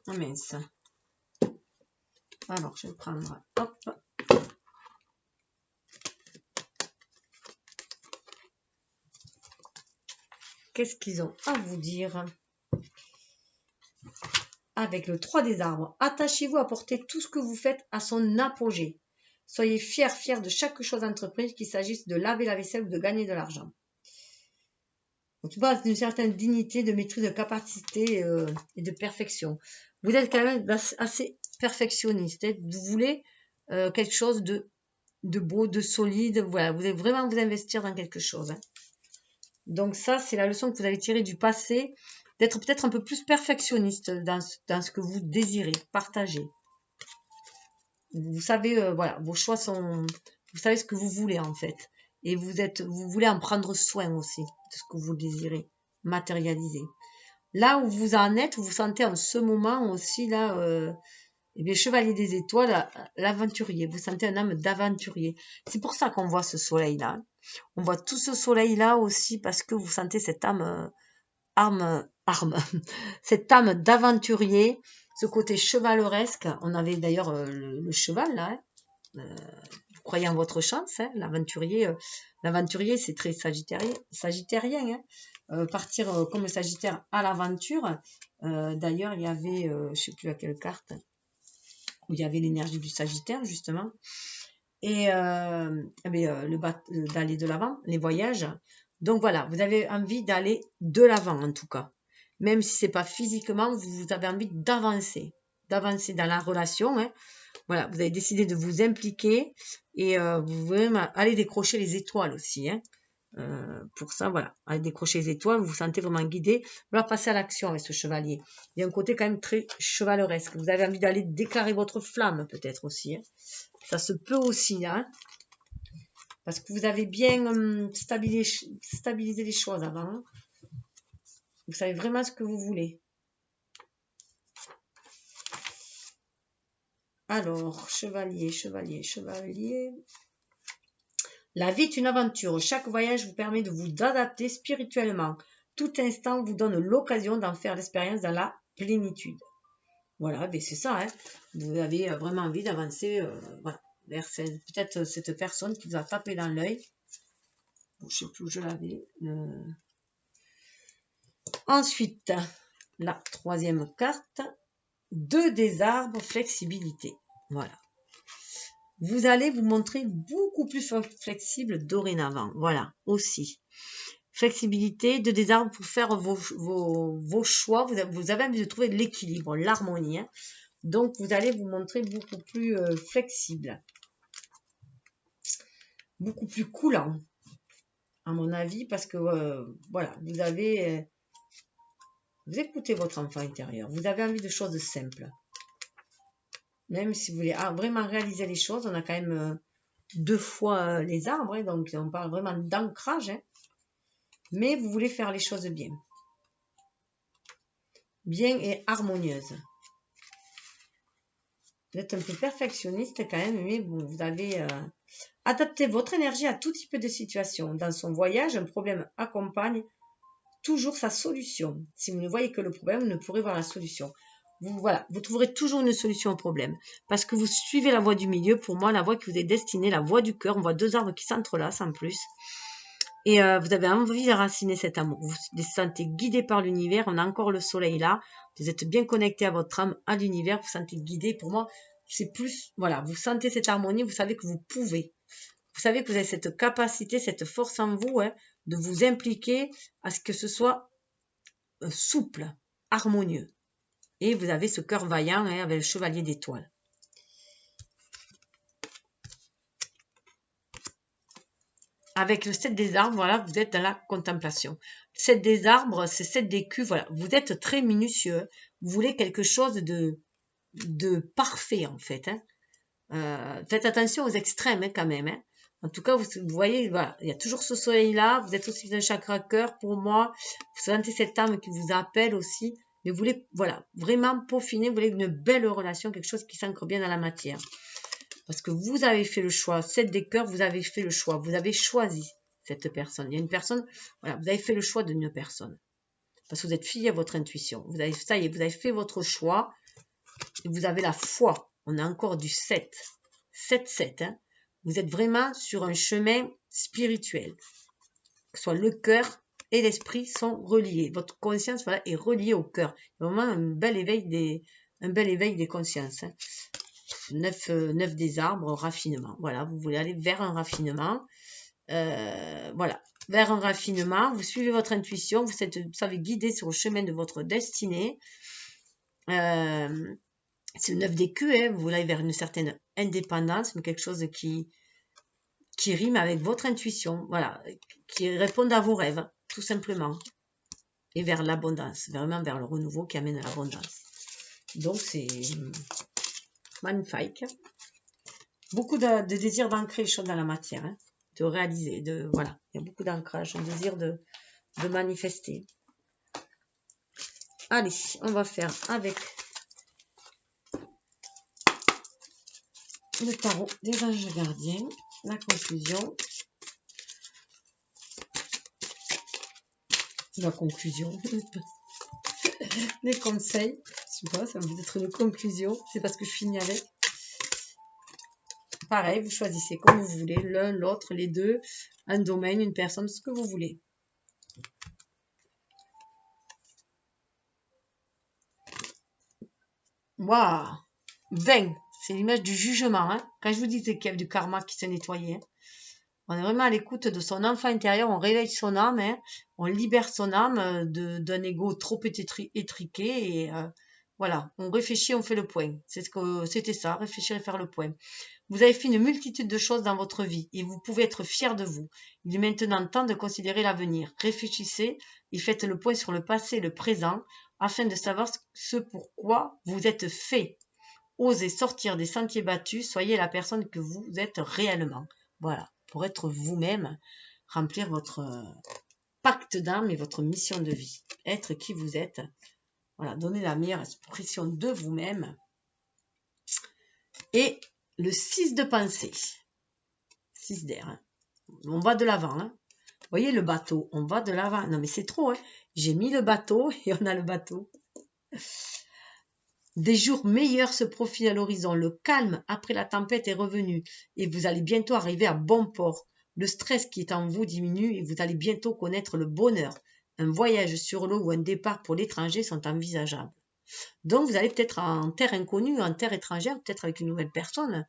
Oh mince. Alors, je vais prendre, hop. Qu'est-ce qu'ils ont à vous dire? Avec le 3 des arbres, attachez-vous à porter tout ce que vous faites à son apogée. Soyez fiers de chaque chose entreprise, qu'il s'agisse de laver la vaisselle ou de gagner de l'argent. On se base d'une certaine dignité, de maîtrise, de capacité et de perfection. Vous êtes quand même assez perfectionniste. Vous voulez quelque chose de beau, de solide. Voilà, vous allez vraiment vous investir dans quelque chose. Hein. Donc ça, c'est la leçon que vous avez tirée du passé, d'être peut-être un peu plus perfectionniste dans ce que vous désirez partager. Vous savez, voilà, vos choix sont... Vous savez ce que vous voulez en fait. Et vous voulez en prendre soin aussi de ce que vous désirez matérialiser. Là où vous en êtes, vous vous sentez en ce moment aussi, là, eh bien, chevalier des étoiles, l'aventurier. Vous sentez un âme d'aventurier. C'est pour ça qu'on voit ce soleil-là. On voit tout ce soleil-là aussi parce que vous sentez cette âme, cette âme d'aventurier, ce côté chevaleresque. On avait d'ailleurs le cheval, là. Vous croyez en votre chance, hein, l'aventurier. L'aventurier, c'est très sagittérien. Hein. Partir comme Sagittaire à l'aventure. D'ailleurs, il y avait, je ne sais plus à quelle carte, où il y avait l'énergie du Sagittaire, justement. Et d'aller de l'avant, les voyages. Donc voilà, vous avez envie d'aller de l'avant, en tout cas. Même si ce n'est pas physiquement, vous avez envie d'avancer dans la relation. Hein. Voilà, vous avez décidé de vous impliquer et vous voulez aller décrocher les étoiles aussi. Hein. Pour ça, voilà, aller décrocher les étoiles, vous vous sentez vraiment guidé. Voilà, passer à l'action avec ce chevalier. Il y a un côté quand même très chevaleresque. Vous avez envie d'aller déclarer votre flamme, peut-être aussi. Hein. Ça se peut aussi, hein, parce que vous avez bien stabilisé les choses avant. Hein. Vous savez vraiment ce que vous voulez. Alors, chevalier. La vie est une aventure. Chaque voyage vous permet de vous adapter spirituellement. Tout instant vous donne l'occasion d'en faire l'expérience dans la plénitude. Voilà, ben c'est ça. Hein. Vous avez vraiment envie d'avancer voilà, vers peut-être cette personne qui vous a tapé dans l'œil. Je ne sais plus où je l'avais. Ensuite, la troisième carte. 2 des arbres, flexibilité. Voilà. Vous allez vous montrer beaucoup plus flexible dorénavant. Voilà, aussi. Flexibilité, 2 des arbres pour faire vos choix. Vous avez envie de trouver l'équilibre, l'harmonie. Hein. Donc, vous allez vous montrer beaucoup plus flexible. Beaucoup plus coulant, à mon avis, parce que, voilà, vous écoutez votre enfant intérieur. Vous avez envie de choses simples. Même si vous voulez vraiment réaliser les choses, on a quand même 2 fois les arbres, hein, donc on parle vraiment d'ancrage. Hein, mais vous voulez faire les choses bien. Bien et harmonieuse. Vous êtes un peu perfectionniste quand même, mais bon, vous avez adapté votre énergie à tout type de situation. Dans son voyage, un problème accompagne toujours sa solution. Si vous ne voyez que le problème, vous ne pourrez voir la solution. Vous trouverez toujours une solution au problème. Parce que vous suivez la voie du milieu. Pour moi, la voie qui vous est destinée, la voie du cœur. On voit 2 arbres qui s'entrelacent en plus. Et vous avez envie d'enraciner cet amour. Vous vous sentez guidé par l'univers. On a encore le soleil là. Vous êtes bien connecté à votre âme, à l'univers. Vous vous sentez guidé. Pour moi, c'est plus... Voilà, vous sentez cette harmonie. Vous savez que vous pouvez. Vous savez que vous avez cette capacité, cette force en vous, hein, de vous impliquer à ce que ce soit souple, harmonieux. Et vous avez ce cœur vaillant hein, avec le chevalier d'étoiles. Avec le 7 des arbres, voilà, vous êtes dans la contemplation. 7 des arbres, c'est 7 d'écus, voilà. Vous êtes très minutieux. Vous voulez quelque chose de parfait, en fait. Hein. Faites attention aux extrêmes, hein, quand même. Hein. En tout cas, vous voyez, voilà, il y a toujours ce soleil-là. Vous êtes aussi dans le chakra cœur, pour moi. Vous sentez cette âme qui vous appelle aussi. Mais vous voulez, voilà, vraiment peaufiner, vous voulez une belle relation, quelque chose qui s'ancre bien dans la matière. Parce que vous avez fait le choix, 7 des cœurs, vous avez fait le choix, vous avez choisi cette personne. Il y a une personne, voilà, vous avez fait le choix d'une personne. Parce que vous êtes fié à votre intuition. Ça y est, vous avez fait votre choix et vous avez la foi. On a encore du 7. 7-7. Hein. Vous êtes vraiment sur un chemin spirituel. Que ce soit le cœur et l'esprit sont reliés. Votre conscience voilà, est reliée au cœur. Il y a vraiment un bel éveil des consciences. Hein. 9 des arbres, raffinement. Voilà, vous voulez aller vers un raffinement. Voilà, vers un raffinement. Vous suivez votre intuition. Vous savez guider sur le chemin de votre destinée. C'est le 9 d'écus. Hein, vous voulez aller vers une certaine indépendance, mais quelque chose qui rime avec votre intuition. Voilà, qui répond à vos rêves, tout simplement. Et vers l'abondance, vraiment vers le renouveau qui amène à l'abondance. Donc, c'est magnifique. Beaucoup de désir d'ancrer les choses dans la matière, hein, de réaliser, voilà. Il y a beaucoup d'ancrage, un désir de manifester. Allez, on va faire avec le tarot des anges gardiens, la conclusion. La conclusion. Les conseils. Je sais pas, ça va être une conclusion. C'est parce que je finis avec. Pareil, vous choisissez comme vous voulez, l'un, l'autre, les deux, un domaine, une personne, ce que vous voulez. Waouh, 20, c'est l'image du jugement. Hein. Quand je vous disais qu'il y avait du karma qui s'est nettoyé, hein. On est vraiment à l'écoute de son enfant intérieur, on réveille son âme, hein, on libère son âme d'un ego trop étriqué et voilà, on réfléchit, on fait le point. C'était ça, réfléchir et faire le point. Vous avez fait une multitude de choses dans votre vie et vous pouvez être fier de vous. Il est maintenant temps de considérer l'avenir. Réfléchissez et faites le point sur le passé et le présent afin de savoir ce pourquoi vous êtes fait. Osez sortir des sentiers battus, soyez la personne que vous êtes réellement. Voilà, pour être vous-même, remplir votre pacte d'âme et votre mission de vie. Être qui vous êtes. Voilà, donner la meilleure expression de vous-même. Et le 6 de pensée. 6 d'air. Hein. On va de l'avant. Hein. Vous voyez le bateau, on va de l'avant. Non mais c'est trop. Hein. J'ai mis le bateau et on a le bateau. Des jours meilleurs se profilent à l'horizon. Le calme après la tempête est revenu et vous allez bientôt arriver à bon port. Le stress qui est en vous diminue et vous allez bientôt connaître le bonheur. Un voyage sur l'eau ou un départ pour l'étranger sont envisageables. Donc vous allez peut-être en terre inconnue, en terre étrangère, peut-être avec une nouvelle personne.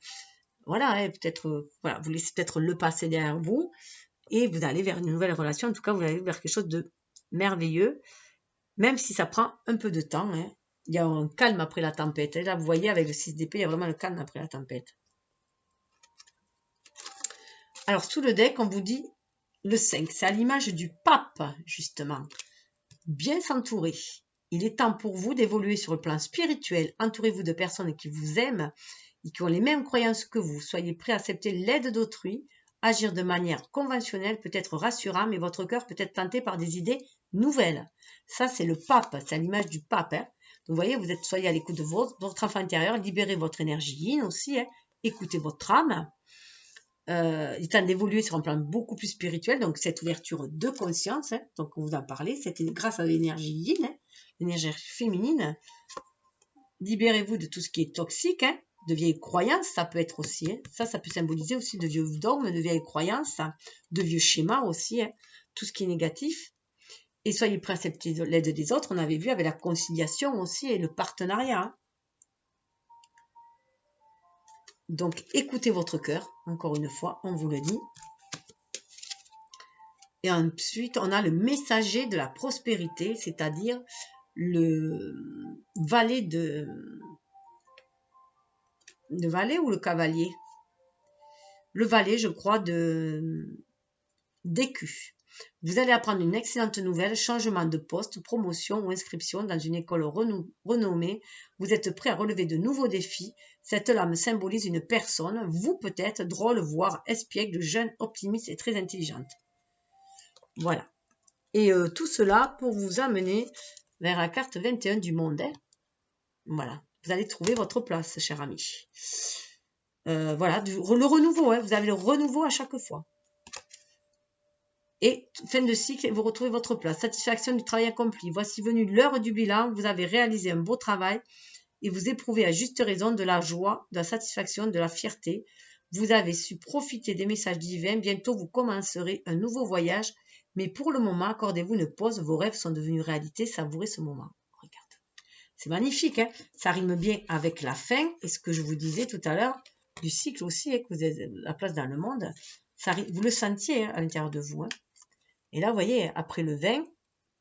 Voilà, hein, peut-être, voilà, vous laissez peut-être le passé derrière vous et vous allez vers une nouvelle relation. En tout cas, vous allez vers quelque chose de merveilleux, même si ça prend un peu de temps. Hein. Il y a un calme après la tempête. Et là, vous voyez, avec le 6 d'épée, il y a vraiment le calme après la tempête. Alors, sous le deck, on vous dit le 5. C'est à l'image du pape, justement. Bien s'entourer. Il est temps pour vous d'évoluer sur le plan spirituel. Entourez-vous de personnes qui vous aiment et qui ont les mêmes croyances que vous. Soyez prêts à accepter l'aide d'autrui. Agir de manière conventionnelle peut être rassurant, mais votre cœur peut être tenté par des idées nouvelles. Ça, c'est le pape. C'est à l'image du pape. Hein. Vous voyez, soyez à l'écoute de votre enfant intérieur, libérez votre énergie yin aussi, hein, écoutez votre âme. Il est temps d'évoluer sur un plan beaucoup plus spirituel, donc cette ouverture de conscience, hein, donc on vous en parlait, c'était grâce à l'énergie yin, hein, l'énergie féminine. Libérez-vous de tout ce qui est toxique, hein, de vieilles croyances, ça peut être aussi, hein, ça peut symboliser aussi de vieux dogmes, de vieilles croyances, hein, de vieux schémas aussi, hein, tout ce qui est négatif. Et soyez prêts à accepter l'aide des autres. On avait vu avec la conciliation aussi et le partenariat. Hein. Donc, écoutez votre cœur. Encore une fois, on vous le dit. Et ensuite, on a le messager de la prospérité, c'est-à-dire le valet le valet ou le cavalier? Le valet, je crois, d'écu. Vous allez apprendre une excellente nouvelle, changement de poste, promotion ou inscription dans une école renommée. Vous êtes prêt à relever de nouveaux défis. Cette lame symbolise une personne, vous peut-être, drôle, voire espiègle, jeune, optimiste et très intelligente. Voilà. Et tout cela pour vous amener vers la carte 21 du monde. Hein. Voilà. Vous allez trouver votre place, cher ami. Voilà, le renouveau. Hein. Vous avez le renouveau à chaque fois. Et fin de cycle, et vous retrouvez votre place. Satisfaction du travail accompli. Voici venue l'heure du bilan. Vous avez réalisé un beau travail et vous éprouvez à juste raison de la joie, de la satisfaction, de la fierté. Vous avez su profiter des messages divins. Bientôt, vous commencerez un nouveau voyage. Mais pour le moment, accordez-vous une pause. Vos rêves sont devenus réalité. Savourez ce moment. Regarde. C'est magnifique. Hein, ça rime bien avec la fin. Et ce que je vous disais tout à l'heure, du cycle aussi, hein, que vous avez la place dans le monde. Ça, vous le sentiez hein, à l'intérieur de vous. Hein. Et là, vous voyez, après le 20,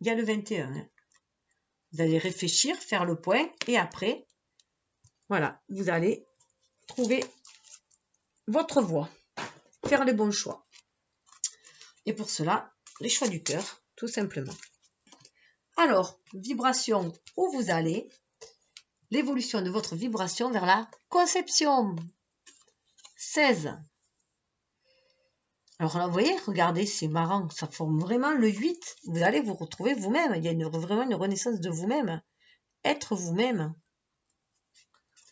il y a le 21. Hein. Vous allez réfléchir, faire le point, et après, voilà, vous allez trouver votre voie, faire les bons choix. Et pour cela, les choix du cœur, tout simplement. Alors, vibration, où vous allez? L'évolution de votre vibration vers la conception. 16. Alors là, vous voyez, regardez, c'est marrant, ça forme vraiment le 8. Vous allez vous retrouver vous-même. Il y a vraiment une renaissance de vous-même. Être vous-même.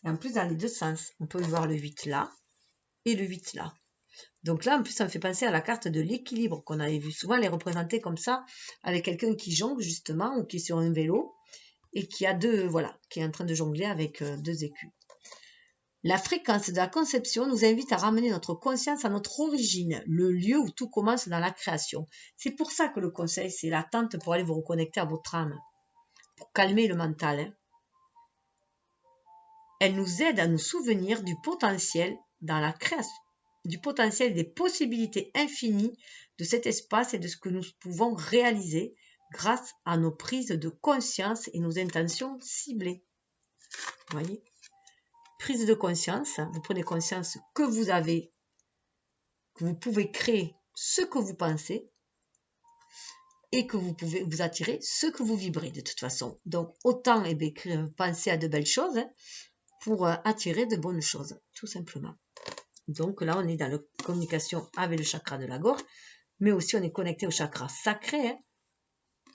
Et en plus, dans les deux sens. On peut voir le 8 là et le 8 là. Donc là, en plus, ça me fait penser à la carte de l'équilibre qu'on avait vu souvent les représenter comme ça, avec quelqu'un qui jongle justement, ou qui est sur un vélo, et qui a qui est en train de jongler avec deux écus. La fréquence de la conception nous invite à ramener notre conscience à notre origine, le lieu où tout commence dans la création. C'est pour ça que le conseil, c'est l'attente pour aller vous reconnecter à votre âme, pour calmer le mental. Hein. Elle nous aide à nous souvenir du potentiel dans la création, du potentiel des possibilités infinies de cet espace et de ce que nous pouvons réaliser grâce à nos prises de conscience et nos intentions ciblées. Vous voyez ? Prise de conscience, vous prenez conscience que vous pouvez créer ce que vous pensez et que vous pouvez vous attirer ce que vous vibrez de toute façon. Donc autant penser à de belles choses pour attirer de bonnes choses, tout simplement. Donc là, on est dans la communication avec le chakra de la gorge, mais aussi on est connecté au chakra sacré, hein,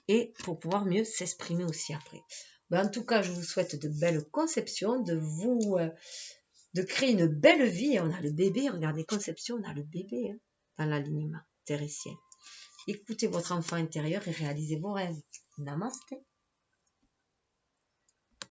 et pour pouvoir mieux s'exprimer aussi après. En tout cas, je vous souhaite de belles conceptions, de créer une belle vie. On a le bébé, regardez, conception, on a le bébé hein, dans l'alignement terre et ciel. Écoutez votre enfant intérieur et réalisez vos rêves. Namasté.